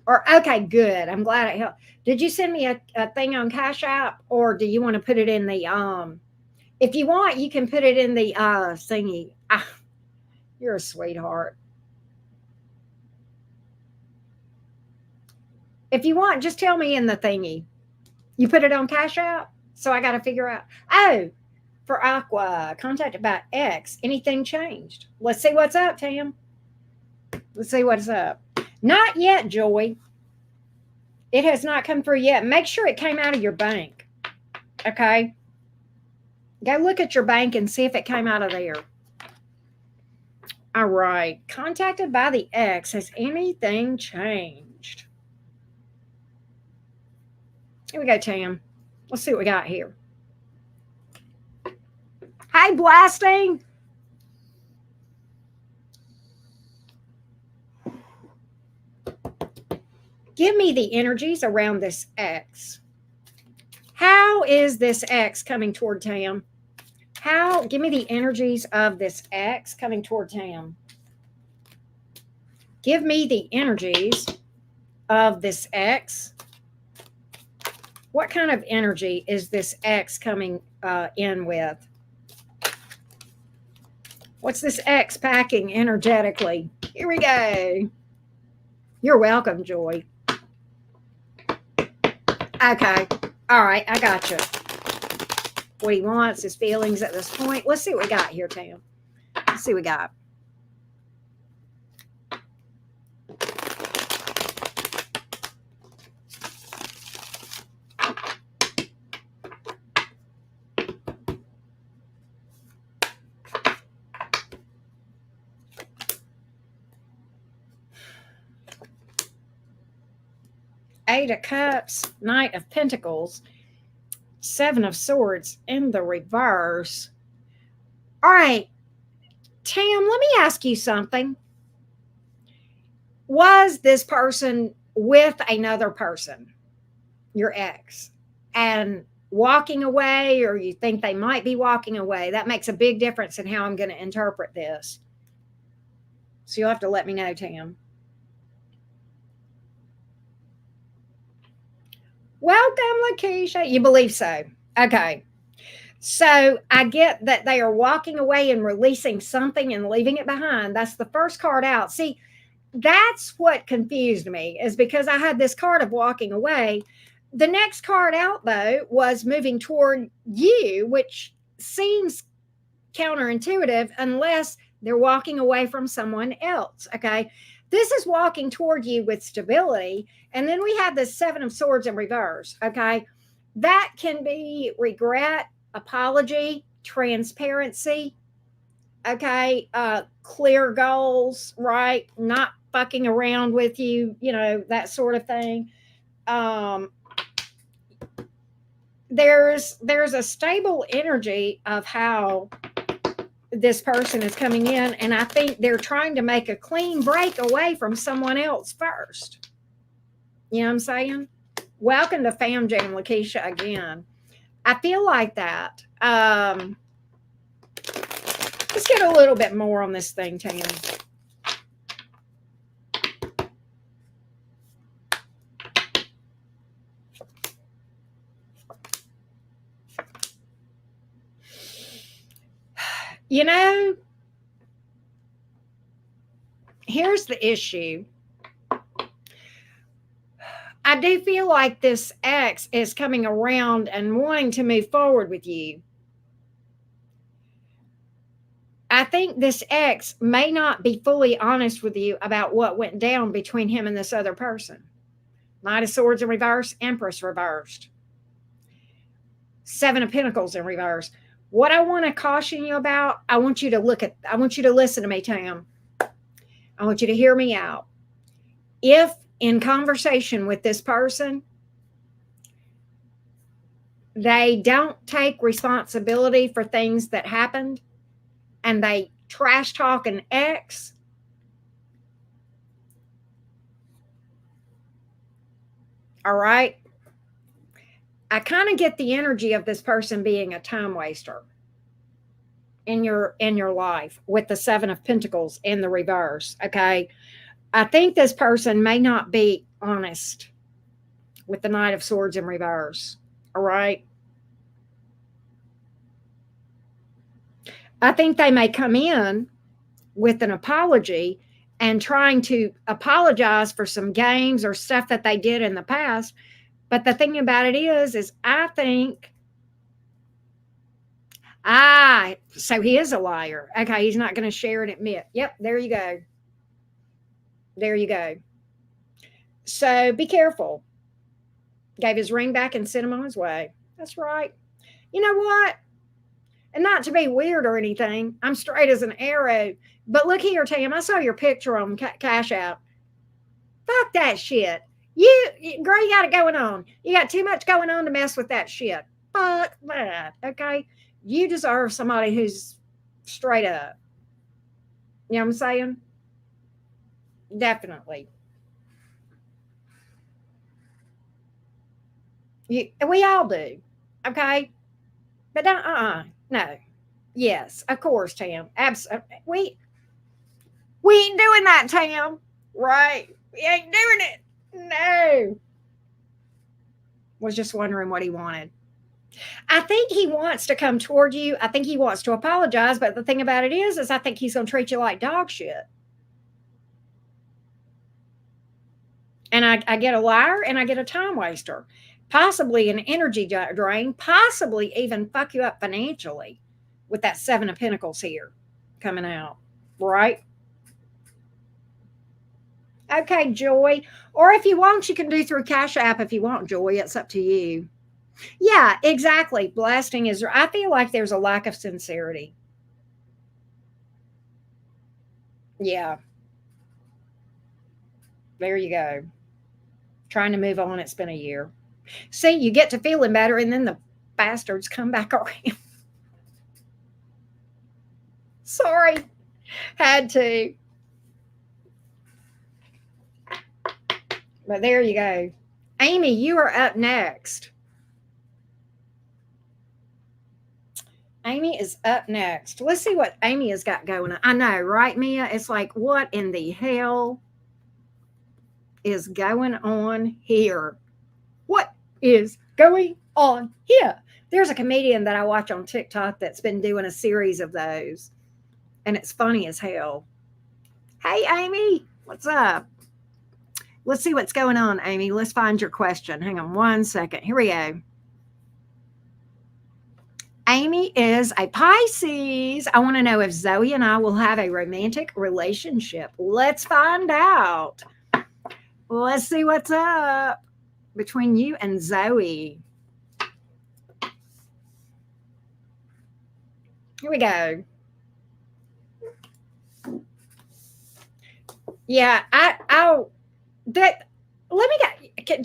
S1: Or okay, good. I'm glad it helped. Did you send me a thing on Cash App, or do you want to put it in the if you want, you can put it in the thingy. Ah, you're a sweetheart. If you want, just tell me in the thingy. You put it on Cash App? So I gotta figure out. Oh, for Aqua, contact about X. Anything changed? Let's see what's up, Tam. Let's see what's up. Not yet, Joy. It has not come through yet. Make sure it came out of your bank. Okay. Go look at your bank and see if it came out of there. All right. Contacted by the X. Has anything changed? Here we go, Tam. Let's see what we got here. Hi, Blasting. Give me the energies around this X. How is this X coming toward Tam? Give me the energies of this X coming toward Tam. Give me the energies of this X. What kind of energy is this X coming in with? What's this X packing energetically? Here we go. You're welcome, Joy. Okay. All right. I got you. What he wants, his feelings at this point. Let's see what we got here, Tam. Let's see what we got. Eight of Cups, Knight of Pentacles, Seven of Swords in the reverse. All right, Tam, let me ask you something. Was this person with another person, your ex, and walking away, or you think they might be walking away? That makes a big difference in how I'm going to interpret this. So you'll have to let me know, Tam. Welcome, Lakeisha. You believe so? Okay. So I get that they are walking away and releasing something and leaving it behind. That's the first card out. See, that's what confused me, is because I had this card of walking away. The next card out, though, was moving toward you, which seems counterintuitive unless they're walking away from someone else. Okay. This is walking toward you with stability. And then we have the Seven of Swords in reverse. Okay. That can be regret, apology, transparency. Okay. Clear goals, right? Not fucking around with you, that sort of thing. There's a stable energy of how this person is coming in, and I think they're trying to make a clean break away from someone else first. You know what I'm saying? Welcome to Fam Jam, Lakeisha, again. I feel like that. Let's get a little bit more on this thing, Tam. Here's the issue. I do feel like this ex is coming around and wanting to move forward with you. I think this ex may not be fully honest with you about what went down between him and this other person. Knight of Swords in reverse, Empress reversed, Seven of Pentacles in reverse. What I want to caution you about, I want you to listen to me, Tam. I want you to hear me out. If in conversation with this person, they don't take responsibility for things that happened and they trash talk an ex, all right, I kind of get the energy of this person being a time waster in your life with the Seven of Pentacles in the reverse. Okay, I think this person may not be honest with the Knight of Swords in reverse. All right, I think they may come in with an apology and trying to apologize for some games or stuff that they did in the past. But the thing about it is I think, so he is a liar. Okay, he's not going to share and admit. Yep, there you go. There you go. So be careful. Gave his ring back and sent him on his way. That's right. You know what? And not to be weird or anything, I'm straight as an arrow. But look here, Tam, I saw your picture on Cash App. Fuck that shit. Girl, you got it going on. You got too much going on to mess with that shit. Fuck that. Okay? You deserve somebody who's straight up. You know what I'm saying? Definitely. We all do. Okay? But no. Yes, of course, Tam. Absolutely. We ain't doing that, Tam. Right? We ain't doing it. No. Was just wondering what he wanted. I think he wants to come toward you. I think he wants to apologize. But the thing about it is I think he's going to treat you like dog shit. And I get a liar and I get a time waster. Possibly an energy drain. Possibly even fuck you up financially with that Seven of Pentacles here coming out. Right? Okay, Joy. Or if you want, you can do through Cash App if you want, Joy. It's up to you. Yeah, exactly. Blasting is, I feel like there's a lack of sincerity. Yeah. There you go. Trying to move on. It's been a year. See, you get to feeling better and then the bastards come back around. Sorry. Had to. But there you go. Amy, you are up next. Amy is up next. Let's see what Amy has got going on. I know, right, Mia? It's like, what in the hell is going on here? What is going on here? There's a comedian that I watch on TikTok that's been doing a series of those, and it's funny as hell. Hey, Amy, what's up? Let's see what's going on, Amy. Let's find your question. Hang on one second. Here we go. Amy is a Pisces. I want to know if Zoe and I will have a romantic relationship. Let's find out. Let's see what's up between you and Zoe. Here we go. Yeah, do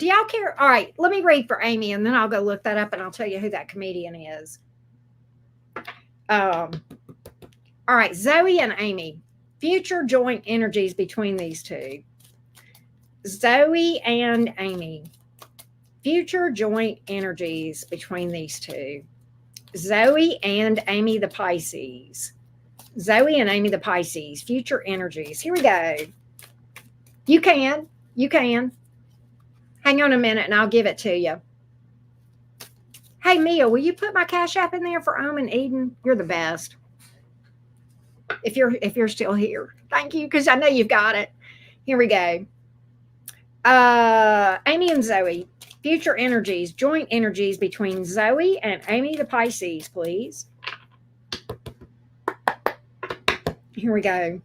S1: y'all care? All right, let me read for Amy and then I'll go look that up and I'll tell you who that comedian is. All right, Zoe and Amy, future joint energies between these two. Zoe and Amy, future joint energies between these two. Zoe and Amy the Pisces. Zoe and Amy the Pisces, future energies. Here we go. You can. Hang on a minute and I'll give it to you. Hey, Mia, will you put my Cash App in there for Omen Eden? You're the best. If you're still here. Thank you, because I know you've got it. Here we go. Amy and Zoe, future energies, joint energies between Zoe and Amy the Pisces, please. here we go.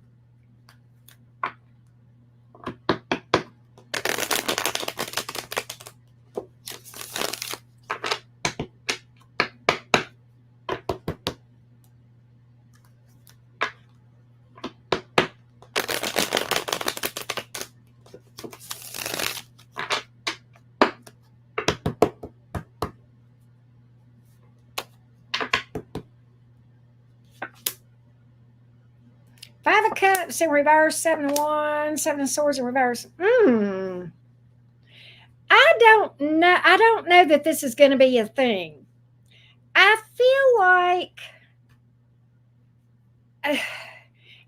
S1: Five of Cups in reverse, Seven of Wands, Seven of Swords in reverse. I don't know that this is going to be a thing. I feel like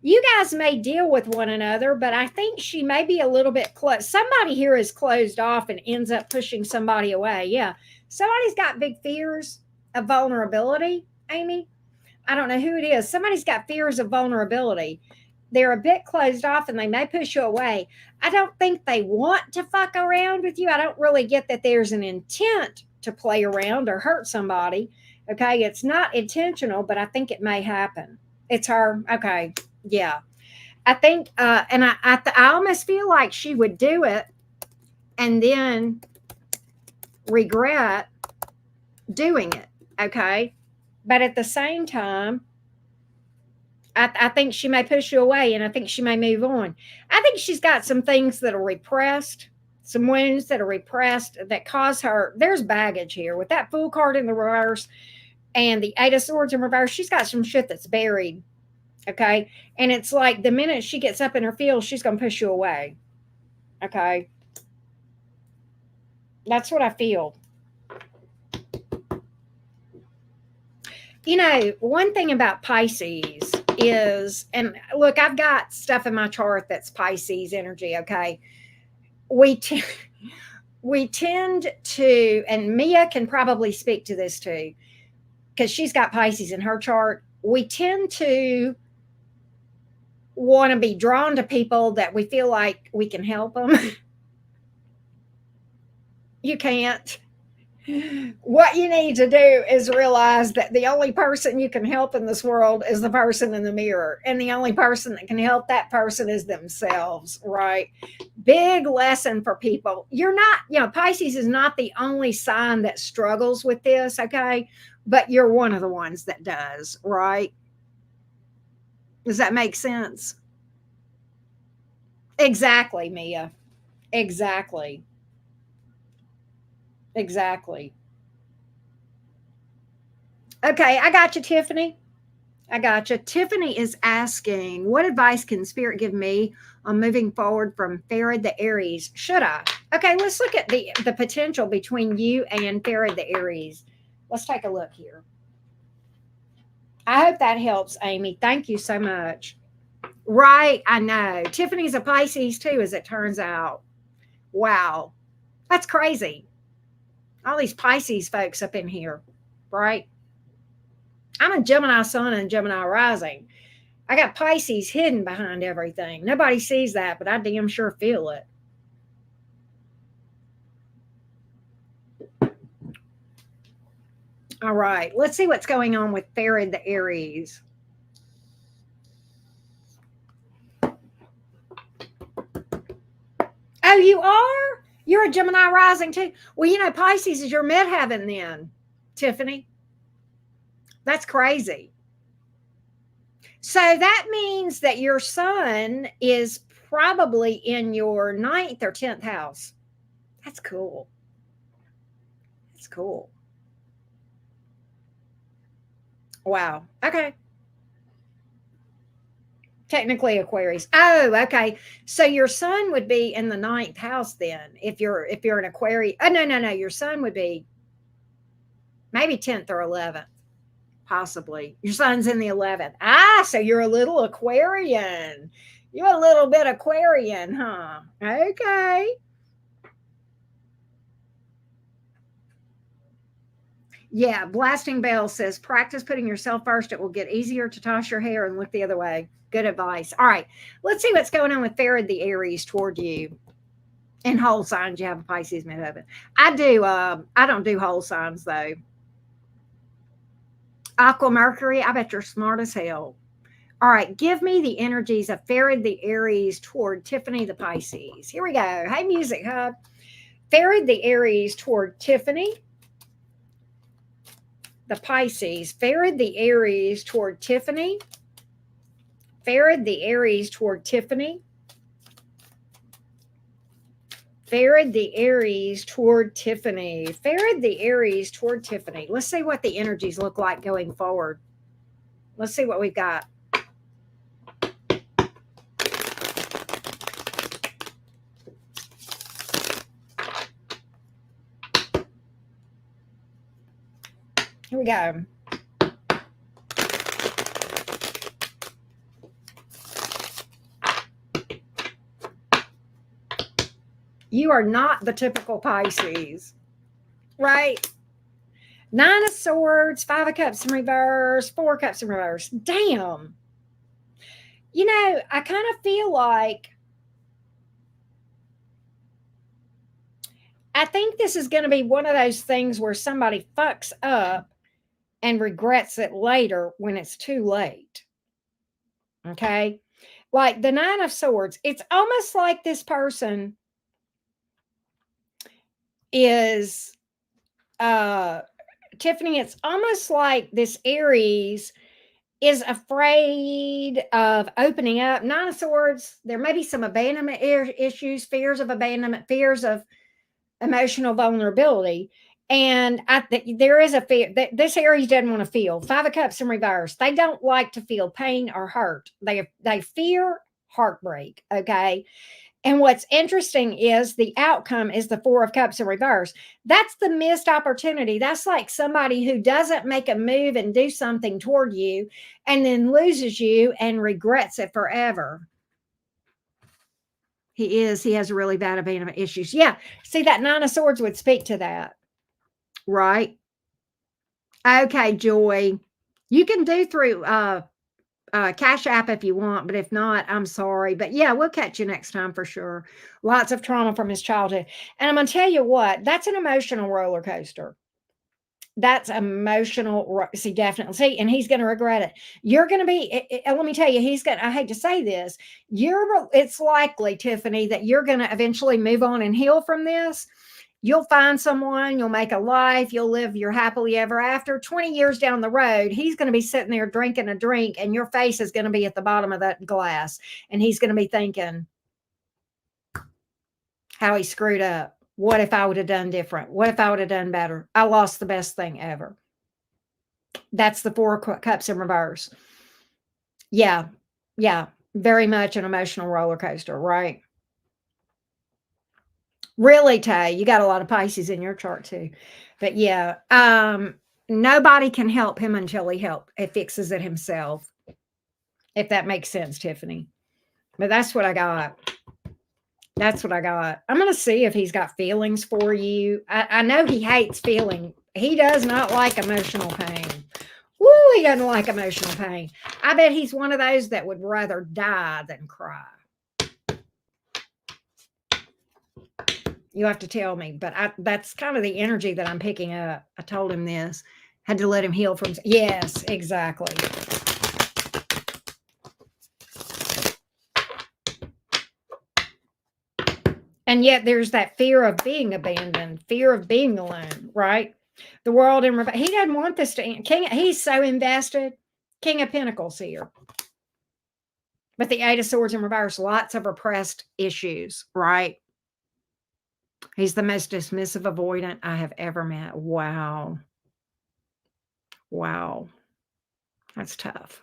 S1: you guys may deal with one another, but I think she may be a little bit close. Somebody here is closed off and ends up pushing somebody away. Yeah. Somebody's got big fears of vulnerability, Amy. I don't know who it is. Somebody's got fears of vulnerability. They're a bit closed off and they may push you away. I don't think they want to fuck around with you. I don't really get that there's an intent to play around or hurt somebody. Okay. It's not intentional, but I think it may happen. It's her. Okay. Yeah. I think, and I almost feel like she would do it and then regret doing it. Okay. But at the same time, I think she may push you away and I think she may move on. I think she's got some things that are repressed, some wounds that are repressed that cause her. There's baggage here with that Fool card in the reverse and the Eight of Swords in reverse. She's got some shit that's buried. Okay. And it's like the minute she gets up in her field, she's going to push you away. Okay. That's what I feel. You know, one thing about Pisces is, and look, I've got stuff in my chart that's Pisces energy. Okay. We tend to, and Mia can probably speak to this too, because she's got Pisces in her chart. We tend to want to be drawn to people that we feel like we can help them. You can't. What you need to do is realize that the only person you can help in this world is the person in the mirror. And the only person that can help that person is themselves, right? Big lesson for people. You're not, Pisces is not the only sign that struggles with this, okay? But you're one of the ones that does, right? Does that make sense? Exactly, Mia. Exactly. Exactly. Okay, I got you, Tiffany. I got you. Tiffany is asking, what advice can Spirit give me on moving forward from Farad the Aries? Should I? Okay, let's look at the potential between you and Farad the Aries. Let's take a look here. I hope that helps, Amy. Thank you so much. Right, I know. Tiffany's a Pisces too, as it turns out. Wow, that's crazy. All these Pisces folks up in here, right? I'm a Gemini sun and Gemini rising. I got Pisces hidden behind everything. Nobody sees that, but I damn sure feel it. All right, let's see what's going on with Farad the Aries. Oh, you are? You're a Gemini rising too? Well, Pisces is your midheaven then, Tiffany. That's crazy. So that means that your sun is probably in your 9th or 10th house. That's cool. That's cool. Wow. Okay. Technically Aquarius. Oh, okay. So your sun would be in the 9th house then. If you're an Aquarius. Oh, no. Your sun would be maybe 10th or 11th. Possibly. Your sun's in the 11th. So you're a little Aquarian. You're a little bit Aquarian, huh? Okay. Yeah, Blasting Bell says practice putting yourself first. It will get easier to toss your hair and look the other way. Good advice. All right, let's see what's going on with Farad the Aries toward you. And whole signs, you have a Pisces midheaven. I do. I don't do whole signs though. Aqua Mercury, I bet you're smart as hell. All right, give me the energies of Farid the Aries toward Tiffany the Pisces. Here we go. Hey, Music Hub. Farid the Aries toward Tiffany the Pisces. Farid the Aries toward Tiffany. Farid the Aries toward Tiffany. Farid the Aries toward Tiffany. Farid the Aries toward Tiffany. Let's see what the energies look like going forward. Let's see what we've got. Here we go. You are not the typical Pisces, right? Nine of Swords, Five of Cups in reverse, Four of Cups in reverse. Damn. You know, I kind of feel like I think this is going to be one of those things where somebody fucks up and regrets it later when it's too late. Okay. Like the Nine of Swords, it's almost like this person is, Tiffany, it's almost like this Aries is afraid of opening up. Nine of Swords, there may be some abandonment issues, fears of abandonment, fears of emotional vulnerability. And there is a fear that this Aries doesn't want to feel. Five of Cups in reverse. They don't like to feel pain or hurt. They fear heartbreak. Okay. And what's interesting is the outcome is the Four of Cups in reverse. That's the missed opportunity. That's like somebody who doesn't make a move and do something toward you and then loses you and regrets it forever. He has really bad abandonment issues. Yeah. See, that Nine of Swords would speak to that. Right. Okay, Joy. You can do through Cash App if you want, but if not, I'm sorry. But yeah, we'll catch you next time for sure. Lots of trauma from his childhood. And I'm going to tell you what, that's an emotional roller coaster. That's emotional. See, definitely. See, and he's going to regret it. You're going to be, let me tell you, I hate to say this, it's likely, Tiffany, that you're going to eventually move on and heal from this. You'll find someone, you'll make a life, you'll live your happily ever after. 20 years down the road, he's going to be sitting there drinking a drink and your face is going to be at the bottom of that glass. And he's going to be thinking how he screwed up. What if I would have done different? What if I would have done better? I lost the best thing ever. That's the Four Cups in reverse. Yeah. Yeah. Very much an emotional roller coaster, right? Really, Tay, you got a lot of Pisces in your chart too. But yeah, nobody can help him until he fixes it himself. If that makes sense, Tiffany. But that's what I got. That's what I got. I'm going to see if he's got feelings for you. I know he hates feeling. He does not like emotional pain. Woo, he doesn't like emotional pain. I bet he's one of those that would rather die than cry. You have to tell me, but that's kind of the energy that I'm picking up. I told him this. Had to let him heal from. Yes, exactly. And yet there's that fear of being abandoned, fear of being alone, right? The world in he doesn't want this to end. He's so invested. King of Pentacles here. But the Eight of Swords in reverse, lots of repressed issues, right? He's the most dismissive avoidant I have ever met. Wow. Wow. That's tough.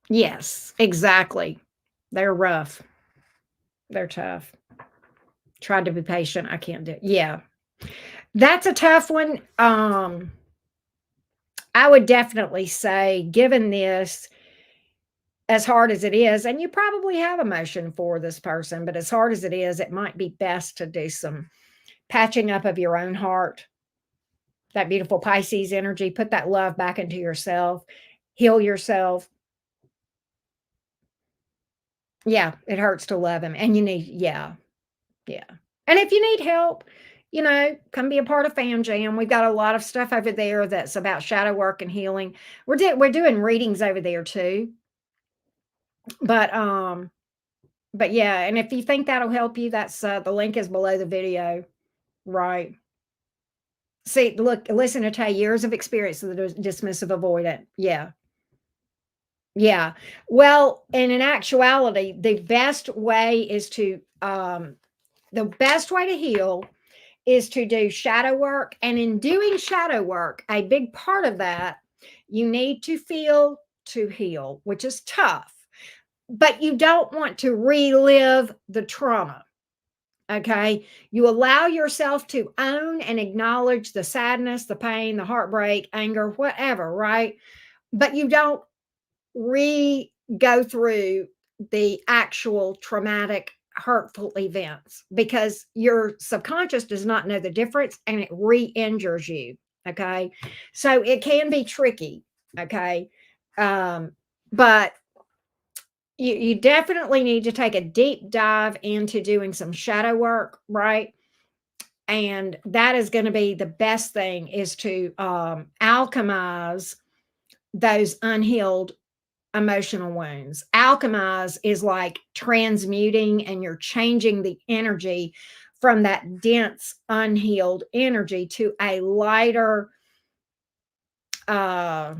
S1: Yes, exactly. They're rough. They're tough. Tried to be patient. I can't do it. Yeah. That's a tough one. I would definitely say, given this, as hard as it is, and you probably have emotion for this person, but as hard as it is, it might be best to do some patching up of your own heart. That beautiful Pisces energy, put that love back into yourself, heal yourself. Yeah, it hurts to love him. And you need, yeah. And if you need help, come be a part of Fam Jam. We've got a lot of stuff over there that's about shadow work and healing. We're doing readings over there too. But yeah, and if you think that'll help you, that's the link is below the video, right? See, look, listen to Tay, years of experience with the dismissive avoidant. Yeah. Yeah. Well, and in actuality, the best way to heal is to do shadow work. And in doing shadow work, a big part of that, you need to feel to heal, which is tough, but you don't want to relive the trauma. Okay. You allow yourself to own and acknowledge the sadness, the pain, the heartbreak, anger, whatever, right? But you don't go through the actual traumatic, hurtful events because your subconscious does not know the difference and it re injures you. Okay. So it can be tricky. Okay. But you definitely need to take a deep dive into doing some shadow work, right? And that is going to be the best thing is to alchemize those unhealed emotional wounds. Alchemize is like transmuting, and you're changing the energy from that dense, unhealed energy to a lighter, uh,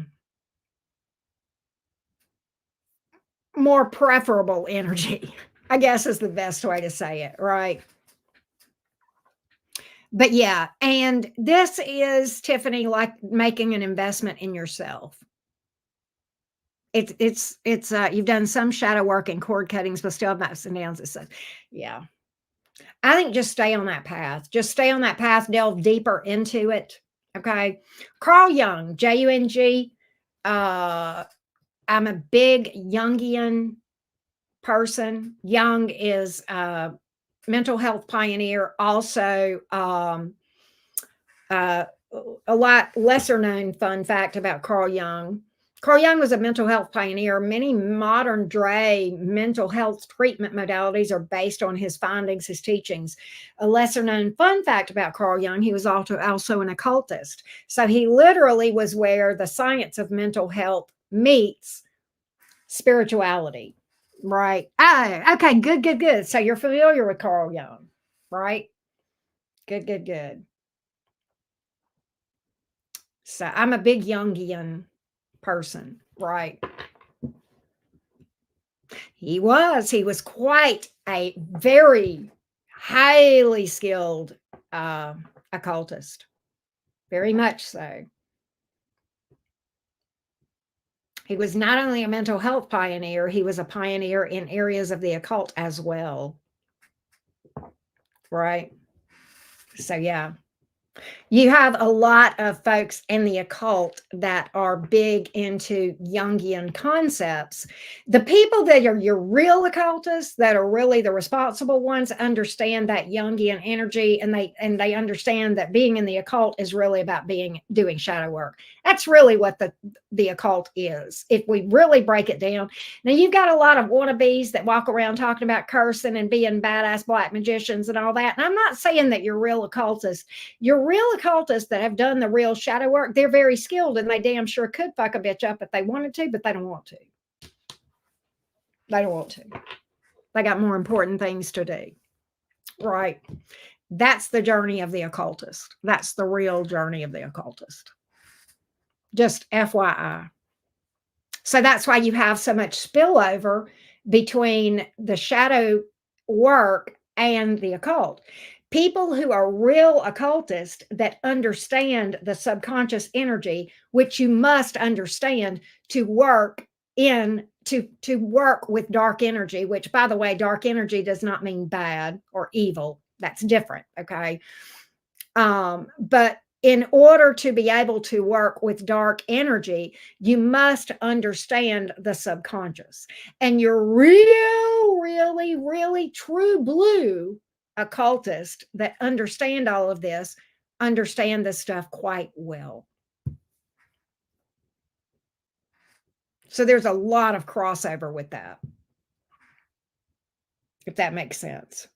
S1: more preferable energy, I guess is the best way to say it, right? But yeah, and this is, Tiffany, like making an investment in yourself. It's you've done some shadow work and cord cuttings, but still have ups and downs. It's yeah. I think just stay on that path. Just stay on that path, delve deeper into it. Okay. Carl Jung, Jung. Uh, I'm a big Jungian person. Jung is a mental health pioneer, also uh, a lot lesser known fun fact about Carl Jung. Carl Jung was a mental health pioneer. Many modern day mental health treatment modalities are based on his findings, his teachings. A lesser known fun fact about Carl Jung, he was also an occultist. So he literally was where the science of mental health meets spirituality, right? Oh, okay, good, good, good. So you're familiar with Carl Jung, right? Good, good, good. So I'm a big Jungian person, right? He was quite a very highly skilled occultist, very much so. He was not only a mental health pioneer, he was a pioneer in areas of the occult as well, right? So yeah. You have a lot of folks in the occult that are big into Jungian concepts. The people that are your real occultists, that are really the responsible ones, understand that Jungian energy, and they understand that being in the occult is really about doing shadow work. That's really what the occult is, if we really break it down. Now, you've got a lot of wannabes that walk around talking about cursing and being badass black magicians and all that. And I'm not saying that you're real occultists. Your real occultists that have done the real shadow work, they're very skilled, and they damn sure could fuck a bitch up if they wanted to, but they don't want to. They don't want to. They got more important things to do. Right. That's the journey of the occultist. That's the real journey of the occultist. Just FYI. So that's why you have so much spillover between the shadow work and the occult. People who are real occultists that understand the subconscious energy, which you must understand to work to work with dark energy, which, by the way, dark energy does not mean bad or evil. That's different. Okay. But in order to be able to work with dark energy, you must understand the subconscious. And your really, really true blue occultist that understand all of this, understand this stuff quite well. So there's a lot of crossover with that, if that makes sense.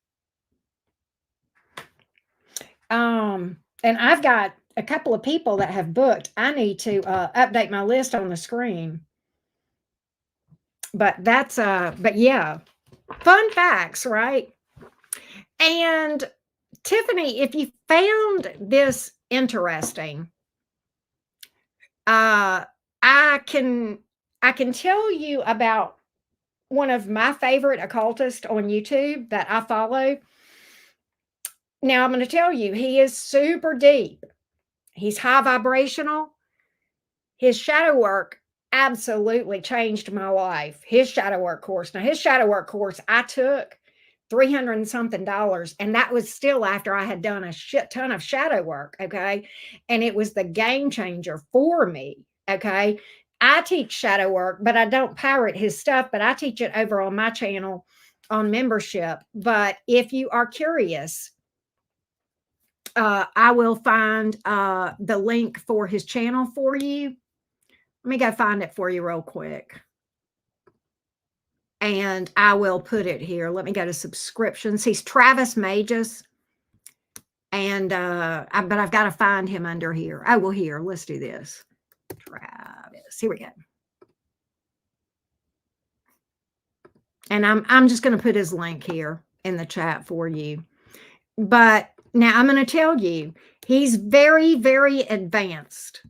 S1: And I've got a couple of people that have booked. I need to update my list on the screen. But but yeah, fun facts, right? And Tiffany, if you found this interesting, uh, I can I can tell you about one of my favorite occultists on YouTube that I follow. Now I'm going to tell you, he is super deep. He's high vibrational. His shadow work absolutely changed my life. His shadow work course. Now, his shadow work course I took 300 and something dollars, and that was still after I had done a shit ton of shadow work. Okay. And it was the game changer for me. Okay. I teach shadow work, but I don't pirate his stuff, but I teach it over on my channel on membership. But if you are curious, I will find the link for his channel for you. Let me go find it for you real quick. And I will put it here. Let me go to subscriptions. He's Travis Magus. And but I've got to find him under here. Oh, well, here, let's do this. Travis. Here we go. And I'm just going to put his link here in the chat for you. But now I'm going to tell you, he's very, very advanced.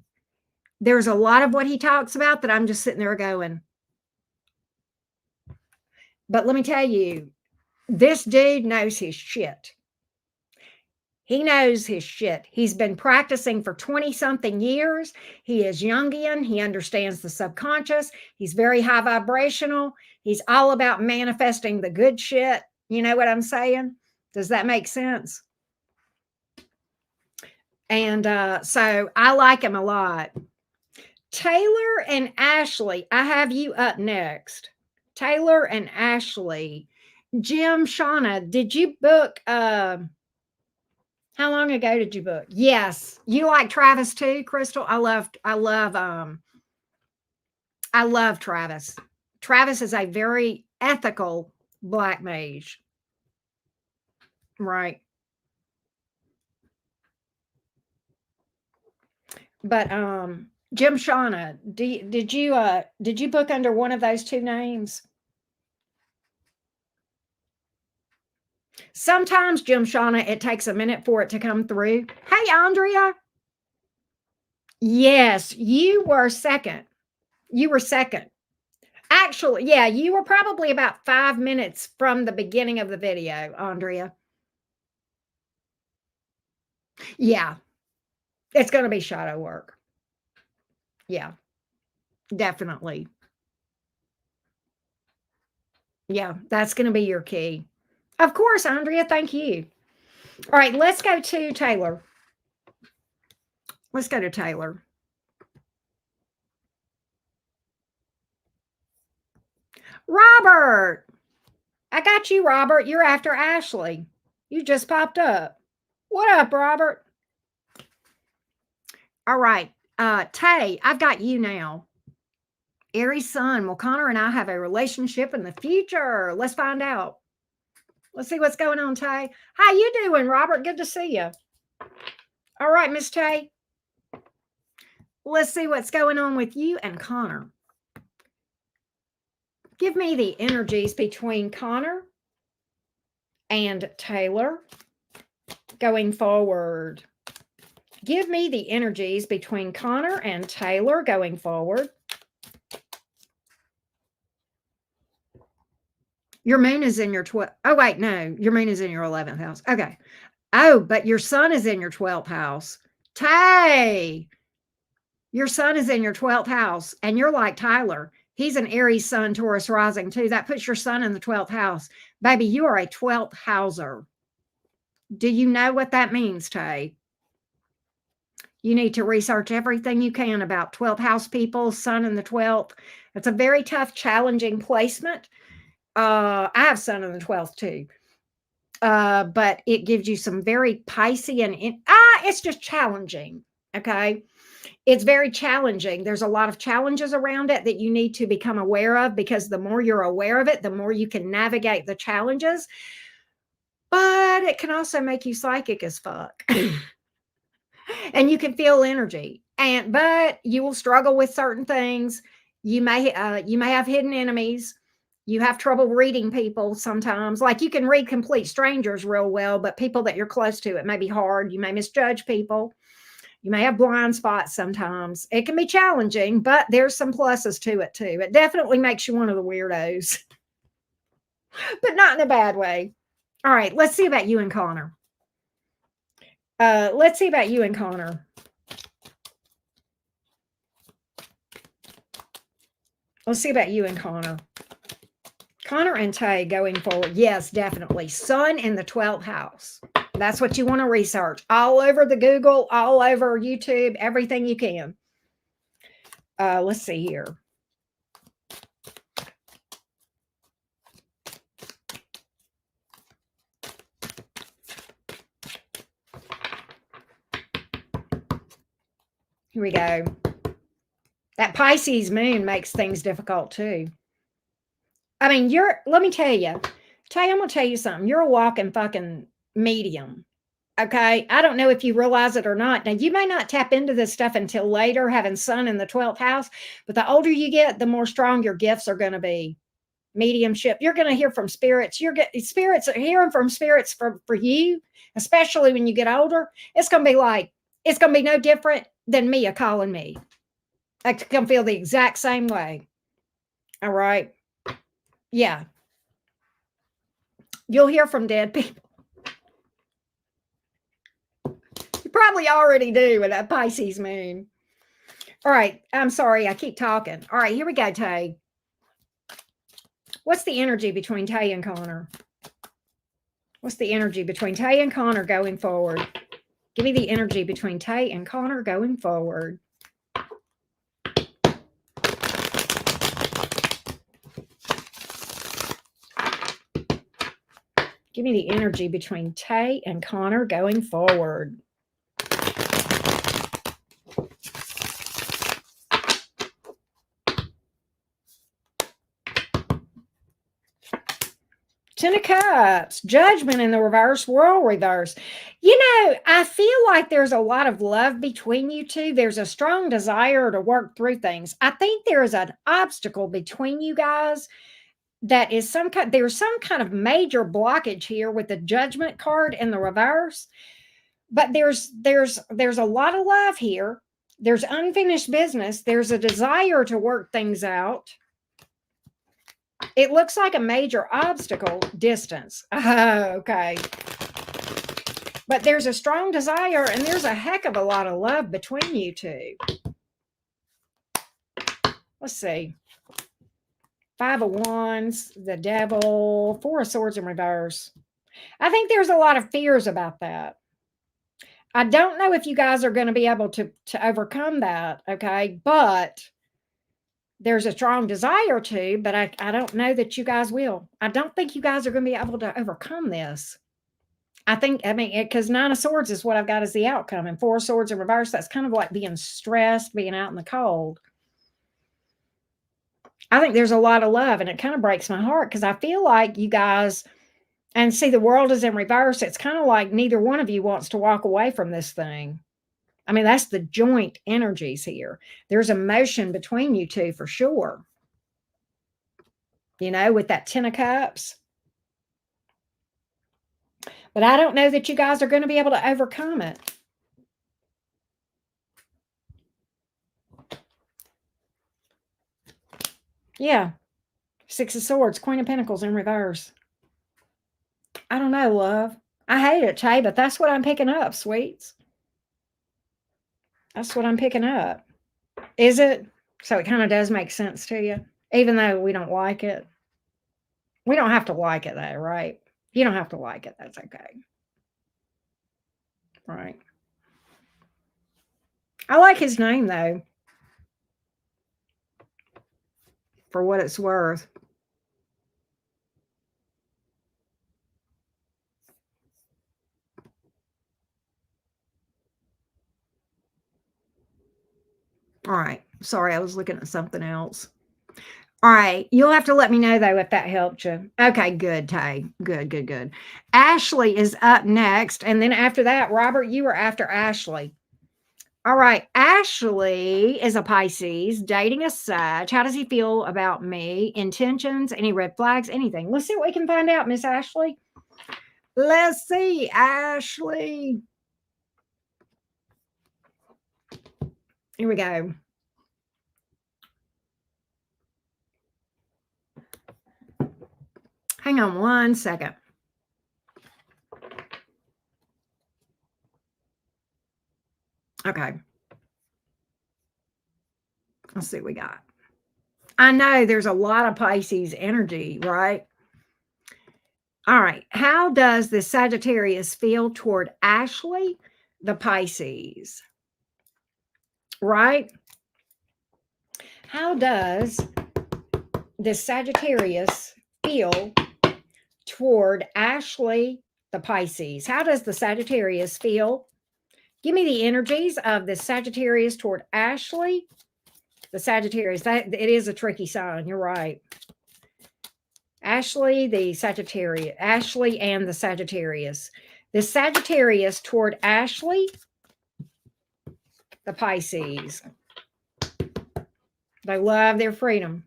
S1: There's a lot of what he talks about that I'm just sitting there going. But let me tell you, this dude knows his shit. He knows his shit. He's been practicing for 20 something years. He is Jungian. He understands the subconscious. He's very high vibrational. He's all about manifesting the good shit. You know what I'm saying? Does that make sense? And so I like him a lot. Taylor and Ashley, I have you up next. Taylor and Ashley. Jim, Shauna, did you book how long ago did you book? Yes. You like Travis too, Crystal? I love Travis. Travis is a very ethical black mage. Right. But Jim, Shauna, did you book under one of those two names? Sometimes, Jim, Shauna, it takes a minute for it to come through. Hey, Andrea. Yes, you were second. You were second. Actually, yeah, you were probably about 5 minutes from the beginning of the video, Andrea. Yeah, it's going to be shadow work. Yeah, definitely. Yeah, that's going to be your key. Of course, Andrea, thank you. All right, let's go to Taylor. Let's go to Taylor. Robert. I got you, Robert. You're after Ashley. You just popped up. What up, Robert? All right. Tay, I've got you now. Aries Sun. Well, Connor and I have a relationship in the future. Let's find out. Let's see what's going on, Tay. How you doing, Robert? Good to see you. All right, Miss Tay. Let's see what's going on with you and Connor. Give me the energies between Connor and Taylor going forward. Give me the energies between Connor and Taylor going forward. Your moon is in your 12th. Oh, wait, no. Your moon is in your 11th house. Okay. Oh, but your sun is in your 12th house. Tay, your sun is in your 12th house, and you're like Tyler. He's an Aries sun, Taurus rising too. That puts your sun in the 12th house. Baby, you are a 12th houser. Do you know what that means, Tay? You need to research everything you can about 12th house people, sun in the 12th. It's a very tough, challenging placement. I have sun in the 12th too. But it gives you some very Piscean, it's just challenging. Okay. It's very challenging. There's a lot of challenges around it that you need to become aware of, because the more you're aware of it, the more you can navigate the challenges. but it can also make you psychic as fuck. And you can feel energy. But you will struggle with certain things. You may have hidden enemies. You have trouble reading people sometimes. Like you can read complete strangers real well, but people that you're close to, it may be hard. You may misjudge people. You may have blind spots sometimes. It can be challenging, but there's some pluses to it too. It definitely makes you one of the weirdos, but not in a bad way. All right, let's see about you and Connor. Let's see about you and Connor. Let's see about you and Connor. Connor and Tay going forward. Yes, definitely. Sun in the 12th house. That's what you want to research. All over the Google, all over YouTube, everything you can. Let's see here. Here we go. That Pisces moon makes things difficult too. I mean, let me tell you, Tay, I'm going to tell you something. You're a walking fucking medium. Okay. I don't know if you realize it or not. Now, you may not tap into this stuff until later, having Sun in the 12th house, but the older you get, the more strong your gifts are going to be. Mediumship. You're going to hear from spirits. Spirits are hearing from spirits for you, especially when you get older. It's going to be no different than Mia calling me. I can feel the exact same way. All right. Yeah. You'll hear from dead people. You probably already do with that Pisces moon. All right. I'm sorry. I keep talking. All right. Here we go, Tay. What's the energy between Tay and Connor? What's the energy between Tay and Connor going forward? Give me the energy between Tay and Connor going forward. Give me the energy between Tay and Connor going forward. Ten of Cups, Judgment in the reverse, World reverse. You know, I feel like there's a lot of love between you two. There's a strong desire to work through things. I think there is an obstacle between you guys that is there's some kind of major blockage here with the Judgment card in the reverse. But there's a lot of love here. There's unfinished business. There's a desire to work things out. It looks like a major obstacle, distance. Okay. But there's a strong desire and there's a heck of a lot of love between you two. Let's see. Five of Wands, the Devil, Four of Swords in reverse. I think there's a lot of fears about that. I don't know if you guys are going to be able to overcome that, okay? But there's a strong desire to, but I don't know that you guys will. I don't think you guys are going to be able to overcome this. I mean, because Nine of Swords is what I've got as the outcome, and Four of Swords in reverse, that's kind of like being stressed, being out in the cold. I think there's a lot of love, and it kind of breaks my heart because I feel like you guys, and see, the World is in reverse. It's kind of like neither one of you wants to walk away from this thing. I mean, that's the joint energies here. There's emotion between you two for sure. You know, with that Ten of Cups. But I don't know that you guys are going to be able to overcome it. Yeah. Six of Swords, Queen of Pentacles in reverse. I don't know, love. I hate it, Tay, but that's what I'm picking up, sweets. That's what I'm picking up. Is it? So it kind of does make sense to you, even though we don't like it. We don't have to like it, though, right? You don't have to like it. That's okay. Right. I like his name, though, for what it's worth. All right. Sorry, I was looking at something else. All right. You'll have to let me know though if that helped you. Okay, good, Tay. Good, good, good. Ashley is up next. And then after that, Robert, you are after Ashley. All right. Ashley is a Pisces, dating a Sag. How does he feel about me? Intentions, any red flags, anything? Let's see what we can find out, Miss Ashley. Let's see, Ashley. Here we go. Hang on one second. Okay. Let's see what we got. I know there's a lot of Pisces energy, right? All right. How does the Sagittarius feel toward Ashley, the Pisces? Right? How does the Sagittarius feel toward Ashley, the Pisces? How does the Sagittarius feel? Give me the energies of the Sagittarius toward Ashley. The Sagittarius, that it is a tricky sign. You're right. Ashley, the Sagittarius, Ashley and the Sagittarius. The Sagittarius toward Ashley, the Pisces. They love their freedom.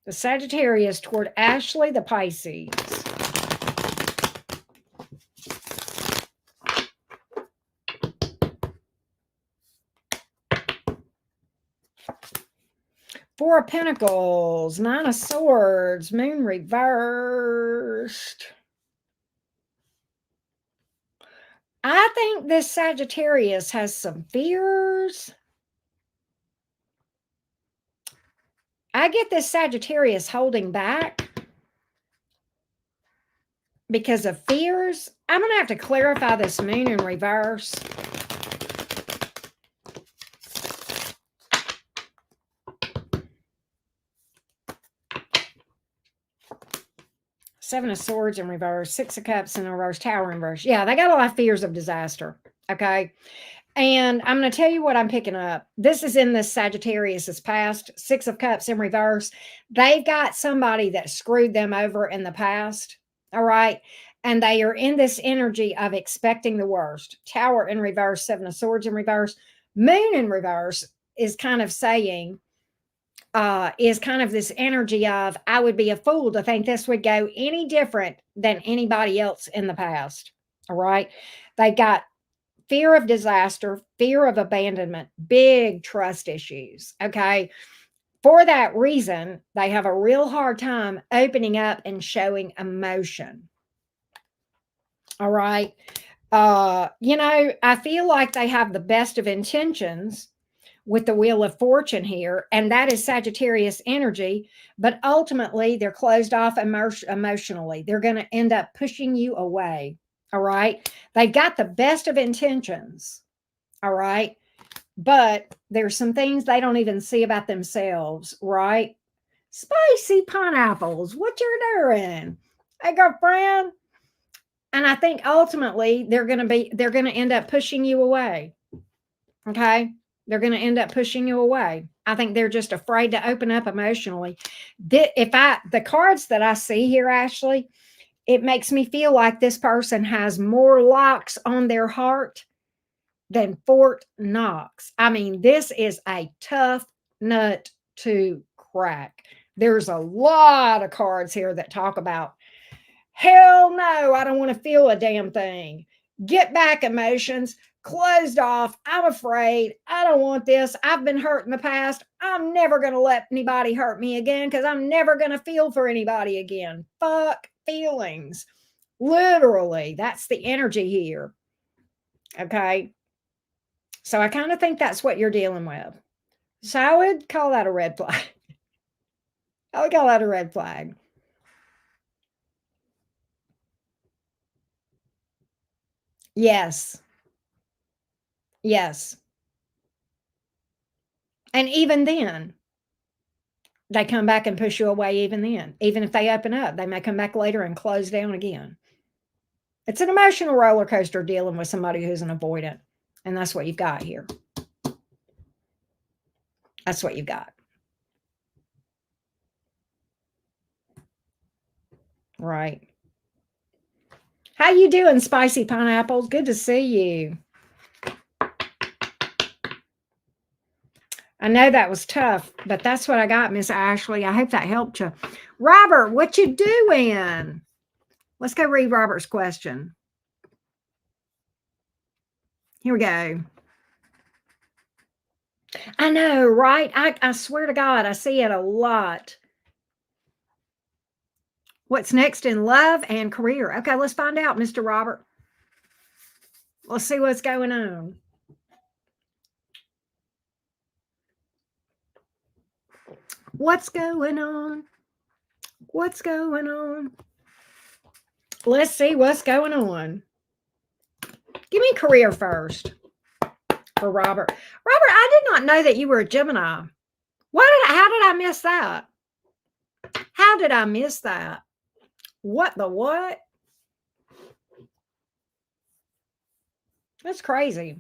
S1: The Sagittarius toward Ashley, the Pisces. Four of Pentacles, Nine of Swords, Moon reversed. I think this Sagittarius has some fears. I get this Sagittarius holding back because of fears. I'm going to have to clarify this Moon in reverse. Seven of Swords in reverse, Six of Cups in reverse, Tower in reverse. Yeah, they got a lot of fears of disaster. Okay. And I'm going to tell you what I'm picking up. This is in this Sagittarius's past. Six of Cups in reverse. They've got somebody that screwed them over in the past. All right. And they are in this energy of expecting the worst. Tower in reverse, Seven of Swords in reverse. Moon in reverse is kind of saying, is kind of this energy of, I would be a fool to think this would go any different than anybody else in the past. All right. They've got fear of disaster, fear of abandonment, big trust issues. Okay. For that reason, they have a real hard time opening up and showing emotion. All right. I feel like they have the best of intentions with the Wheel of Fortune here, and that is Sagittarius energy, but ultimately they're closed off emotionally. They're going to end up pushing you away. All right. They've got the best of intentions. All right. But there's some things they don't even see about themselves. Right. Spicy pineapples. What you're doing? Hey, girlfriend. And I think ultimately they're going to end up pushing you away. Okay. They're going to end up pushing you away. I think they're just afraid to open up emotionally. The cards that I see here, Ashley, it makes me feel like this person has more locks on their heart than Fort Knox. I mean, this is a tough nut to crack. There's a lot of cards here that talk about, hell no, I don't want to feel a damn thing. Get back emotions, closed off. I'm afraid. I don't want this. I've been hurt in the past. I'm never going to let anybody hurt me again because I'm never going to feel for anybody again. Fuck feelings. Literally, that's the energy here. Okay. So I kind of think that's what you're dealing with. So I would call that a red flag. I would call that a red flag. Yes. Yes. And even then, they come back and push you away even then. Even if they open up, they may come back later and close down again. It's an emotional roller coaster dealing with somebody who's an avoidant. And that's what you've got here. That's what you've got. Right. How you doing, Spicy Pineapples? Good to see you. I know that was tough, but that's what I got, Miss Ashley. I hope that helped you. Robert, what you doing? Let's go read Robert's question. Here we go. I know, right? I swear to God, I see it a lot. What's next in love and career? Okay, let's find out, Mr. Robert. Let's see what's going on. What's going on? What's going on? Let's see what's going on. Give me career first for Robert. Robert, I did not know that you were a Gemini. How did I miss that? How did I miss that? What the what? That's crazy.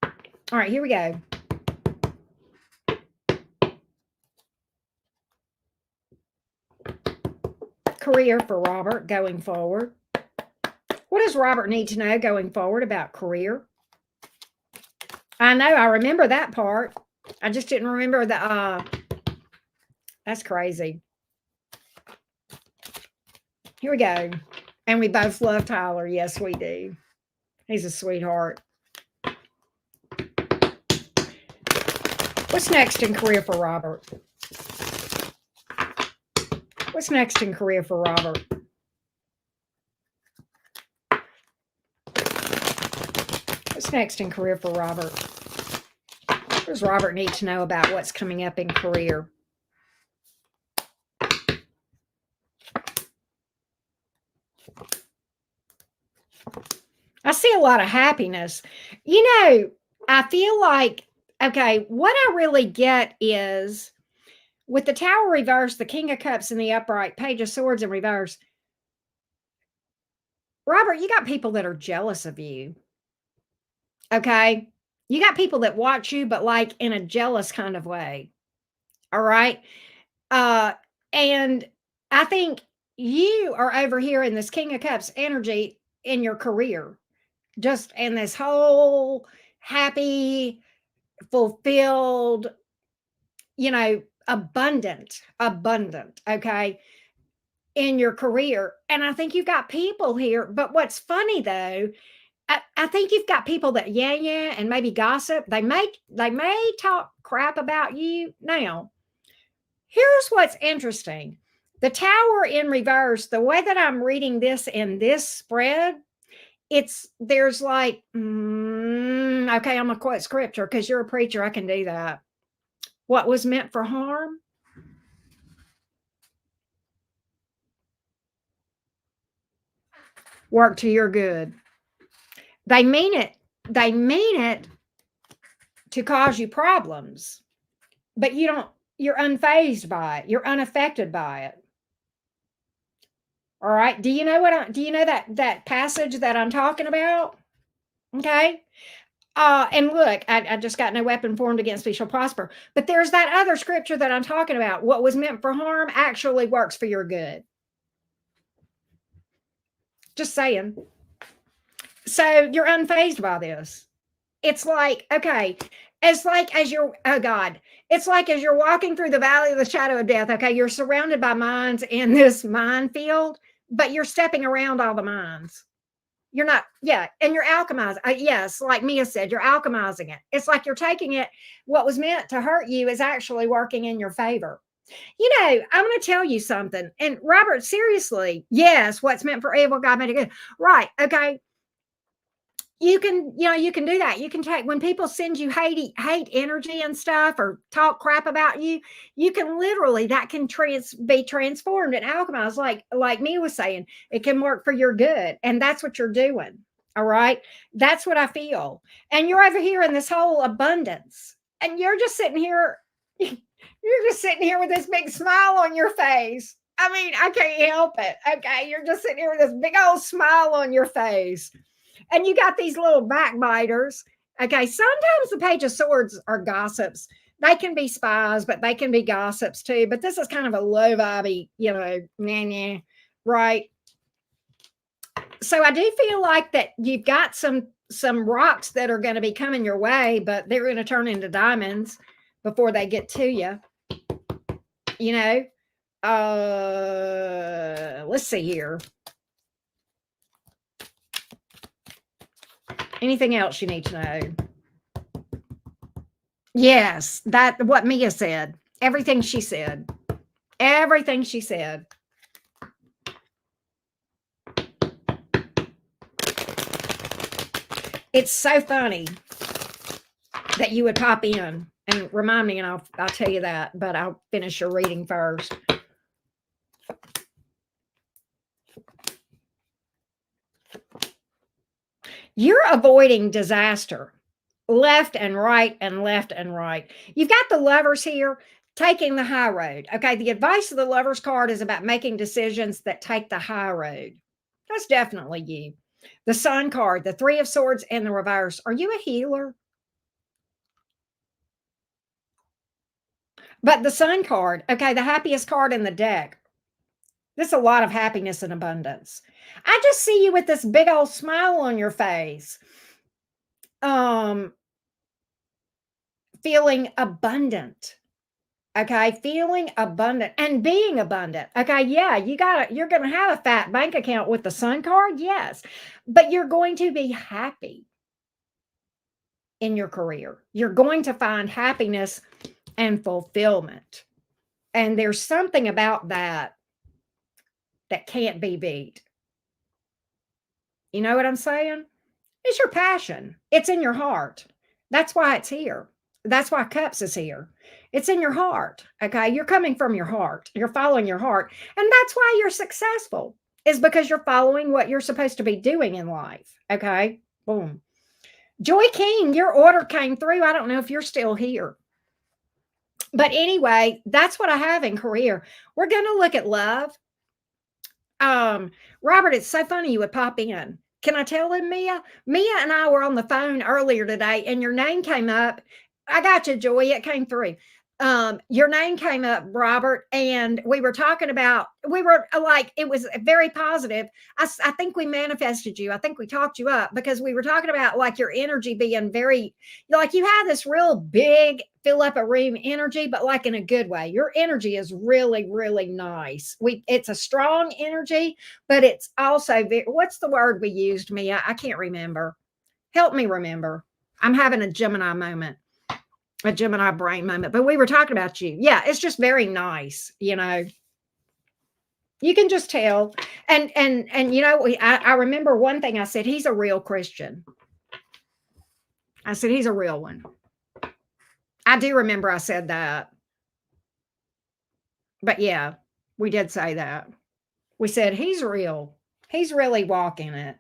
S1: All right, here we go. Career for Robert going forward. What does Robert need to know going forward about career? I know, I remember that part. I just didn't remember the that's crazy. Here we go. And we both love Tyler. Yes, we do. He's a sweetheart. What's next in career for Robert? What's next in career for Robert? What's next in career for Robert? What does Robert need to know about what's coming up in career? I see a lot of happiness. You know, I feel like, okay, what I really get is with the Tower reverse, the King of Cups in the upright, Page of Swords in reverse. Robert, you got people that are jealous of you. Okay. You got people that watch you, but like in a jealous kind of way. All right. And I think you are over here in this King of Cups energy in your career, just in this whole happy, fulfilled, abundant, okay, in your career. And I think you've got people here. But what's funny though, I think you've got people that yeah, and maybe gossip. They may talk crap about you. Now, here's what's interesting. The Tower in reverse, the way that I'm reading this in this spread, there's like, okay, I'm gonna quote scripture because you're a preacher. I can do that. What was meant for harm work to your good. They mean it. They mean it to cause you problems, but you're unfazed by it. You're unaffected by it. All right. Do you know that passage that I'm talking about? Okay. And look, I just got no weapon formed against me shall prosper. But there's that other scripture that I'm talking about. What was meant for harm actually works for your good. Just saying. So you're unfazed by this. It's like, okay, it's like as you're, oh God, it's like as you're walking through the valley of the shadow of death, okay, you're surrounded by mines in this minefield, but you're stepping around all the mines. You're not, yeah, and you're alchemizing. Yes, like Mia said, you're alchemizing it. It's like you're taking it, what was meant to hurt you is actually working in your favor. I'm going to tell you something. And Robert, seriously, yes, what's meant for evil, God made it good. Right. Okay. You can do that. You can take when people send you hate energy and stuff or talk crap about you, you can literally that can be transformed and alchemized, like me was saying, it can work for your good. And that's what you're doing. All right. That's what I feel. And you're over here in this whole abundance. And you're just sitting here. You're just sitting here with this big smile on your face. I mean, I can't help it. Okay. You're just sitting here with this big old smile on your face. And you got these little backbiters. Okay. Sometimes the Page of Swords are gossips. They can be spies, but they can be gossips too. But this is kind of a low vibey, nah, nah, right? So I do feel like that you've got some rocks that are going to be coming your way, but they're going to turn into diamonds before they get to you. You know, let's see here. Anything else you need to know? Yes, that what Mia said. Everything she said. Everything she said. It's so funny that you would pop in and remind me, and I'll tell you that, but I'll finish your reading first. You're avoiding disaster left and right and left and right. You've got the Lovers here taking the high road. Okay. The advice of the Lovers card is about making decisions that take the high road. That's definitely you. The Sun card, the Three of Swords, and the reverse. Are you a healer? But the Sun card, okay, the happiest card in the deck. There's a lot of happiness and abundance. I just see you with this big old smile on your face. Feeling abundant. Okay, feeling abundant and being abundant. Okay, yeah, you're going to have a fat bank account with the Sun card, yes, but you're going to be happy in your career. You're going to find happiness and fulfillment. And there's something about that can't be beat. You know what I'm saying? It's your passion. It's in your heart. That's why it's here. That's why Cups is here. It's in your heart. Okay. You're coming from your heart. You're following your heart. And that's why you're successful, is because you're following what you're supposed to be doing in life. Okay. Boom. Joy King, your order came through. I don't know if you're still here. But anyway, that's what I have in career. We're going to look at love. Robert, it's so funny you would pop in. Can I tell him, Mia? Mia and I were on the phone earlier today, and your name came up. I got you, Joy. It came through. Your name came up, Robert, and we were talking about, we were like, it was very positive. I think we manifested you. I think we talked you up because we were talking about like your energy being very, like you have this real big fill up a room energy, but like in a good way. Your energy is really, really nice. It's a strong energy, but it's also what's the word we used, Mia? I can't remember. Help me remember. I'm having a Gemini moment. A Gemini brain moment, but we were talking about you. Yeah, it's just very nice, you know. You can just tell. And you know, I remember one thing I said, he's a real Christian. I said, he's a real one. I do remember I said that. But yeah, we did say that. We said, he's real. He's really walking it.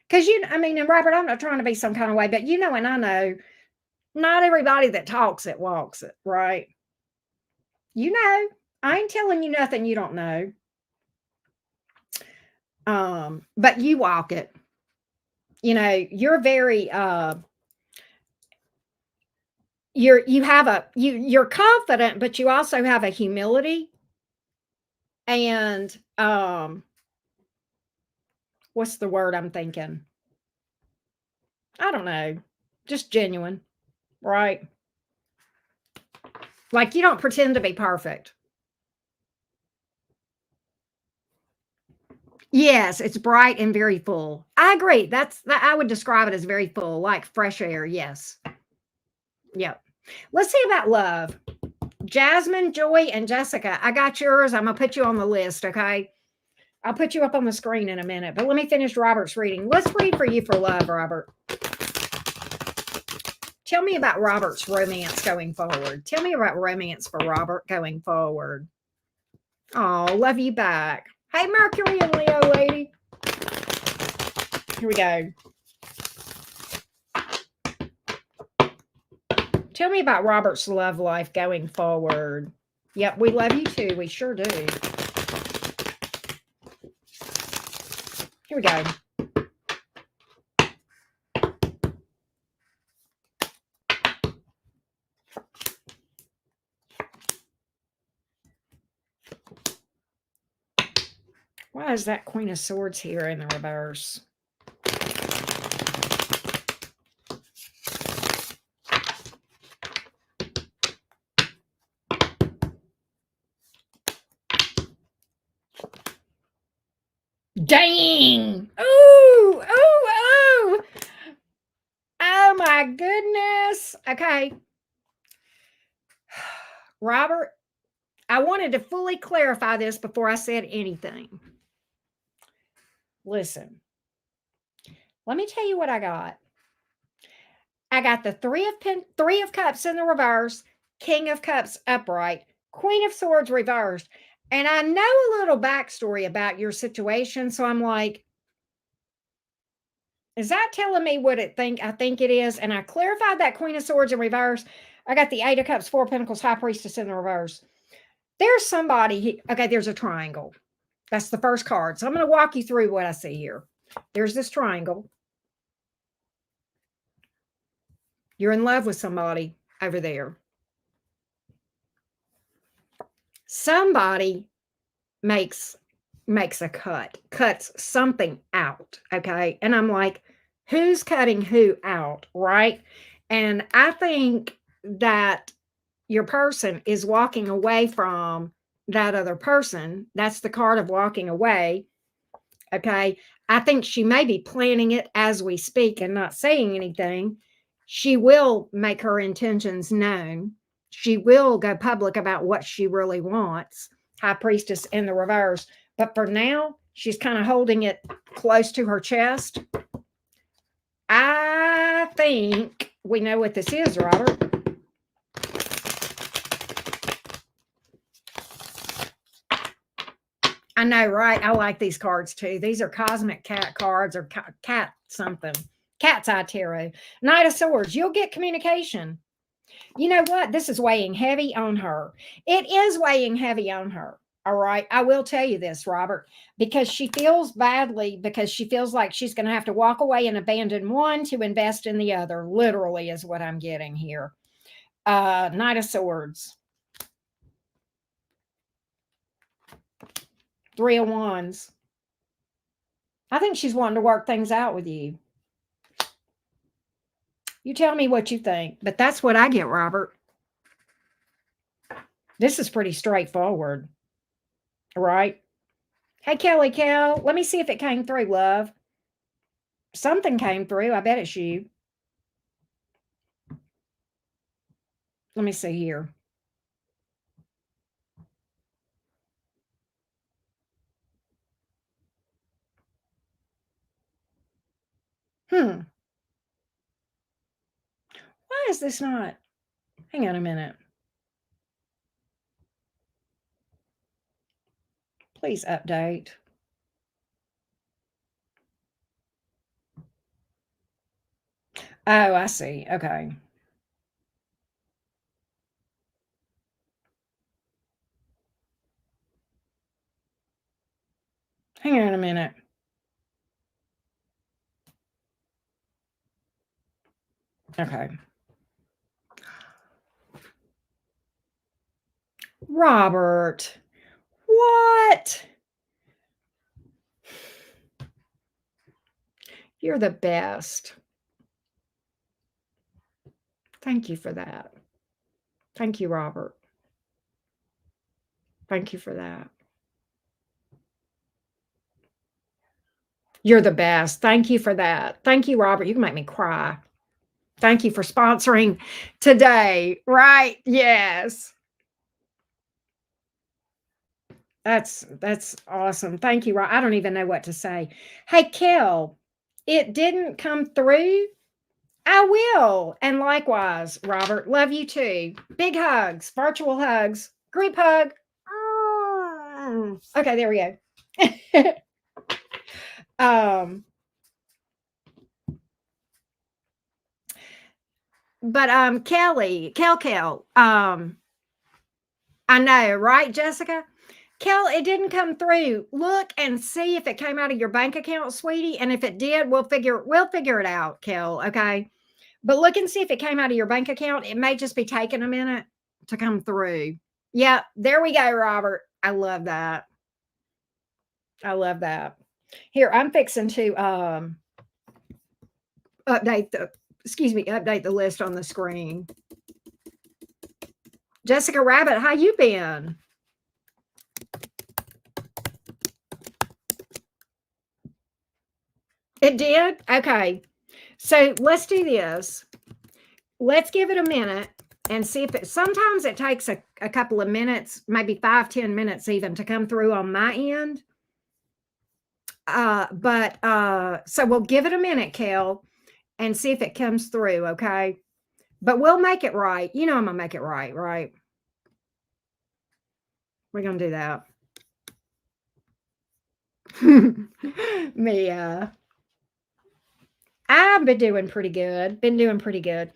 S1: Because, I mean, and Robert, I'm not trying to be some kind of way, but you know, and I know, not everybody that talks it walks it, right? You know, I ain't telling you nothing you don't know. But you walk it. You know, you're very you're confident, but you also have a humility and what's the word I'm thinking? I don't know. Just genuine, right? Like you don't pretend to be perfect. Yes, it's bright and very full. I agree. I would describe it as very full, like fresh air. Yes. Yep. Let's see about love. Jasmine, Joy, and Jessica. I got yours. I'm gonna put you on the list, okay? I'll put you up on the screen in a minute, but let me finish Robert's reading. Let's read for you for love, Robert. Tell me about Robert's romance going forward. Tell me about romance for Robert going forward. Oh, love you back. Hey, Mercury and Leo lady. Here we go. Tell me about Robert's love life going forward. Yep, we love you too. We sure do. Here we go. Why is that Queen of Swords here in the reverse? Dang! Ooh, ooh, ooh! Oh my goodness. Okay. Robert, I wanted to fully clarify this before I said anything. Listen, let me tell you what I got. I got the three of cups in the reverse, King of Cups upright, Queen of Swords reversed. And I know a little backstory about your situation. So I'm like, is that telling me what I think it is? And I clarified that Queen of Swords in reverse. I got the Eight of Cups, Four of Pentacles, High Priestess in the reverse. There's somebody, okay, there's a triangle. That's the first card. So I'm going to walk you through what I see here. There's this triangle. You're in love with somebody over there. Somebody makes a cuts something out, okay? And I'm like, who's cutting who out, right? And I think that your person is walking away from that other person. That's the card of walking away, okay? I think she may be planning it as we speak and not saying anything. She will make her intentions known. She will go public about what she really wants. High Priestess in the reverse. But for now, she's kind of holding it close to her chest. I think we know what this is, Robert. I know, right? I like these cards too. These are cosmic cat cards or cat something. Cat's eye tarot. Knight of Swords. You'll get communication. You know what? This is weighing heavy on her. It is weighing heavy on her. All right. I will tell you this, Robert, because she feels badly, because she feels like she's going to have to walk away and abandon one to invest in the other. Literally, is what I'm getting here. Knight of Swords. Three of Wands. I think she's wanting to work things out with you. You tell me what you think, but that's what I get, Robert. This is pretty straightforward, right? Hey, Kelly Kel, let me see if it came through, love. Something came through. I bet it's you. Let me see here. Why is this not? Hang on a minute. Please update. Oh, I see. Okay. Hang on a minute. Okay. Robert, what? You're the best. Thank you for that. Thank you, Robert. Thank you for that. You're the best. Thank you for that. Thank you, Robert. You can make me cry. Thank you for sponsoring today. Right? Yes. That's awesome. Thank you, Rob. I don't even know what to say. Hey, Kel, it didn't come through. I will. And likewise, Robert, love you too. Big hugs, virtual hugs, group hug. Okay, there we go. um, But Kel, I know, right, Jessica? Kel, it didn't come through. Look and see if it came out of your bank account, sweetie. And if it did, we'll figure it out, Kel. Okay. But look and see if it came out of your bank account. It may just be taking a minute to come through. Yeah, there we go, Robert. I love that. I love that. Here, I'm fixing to update the list on the screen. Jessica Rabbit, how you been? It did? Okay. So let's do this. Let's give it a minute and see if sometimes it takes a couple of minutes, maybe 5-10 minutes even to come through on my end. So we'll give it a minute, Kel, and see if it comes through, okay? But we'll make it right. You know I'm gonna make it right, right? We're gonna do that. Mia. I've been doing pretty good. Been doing pretty good.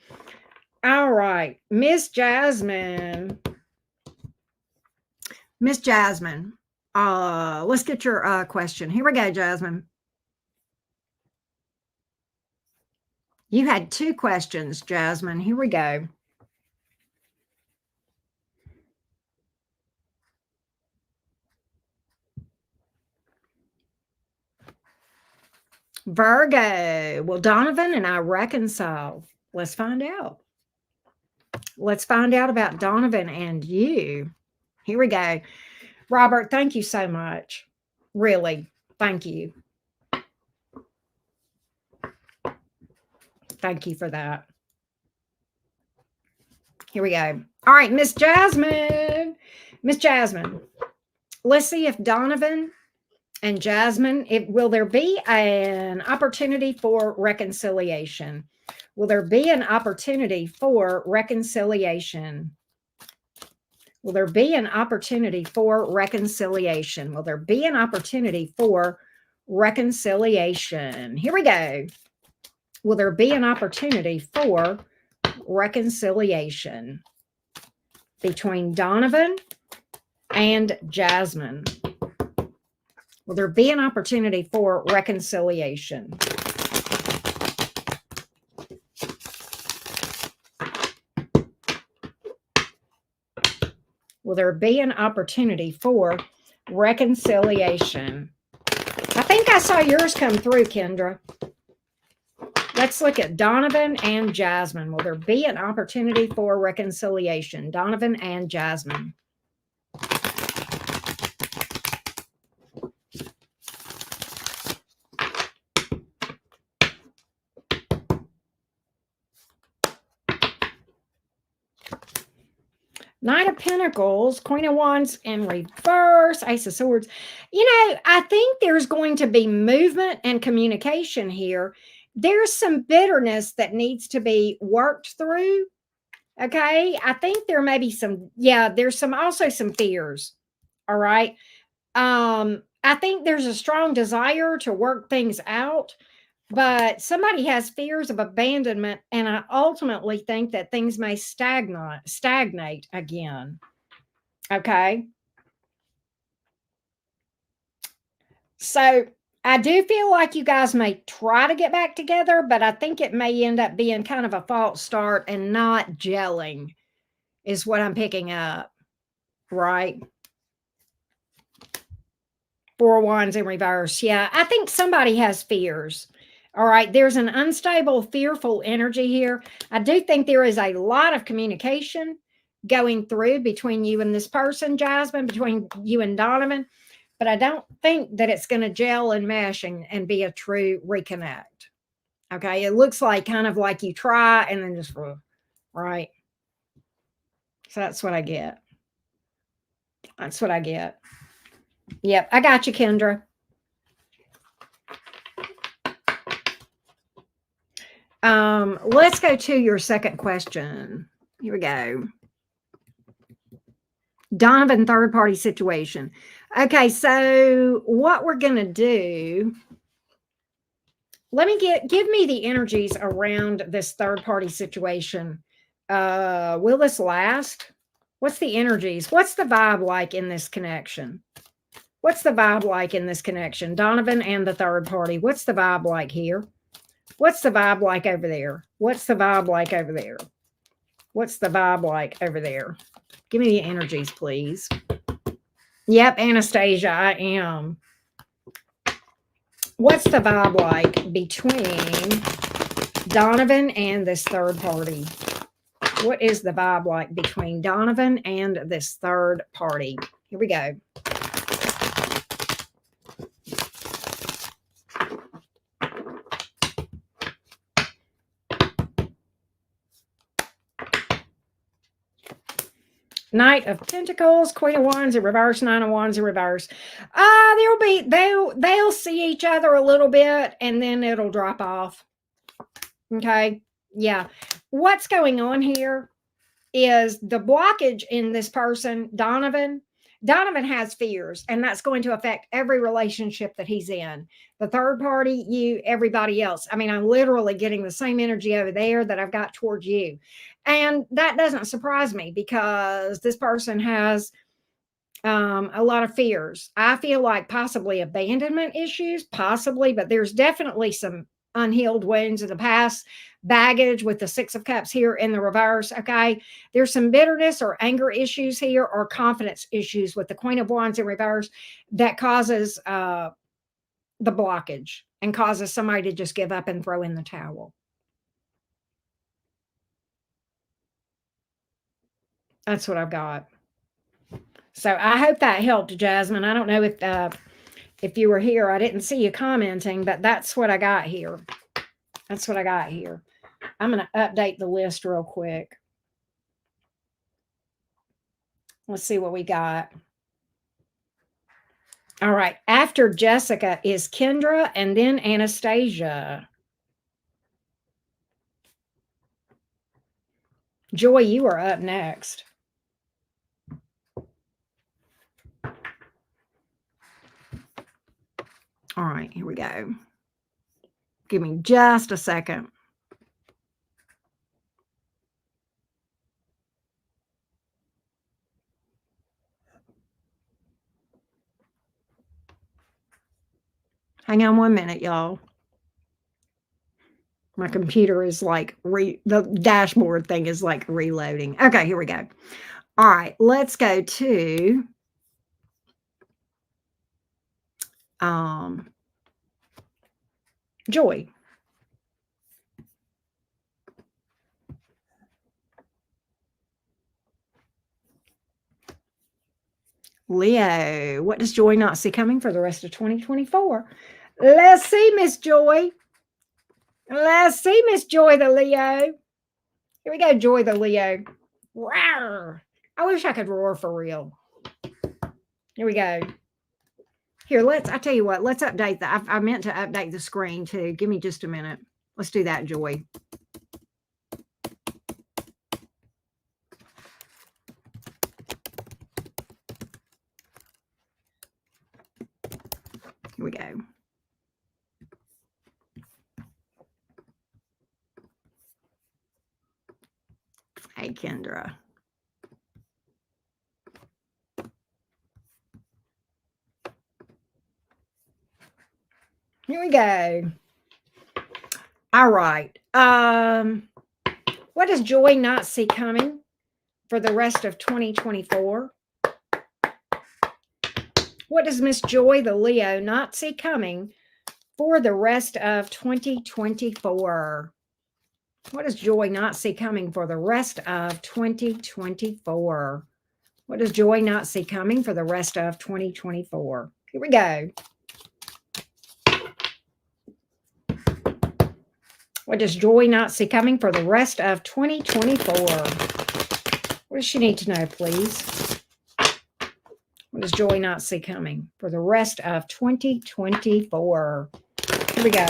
S1: All right. Miss Jasmine. Miss Jasmine. Let's get your question. Here we go, Jasmine. You had 2 questions, Jasmine. Here we go. Virgo. Will Donovan and I reconcile? Let's find out. Let's find out about Donovan and you. Here we go. Robert, thank you so much. Really, thank you. Thank you for that. Here we go. All right, Miss Jasmine. Miss Jasmine, let's see if Donovan and Jasmine, will there be an opportunity for reconciliation? Will there be an opportunity for reconciliation? Will there be an opportunity for reconciliation? Will there be an opportunity for reconciliation? Here we go. Will there be an opportunity for reconciliation between Donovan and Jasmine? Will there be an opportunity for reconciliation? Will there be an opportunity for reconciliation? I think I saw yours come through, Kendra. Let's look at Donovan and Jasmine. Will there be an opportunity for reconciliation? Donovan and Jasmine. Knight of Pentacles, Queen of Wands in reverse, Ace of Swords. You know, I think there's going to be movement and communication here. There's some bitterness that needs to be worked through. Okay. I think there may be there's also some fears. All right. I think there's a strong desire to work things out, but somebody has fears of abandonment, and I ultimately think that things may stagnate again. Okay. So I do feel like you guys may try to get back together, but I think it may end up being kind of a false start and not gelling, is what I'm picking up. Right. 4 of Wands in reverse. Yeah, I think somebody has fears. All right, there's an unstable, fearful energy here. I do think there is a lot of communication going through between you and this person, Jasmine, between you and Donovan, but I don't think that it's going to gel and mesh and be a true reconnect. Okay, it looks like kind of like you try and then just, right? So that's what I get. That's what I get. Yep, I got you, Kendra. Let's go to your second question. Here we go. Donovan third party situation. Okay, so what we're going to do Give me the energies around this third party situation. Will this last? What's the energies? What's the vibe like in this connection? What's the vibe like in this connection? Donovan and the third party. What's the vibe like here? What's the vibe like over there? What's the vibe like over there? What's the vibe like over there? Give me the energies, please. Yep, Anastasia, I am. What's the vibe like between Donovan and this third party? What is the vibe like between Donovan and this third party? Here we go. Knight of Pentacles, Queen of Wands in reverse, Nine of Wands in reverse. They'll see each other a little bit and then it'll drop off. Okay. Yeah. What's going on here is the blockage in this person, Donovan. Donovan has fears, and that's going to affect every relationship that he's in. The third party, you, everybody else. I mean, I'm literally getting the same energy over there that I've got towards you. And that doesn't surprise me because this person has a lot of fears. I feel like possibly abandonment issues, possibly, but there's definitely some unhealed wounds in the past, baggage with the Six of Cups here in the reverse. Okay. There's some bitterness or anger issues here or confidence issues with the Queen of Wands in reverse that causes the blockage and causes somebody to just give up and throw in the towel. That's what I've got. So I hope that helped, Jasmine. I don't know if you were here. I didn't see you commenting, but that's what I got here. That's what I got here. I'm going to update the list real quick. Let's see what we got. All right. After Jessica is Kendra and then Anastasia. Joy, you are up next. All right, here we go. Give me just a second. Hang on 1 minute, y'all. My computer is like, the dashboard thing is like reloading. Okay, here we go. All right, let's go to Joy. Leo, what does Joy not see coming for the rest of 2024? Let's see, Miss Joy. Let's see, Miss Joy the Leo. Here we go, Joy the Leo. Rawr. I wish I could roar for real. Here we go. Here, I tell you what, let's update that. I meant to update the screen too. Give me just a minute. Let's do that, Joy. Here we go. Hey, Kendra. Here we go. All right. What does Joy not see coming for the rest of 2024? What does Miss Joy the Leo not see coming for the rest of 2024? What does Joy not see coming for the rest of 2024? What does Joy not see coming for the rest of 2024? Here we go. What does Joy not see coming for the rest of 2024? What does she need to know, please? What does Joy not see coming for the rest of 2024? Here we go.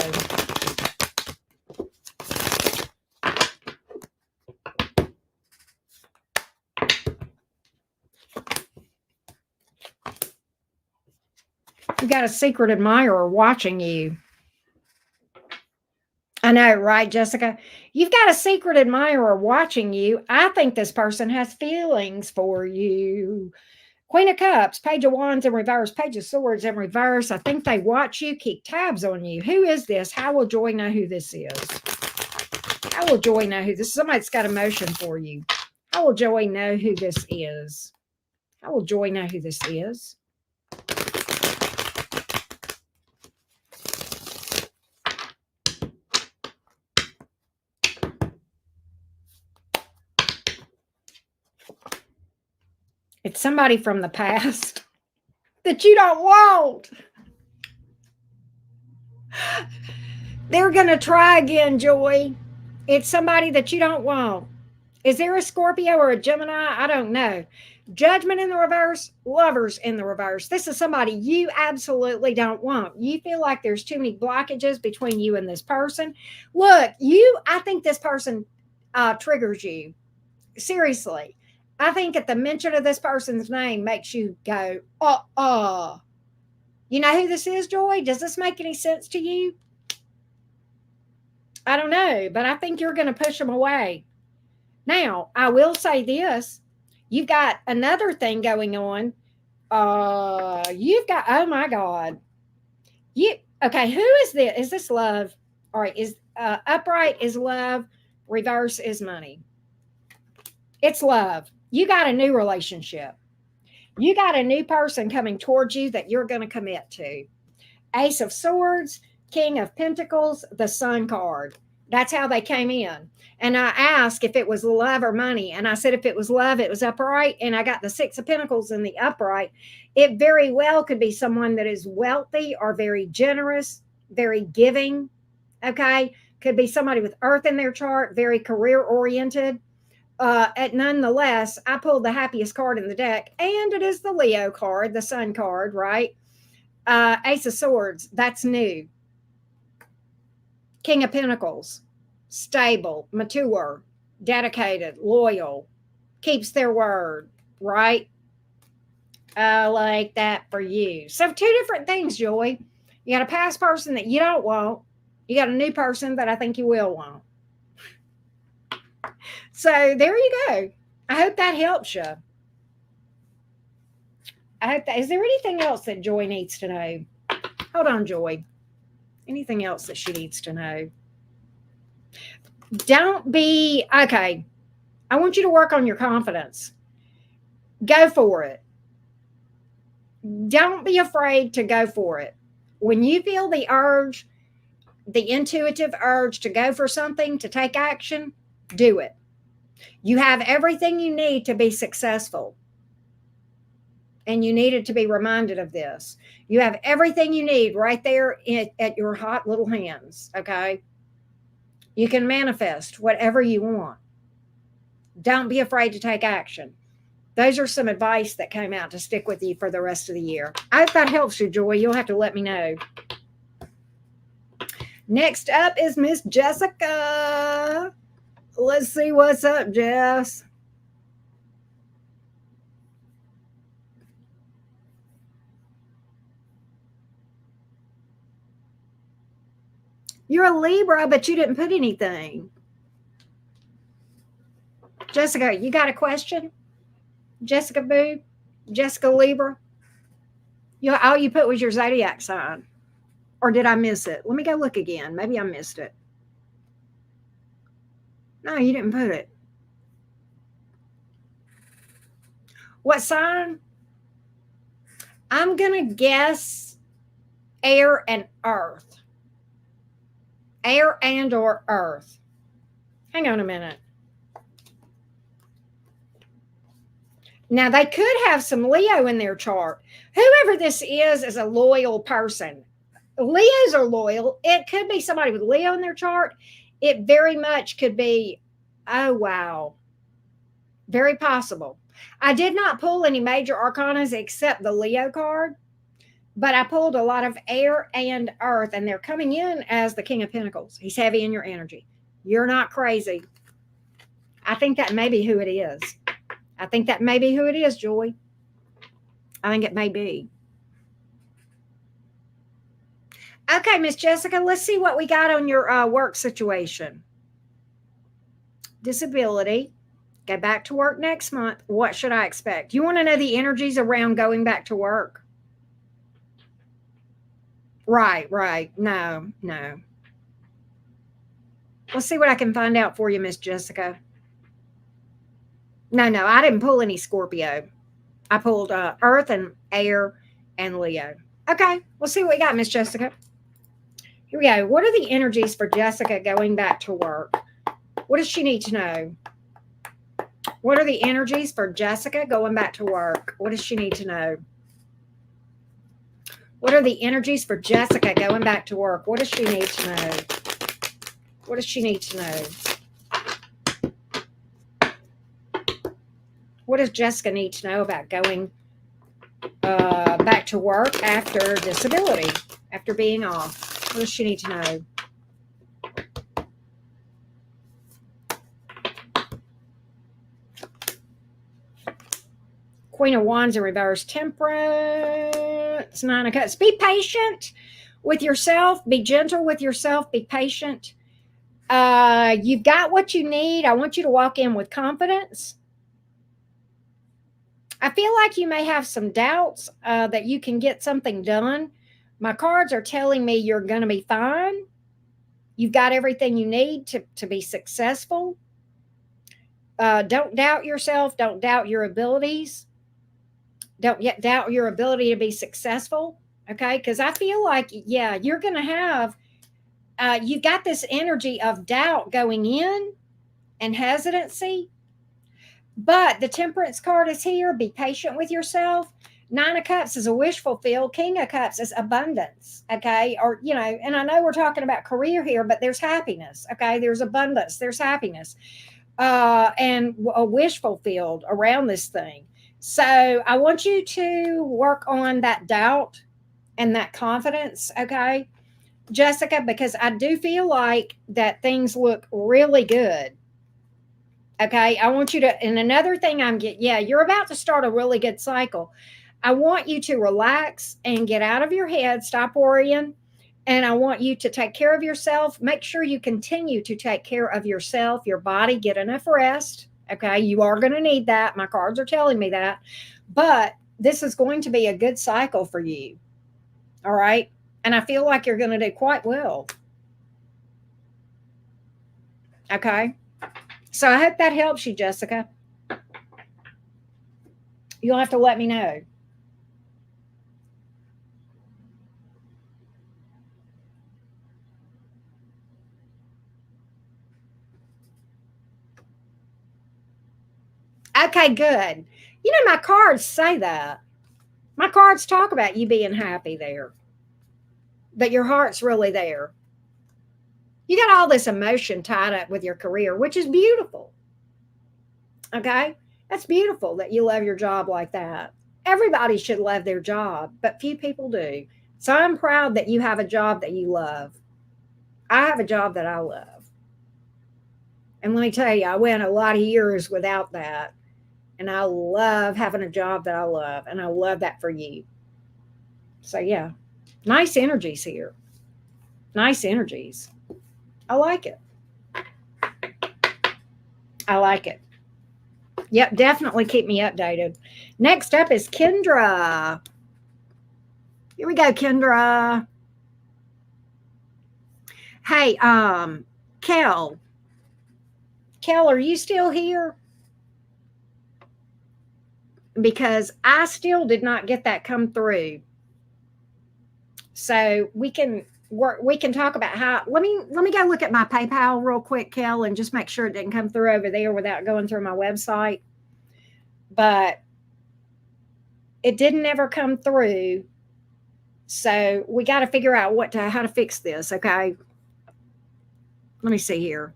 S1: You got a secret admirer watching you. I know, right, Jessica? You've got a secret admirer watching you. I think this person has feelings for you. Queen of Cups, Page of Wands in reverse, Page of Swords in reverse. I think they watch you, keep tabs on you. Who is this? How will Joy know who this is? How will Joy know who this is? Somebody's got emotion for you. How will Joy know who this is? How will Joy know who this is? It's somebody from the past that you don't want. They're going to try again, Joy. It's somebody that you don't want. Is there a Scorpio or a Gemini? I don't know. Judgment in the reverse, Lovers in the reverse. This is somebody you absolutely don't want. You feel like there's too many blockages between you and this person. Look, I think this person triggers you. Seriously. I think at the mention of this person's name makes you go, You know who this is, Joy? Does this make any sense to you? I don't know, but I think you're going to push them away. Now, I will say this. You've got another thing going on. You've got, oh my God. Okay, who is this? Is this love? All right, is upright is love, reverse is money. It's love. You got a new relationship. You got a new person coming towards you that you're going to commit to. Ace of Swords, King of Pentacles, the Sun card. That's how they came in. And I asked if it was love or money. And I said if it was love, it was upright. And I got the Six of Pentacles in the upright. It very well could be someone that is wealthy or very generous, very giving. Okay. Could be somebody with Earth in their chart, very career oriented. Nonetheless, I pulled the happiest card in the deck, and it is the Leo card, the Sun card, right? Ace of Swords, that's new. King of Pentacles, stable, mature, dedicated, loyal, keeps their word, right? I like that for you. So two different things, Joy. You got a past person that you don't want. You got a new person that I think you will want. So there you go. I hope that helps you. Is there anything else that Joy needs to know? Hold on, Joy. Anything else that she needs to know? Don't be, okay. I want you to work on your confidence. Go for it. Don't be afraid to go for it. When you feel the urge, the intuitive urge to go for something, to take action, do it. You have everything you need to be successful. And you needed to be reminded of this. You have everything you need right there at your hot little hands, okay? You can manifest whatever you want. Don't be afraid to take action. Those are some advice that came out to stick with you for the rest of the year. I hope that helps you, Joy. You'll have to let me know. Next up is Miss Jessica. Let's see what's up, Jess. You're a Libra, but you didn't put anything. Jessica, you got a question? Jessica Boo? Jessica Libra? All you put was your zodiac sign. Or did I miss it? Let me go look again. Maybe I missed it. No, you didn't put it. What sign? I'm going to guess air and earth. Air and or earth. Hang on a minute. Now, they could have some Leo in their chart. Whoever this is a loyal person. Leos are loyal. It could be somebody with Leo in their chart. It very much could be, oh, wow. Very possible. I did not pull any major arcanas except the Leo card, but I pulled a lot of air and earth, and they're coming in as the King of Pentacles. He's heavy in your energy. You're not crazy. I think that may be who it is. I think that may be who it is, Joy. I think it may be. Okay, Miss Jessica, let's see what we got on your work situation. Disability. Go back to work next month. What should I expect? You want to know the energies around going back to work? Right, right. No, no. Let's see what I can find out for you, Miss Jessica. No, no, I didn't pull any Scorpio. I pulled Earth and Air and Leo. Okay, we'll see what we got, Miss Jessica. Here we go. What are the energies for Jessica going back to work? What does she need to know? What are the energies for Jessica going back to work? What does she need to know? What are the energies for Jessica going back to work? What does she need to know? What does she need to know? What does Jessica need to know about going back to work after disability, after being off? What does she need to know? Queen of Wands in reverse, Temperance, Nine of Cups. Be patient with yourself. Be gentle with yourself. Be patient. You've got what you need. I want you to walk in with confidence. I feel like you may have some doubts that you can get something done. My cards are telling me you're going to be fine. You've got everything you need to be successful. Don't doubt yourself. Don't doubt your abilities. Don't yet doubt your ability to be successful. Okay. Because I feel like, yeah, you're going to have, you got this energy of doubt going in and hesitancy. But the Temperance card is here. Be patient with yourself. Nine of Cups is a wish fulfilled. King of Cups is abundance. Okay. Or, you know, and I know we're talking about career here, but there's happiness. Okay. There's abundance. There's happiness. And a wish fulfilled around this thing. So I want you to work on that doubt and that confidence. Okay. Jessica, because I do feel like that things look really good. Okay. I want you to, and another thing you're about to start a really good cycle. I want you to relax and get out of your head, stop worrying. And I want you to take care of yourself. Make sure you continue to take care of yourself, your body, get enough rest. Okay. You are going to need that. My cards are telling me that. But this is going to be a good cycle for you. All right. And I feel like you're going to do quite well. Okay. So I hope that helps you, Jessica. You'll have to let me know. Okay, good. You know, my cards say that. My cards talk about you being happy there, that your heart's really there. You got all this emotion tied up with your career, which is beautiful. Okay. That's beautiful that you love your job like that. Everybody should love their job, but few people do. So I'm proud that you have a job that you love. I have a job that I love. And let me tell you, I went a lot of years without that. And I love having a job that I love. And I love that for you. So, yeah, nice energies here. Nice energies. I like it. I like it. Yep, definitely keep me updated. Next up is Kendra. Here we go, Kendra. Hey, Kel. Kel, are you still here? Because I still did not get that come through. So we can talk about how let me go look at my PayPal real quick, Kel, and just make sure it didn't come through over there without going through my website. But it didn't ever come through. So we got to figure out how to fix this, okay? Let me see here.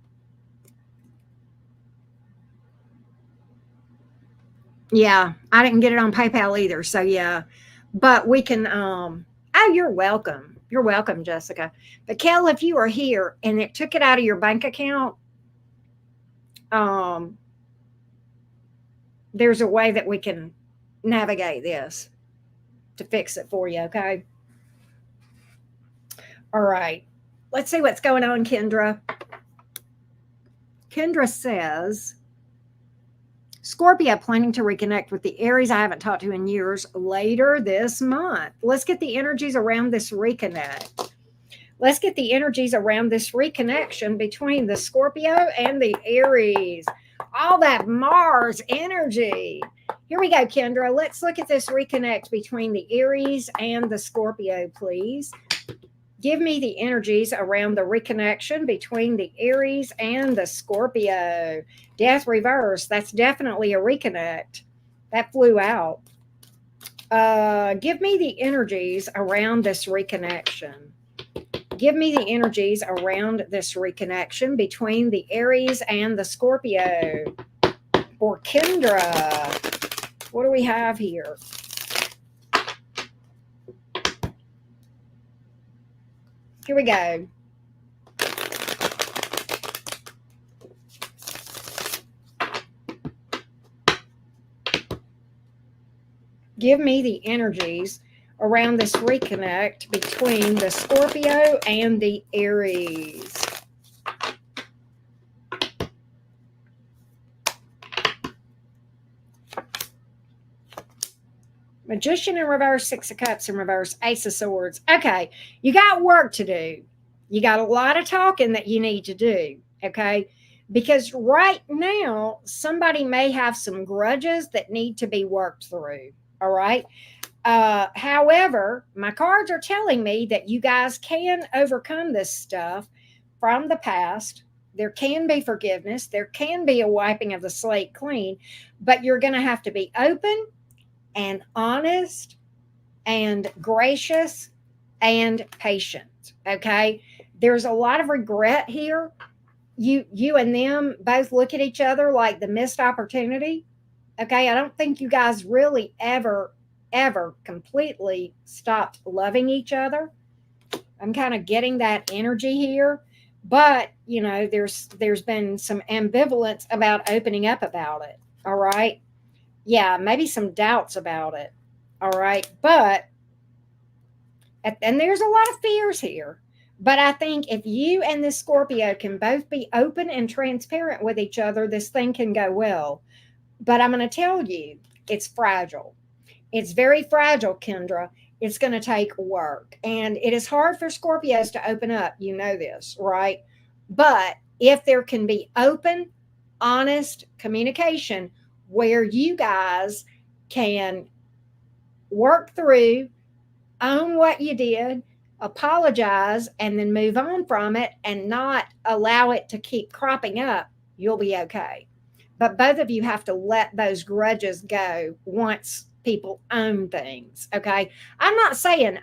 S1: Yeah, I didn't get it on PayPal either. So yeah. But we can oh, you're welcome. You're welcome, Jessica. But Kel, if you are here and it took it out of your bank account, um there's a way that we can navigate this to fix it for you, okay? All right. Let's see what's going on, Kendra. Kendra says, Scorpio planning to reconnect with the Aries I haven't talked to in years later this month. Let's get the energies around this reconnect. Let's get the energies around this reconnection between the Scorpio and the Aries. All that Mars energy. Here we go, Kendra. Let's look at this reconnect between the Aries and the Scorpio, please. Give me the energies around the reconnection between the Aries and the Scorpio. Death reverse. That's definitely a reconnect. That flew out. Give me the energies around this reconnection. Give me the energies around this reconnection between the Aries and the Scorpio. For Kendra, what do we have here? Here we go. Give me the energies around this reconnect between the Scorpio and the Aries. Magician in reverse, Six of Cups in reverse, Ace of Swords. Okay, you got work to do. You got a lot of talking that you need to do, okay? Because right now, somebody may have some grudges that need to be worked through, all right? However, my cards are telling me that you guys can overcome this stuff from the past. There can be forgiveness. There can be a wiping of the slate clean, but you're going to have to be open and honest and gracious and patient. Okay. There's a lot of regret here. You and them both look at each other like the missed opportunity. Okay. I don't think you guys really ever completely stopped loving each other. I'm kind of getting that energy here. But there's been some ambivalence about opening up about it. All right. Yeah, maybe some doubts about it. All right. And there's a lot of fears here. But I think if you and this Scorpio can both be open and transparent with each other, this thing can go well. But I'm going to tell you, it's fragile. It's very fragile, Kendra. It's going to take work. And it is hard for Scorpios to open up. You know this, right? But if there can be open, honest communication, where you guys can work through, own what you did, apologize, and then move on from it and not allow it to keep cropping up, you'll be okay. But both of you have to let those grudges go once people own things. Okay. I'm not saying,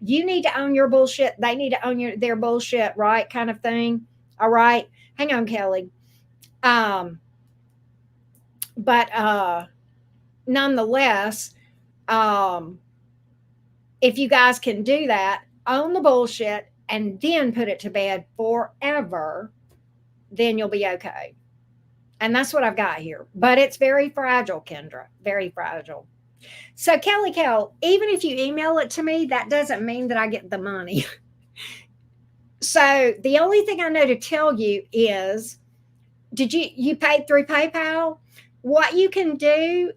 S1: you need to own your bullshit. They need to own their bullshit, right? Kind of thing. All right. Hang on, Kelly. But nonetheless, if you guys can do that, own the bullshit and then put it to bed forever, then you'll be okay. And that's what I've got here. But it's very fragile, Kendra. Very fragile. So, Kelly Kell, even if you email it to me, that doesn't mean that I get the money. So the only thing I know to tell you is, did you paid through PayPal? What you can do,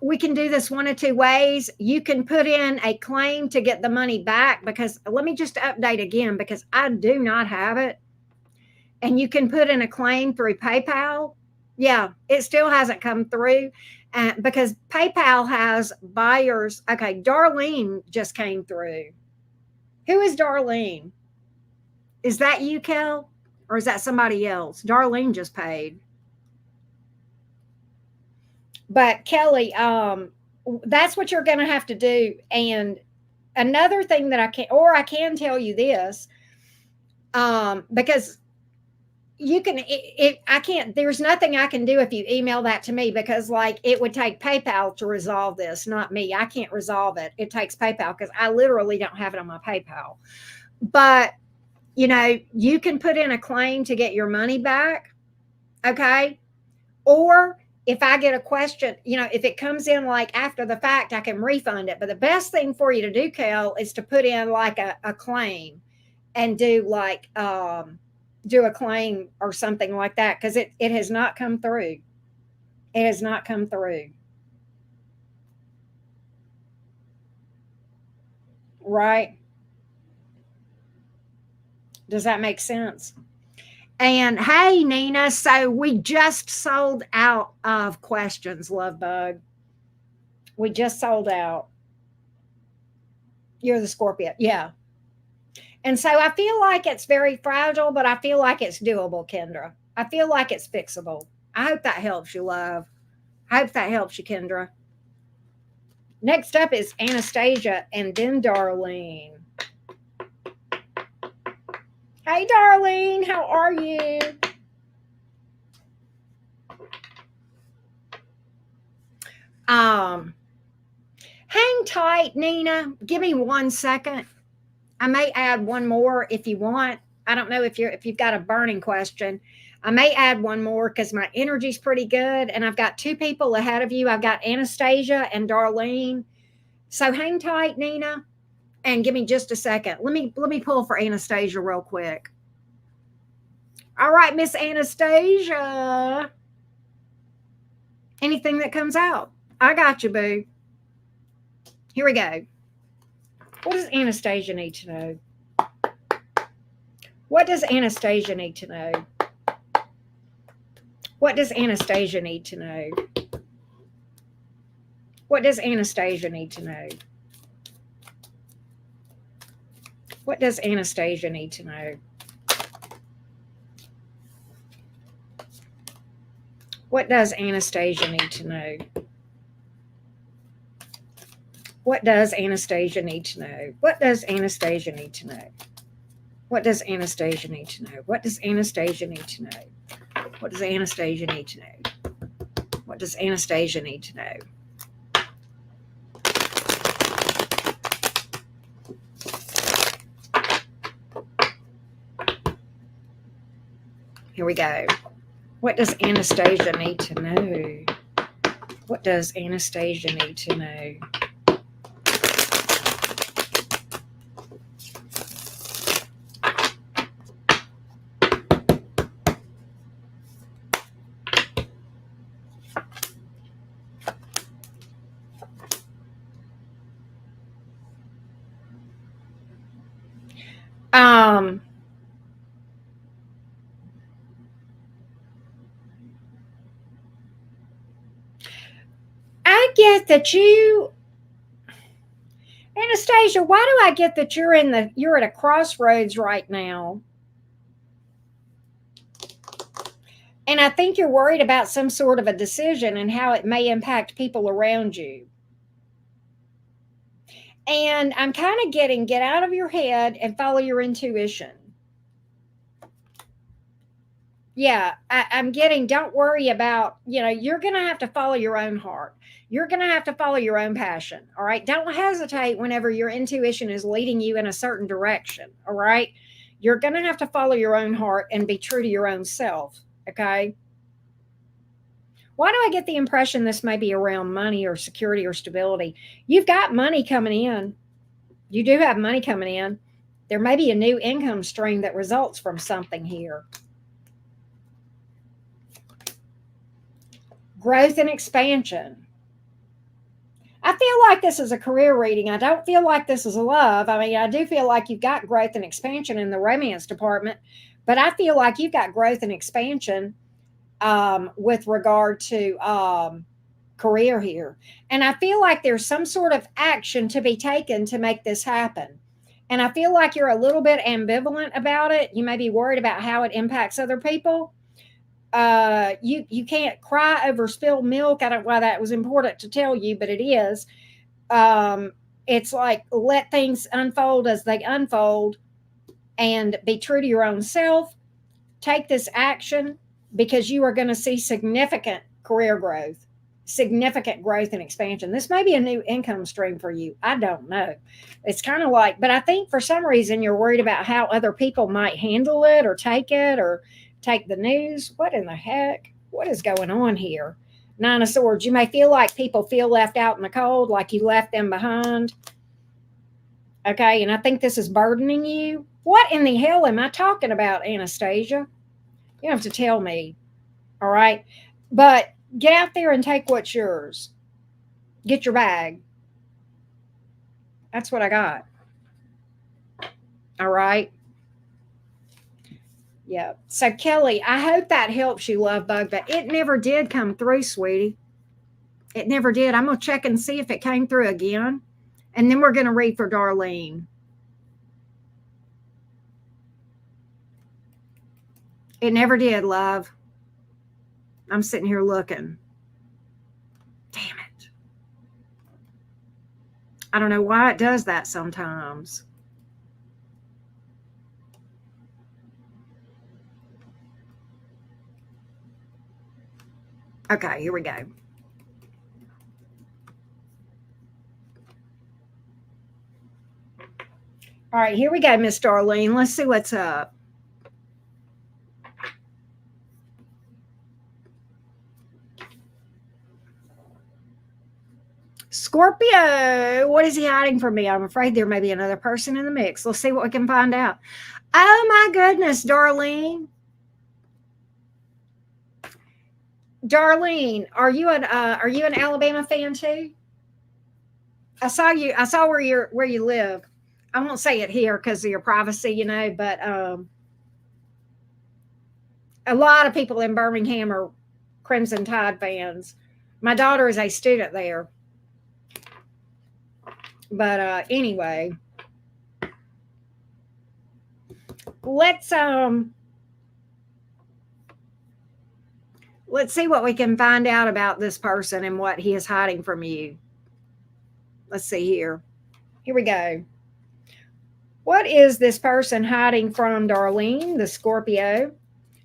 S1: we can do this one of two ways. You can put in a claim to get the money back, because let me just update again, because I do not have it. And you can put in a claim through PayPal. Yeah, it still hasn't come through because PayPal has buyers. Okay, Darlene just came through. Who is Darlene? Is that you, Kel? Or is that somebody else? Darlene just paid. But Kelly, that's what you're going to have to do. And another thing that I can tell you this, because you can, I can't, there's nothing I can do if you email that to me, because it would take PayPal to resolve this, not me. I can't resolve it. It takes PayPal, because I literally don't have it on my PayPal. But, you can put in a claim to get your money back. Okay. Or if I get a question, if it comes in like after the fact, I can refund it. But the best thing for you to do, Kel, is to put in like a claim and do a claim or something like that, because it has not come through. It has not come through. Right? Does that make sense? And hey, Nina, so we just sold out of questions, Love Bug. We just sold out. You're the Scorpio. Yeah. And so I feel like it's very fragile, but I feel like it's doable, Kendra. I feel like it's fixable. I hope that helps you, love. I hope that helps you, Kendra. Next up is Anastasia and then Darlene. Hey, Darlene, how are you? Um, Hang tight, Nina. Give me 1 second. I may add one more if you want. I don't know if you've got a burning question. I may add one more because my energy's pretty good, and I've got two people ahead of you. I've got Anastasia and Darlene. So hang tight, Nina, and give me just a second. Let me pull for Anastasia real quick. All right, Miss Anastasia. Anything that comes out, I got you, boo. Here we go. What does Anastasia need to know? What does Anastasia need to know? What does Anastasia need to know? What does Anastasia need to know? What does Anastasia need to know? What does Anastasia need to know? What does Anastasia need to know? What does Anastasia need to know? What does Anastasia need to know? What does Anastasia need to know? What does Anastasia need to know? What does Anastasia need to know? Here we go. What does Anastasia need to know? What does Anastasia need to know? I get that Anastasia, why do I get that you're at a crossroads right now? And I think you're worried about some sort of a decision and how it may impact people around you. And I'm kind of getting, get out of your head and follow your intuition. Yeah, I'm getting, don't worry about, you're going to have to follow your own heart. You're going to have to follow your own passion. All right. Don't hesitate whenever your intuition is leading you in a certain direction. All right. You're going to have to follow your own heart and be true to your own self. Okay. Why do I get the impression this may be around money or security or stability? You've got money coming in. You do have money coming in. There may be a new income stream that results from something here. Growth and expansion. I feel like this is a career reading. I don't feel like this is a love. I mean, I do feel like you've got growth and expansion in the romance department, but I feel like you've got growth and expansion with regard to career here. And I feel like there's some sort of action to be taken to make this happen. And I feel like you're a little bit ambivalent about it. You may be worried about how it impacts other people. You can't cry over spilled milk. I don't know why that was important to tell you, but it is. It's like, let things unfold as they unfold and be true to your own self. Take this action because you are going to see significant career growth, significant growth and expansion. This may be a new income stream for you. I don't know. It's kind of like, but I think for some reason you're worried about how other people might handle it or take the news. What in the heck? What is going on here? Nine of Swords. You may feel like people feel left out in the cold, like you left them behind. Okay, and I think this is burdening you. What in the hell am I talking about, Anastasia? You don't have to tell me. All right. But get out there and take what's yours. Get your bag. That's what I got. All right. Yeah. So, Kelly, I hope that helps you, love bug, but it never did come through, sweetie. It never did. I'm going to check and see if it came through again. And then we're going to read for Darlene. It never did, love. I'm sitting here looking. Damn it. I don't know why it does that sometimes. Okay, here we go. All right, here we go, Miss Darlene. Let's see what's up. Scorpio, what is he hiding from me? I'm afraid there may be another person in the mix. Let's see what we can find out. Oh my goodness, Darlene. Darlene, are you an Alabama fan too? I saw you. I saw where you live. I won't say it here because of your privacy, but a lot of people in Birmingham are Crimson Tide fans. My daughter is a student there. But anyway, let's see what we can find out about this person and what he is hiding from you. Let's see here. Here we go. What is this person hiding from Darlene, the Scorpio?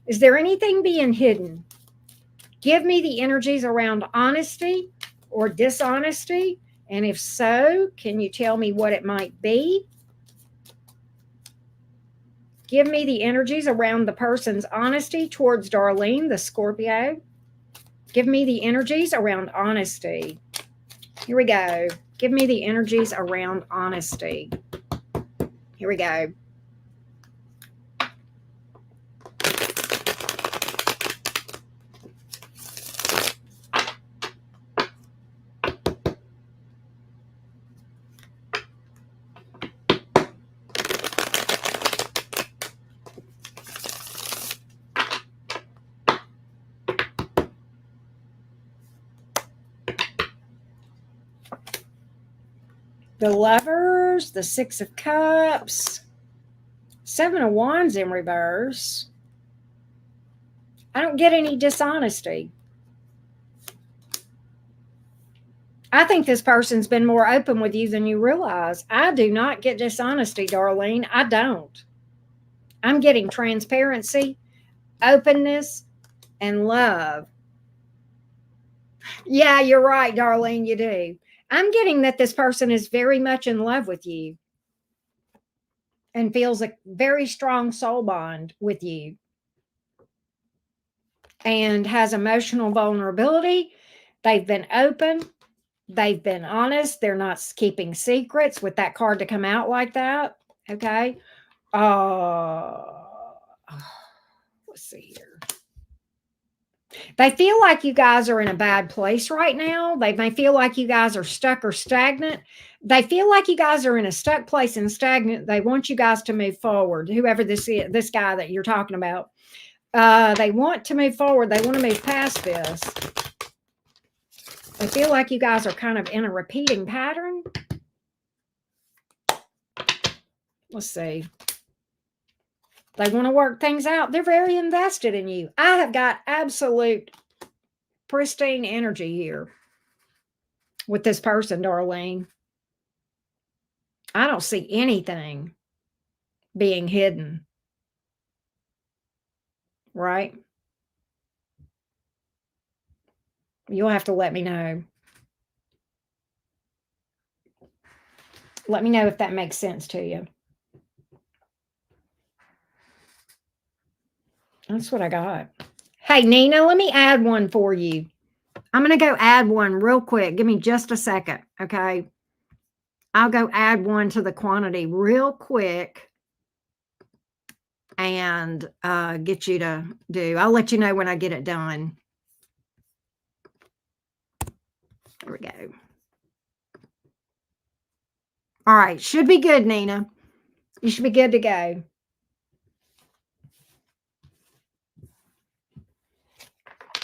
S1: Is there anything being hidden? Give me the energies around honesty or dishonesty. And if so, can you tell me what it might be? Give me the energies around the person's honesty towards Darlene, the Scorpio. Give me the energies around honesty. Here we go. Give me the energies around honesty. Here we go. The Lovers, the Six of Cups, Seven of Wands in reverse. I don't get any dishonesty. I think this person's been more open with you than you realize. I do not get dishonesty, Darlene. I don't. I'm getting transparency, openness, and love. Yeah, you're right, Darlene. You do. I'm getting that this person is very much in love with you and feels a very strong soul bond with you and has emotional vulnerability. They've been open. They've been honest. They're not keeping secrets with that card to come out like that. Okay. Let's see here. They feel like you guys are in a bad place right now. They may feel like you guys are stuck or stagnant. They feel like you guys are in a stuck place and stagnant. They want you guys to move forward. Whoever this is, this guy that you're talking about, they want to move forward. They want to move past this. I feel like you guys are kind of in a repeating pattern. Let's see. They want to work things out. They're very invested in you. I have got absolute pristine energy here with this person, Darlene. I don't see anything being hidden. Right? You'll have to let me know. Let me know if that makes sense to you. That's what I got. Hey, Nina, let me add one for you. I'm going to go add one real quick. Give me just a second, okay? I'll go add one to the quantity real quick and get you to do. I'll let you know when I get it done. There we go. All right, should be good, Nina. You should be good to go.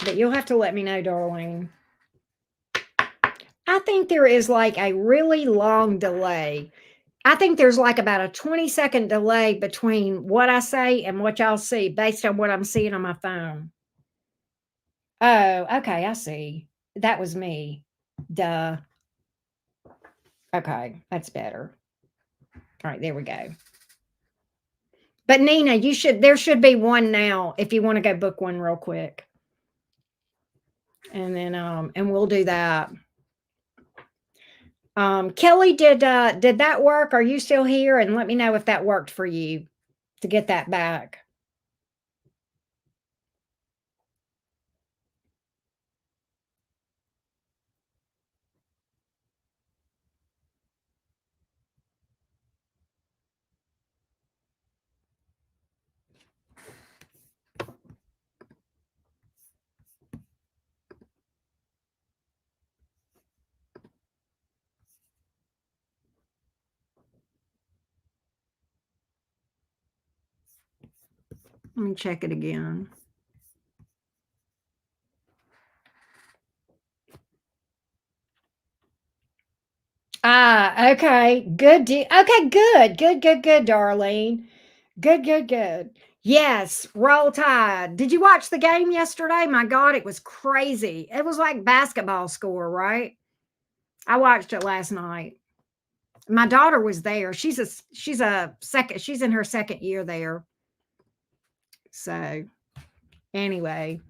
S1: But you'll have to let me know, darling. I think there is like a really long delay. I think there's like about a 20-second delay between what I say and what y'all see based on what I'm seeing on my phone. Oh, okay, I see. That was me. Duh. Okay, that's better. All right, there we go. But Nina, there should be one now if you want to go book one real quick. And then and we'll do that. Kelly, did that work? Are you still here? And let me know if that worked for you to get that back. Let me check it again. Ah, okay. Good. Okay, good. Good, Darlene. Good. Yes, roll tide. Did you watch the game yesterday? My God, it was crazy. It was like basketball score, right? I watched it last night. My daughter was there. She's in her second year there. So anyway.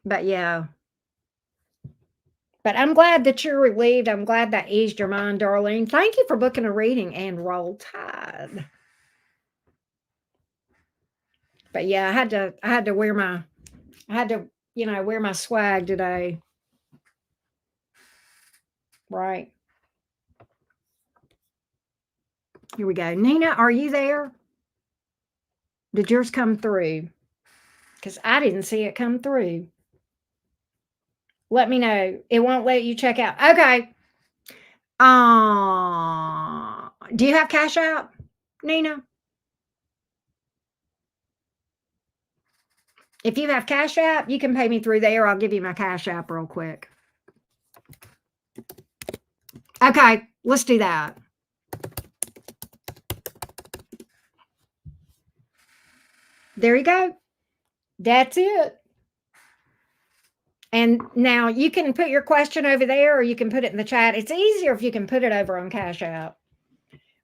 S1: But yeah. But I'm glad that you're relieved. I'm glad that eased your mind, Darlene. Thank you for booking a reading and roll tide. But yeah, I had to wear my wear my swag today. Right. Here we go. Nina, are you there? Did yours come through? Because I didn't see it come through. Let me know. It won't let you check out. Okay. Do you have Cash App, Nina? If you have Cash App, you can pay me through there. I'll give you my Cash App real quick. Okay, let's do that. There you go. That's it. And now you can put your question over there or you can put it in the chat. It's easier if you can put it over on Cash App.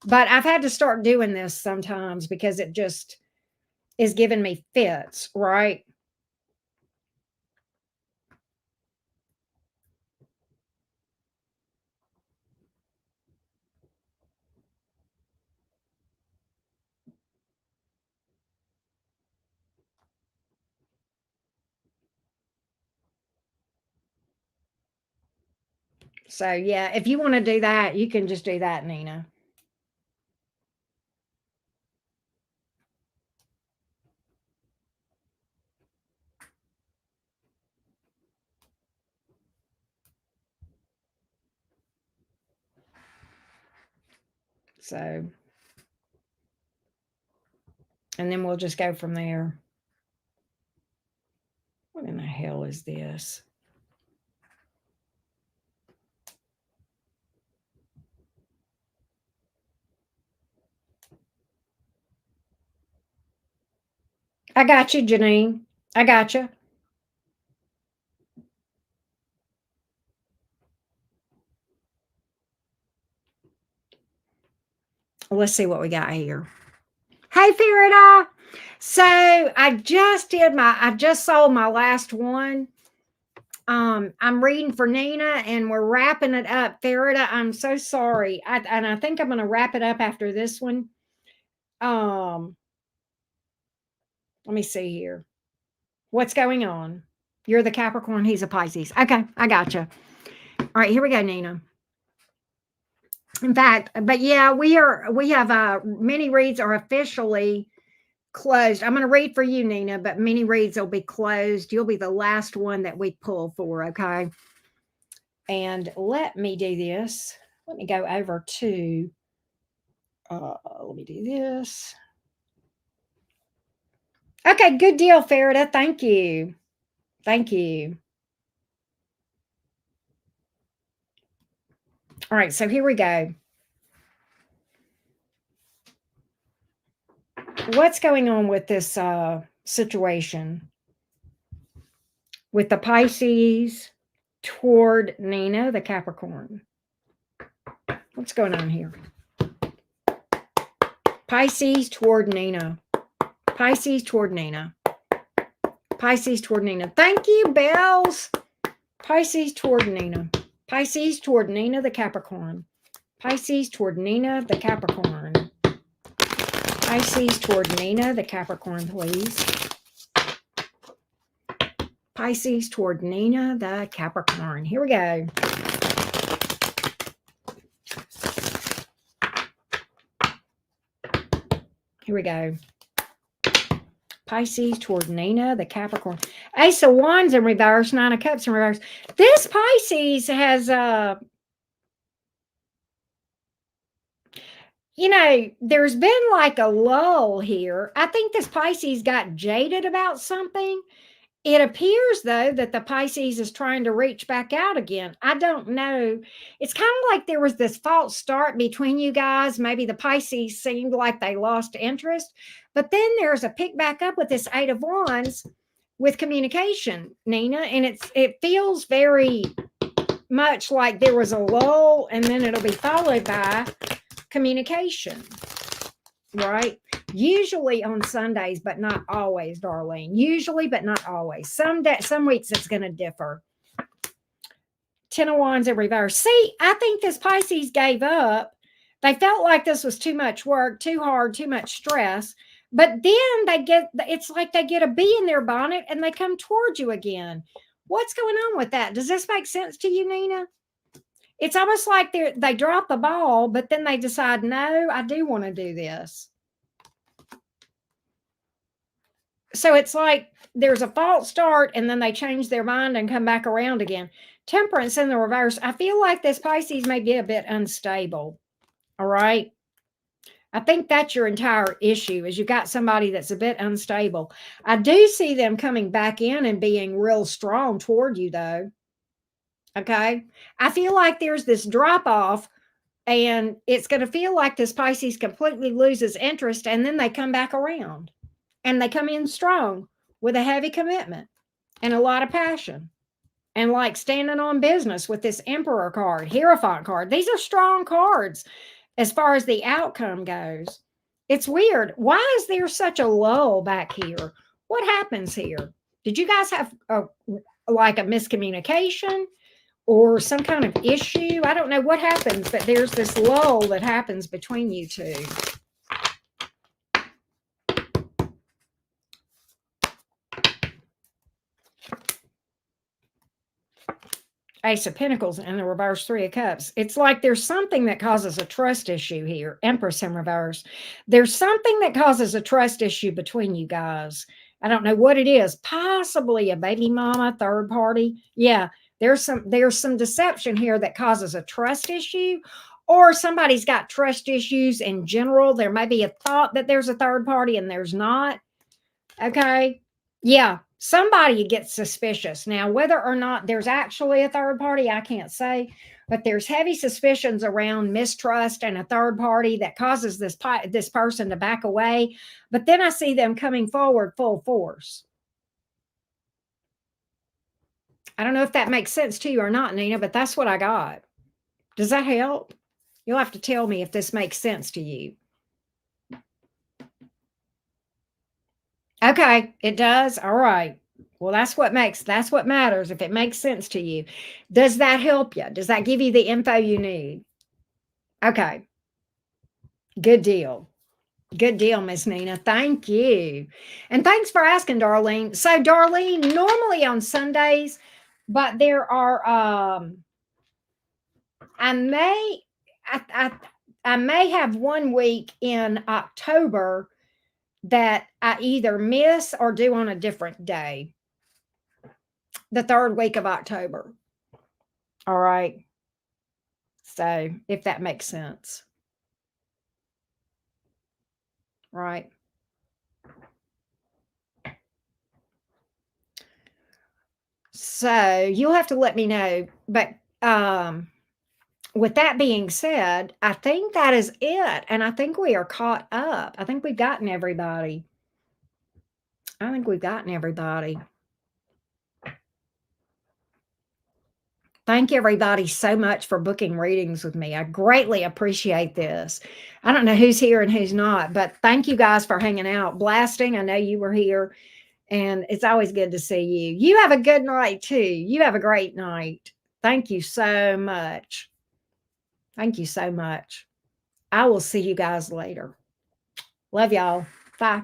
S1: But I've had to start doing this sometimes because it just is giving me fits, right? So yeah, if you want to do that, you can just do that, Nina. So, and then we'll just go from there. What in the hell is this? I got you, Janine. I got you. Let's see what we got here. Hey, Farida. So I just sold my last one. I'm reading for Nina and we're wrapping it up. Farida, I'm so sorry. And I think I'm going to wrap it up after this one. Let me see here. What's going on? You're the Capricorn, he's a Pisces. Okay, I gotcha. All right, here we go, Nina. In fact, but yeah, we have mini reads are officially closed. I'm going to read for you, Nina, but mini reads will be closed. You'll be the last one that we pull for, okay? And let me do this. Let me go over to let me do this. Okay, good deal, Farida. Thank you. Thank you. All right, so here we go. What's going on with this situation with the Pisces toward Nina, the Capricorn? What's going on here? Pisces toward Nina. Pisces toward Nina. Pisces toward Nina. Thank you, Bells. Pisces toward Nina. Pisces toward Nina, the Capricorn. Pisces toward Nina, the Capricorn. Pisces toward Nina, the Capricorn, please. Pisces toward Nina, the Capricorn. Here we go. Here we go. Pisces toward Nina, the Capricorn. Ace of Wands in reverse, Nine of Cups in reverse. This Pisces has, there's been like a lull here. I think this Pisces got jaded about something. It appears, though, that the Pisces is trying to reach back out again. I don't know. It's kind of like there was this false start between you guys. Maybe the Pisces seemed like they lost interest. But then there's a pick back up with this Eight of Wands with communication, Nina. And it feels very much like there was a lull, and then it'll be followed by communication, right? Usually on Sundays, but not always, Darlene. Usually, but not always. Some weeks it's going to differ. Ten of Wands in reverse. See, I think this Pisces gave up. They felt like this was too much work, too hard, too much stress. But then it's like they get a bee in their bonnet and they come towards you again. What's going on with that? Does this make sense to you, Nina? It's almost like they drop the ball, but then they decide, no, I do want to do this. So it's like there's a false start and then they change their mind and come back around again. Temperance in the reverse. I feel like this Pisces may be a bit unstable. All right. I think that's your entire issue is you got somebody that's a bit unstable. I do see them coming back in and being real strong toward you, though. Okay. I feel like there's this drop off and it's going to feel like this Pisces completely loses interest and then they come back around. And they come in strong with a heavy commitment and a lot of passion and like standing on business with this Emperor card, Hierophant card. These are strong cards as far as the outcome goes. It's weird. Why is there such a lull back here? What happens here? Did you guys have like a miscommunication or some kind of issue? I don't know what happens, but there's this lull that happens between you two. Ace of Pentacles and the reverse Three of Cups. It's like there's something that causes a trust issue here. Empress in reverse. There's something that causes a trust issue between you guys. I don't know what it is. Possibly a baby mama, third party. Yeah, there's some deception here that causes a trust issue, or somebody's got trust issues in general. There may be a thought that there's a third party and there's not. Okay. Yeah. Somebody gets suspicious. Now, whether or not there's actually a third party, I can't say, but there's heavy suspicions around mistrust and a third party that causes this person to back away. But then I see them coming forward full force. I don't know if that makes sense to you or not, Nina, but that's what I got. Does that help? You'll have to tell me if this makes sense to you. Okay, it does. All right. Well, that's what matters. If it makes sense to you, does that help you? Does that give you the info you need? Okay. Good deal. Good deal, Miss Nina. Thank you. And thanks for asking, Darlene. So, Darlene, normally on Sundays, but there are I may I may have one week in October that I either miss or do on a different day. The third week of October. All right. So, if that makes sense. Right. So, you'll have to let me know, but with that being said, I think that is it, and I think we are caught up. I think we've gotten everybody. I think we've gotten everybody. Thank everybody so much for booking readings with me. I greatly appreciate this. I don't know who's here and who's not, but thank you guys for hanging out. Blasting, I know you were here, and it's always good to see you. You have a good night too. You have a great night. Thank you so much. Thank you so much. I will see you guys later. Love y'all. Bye.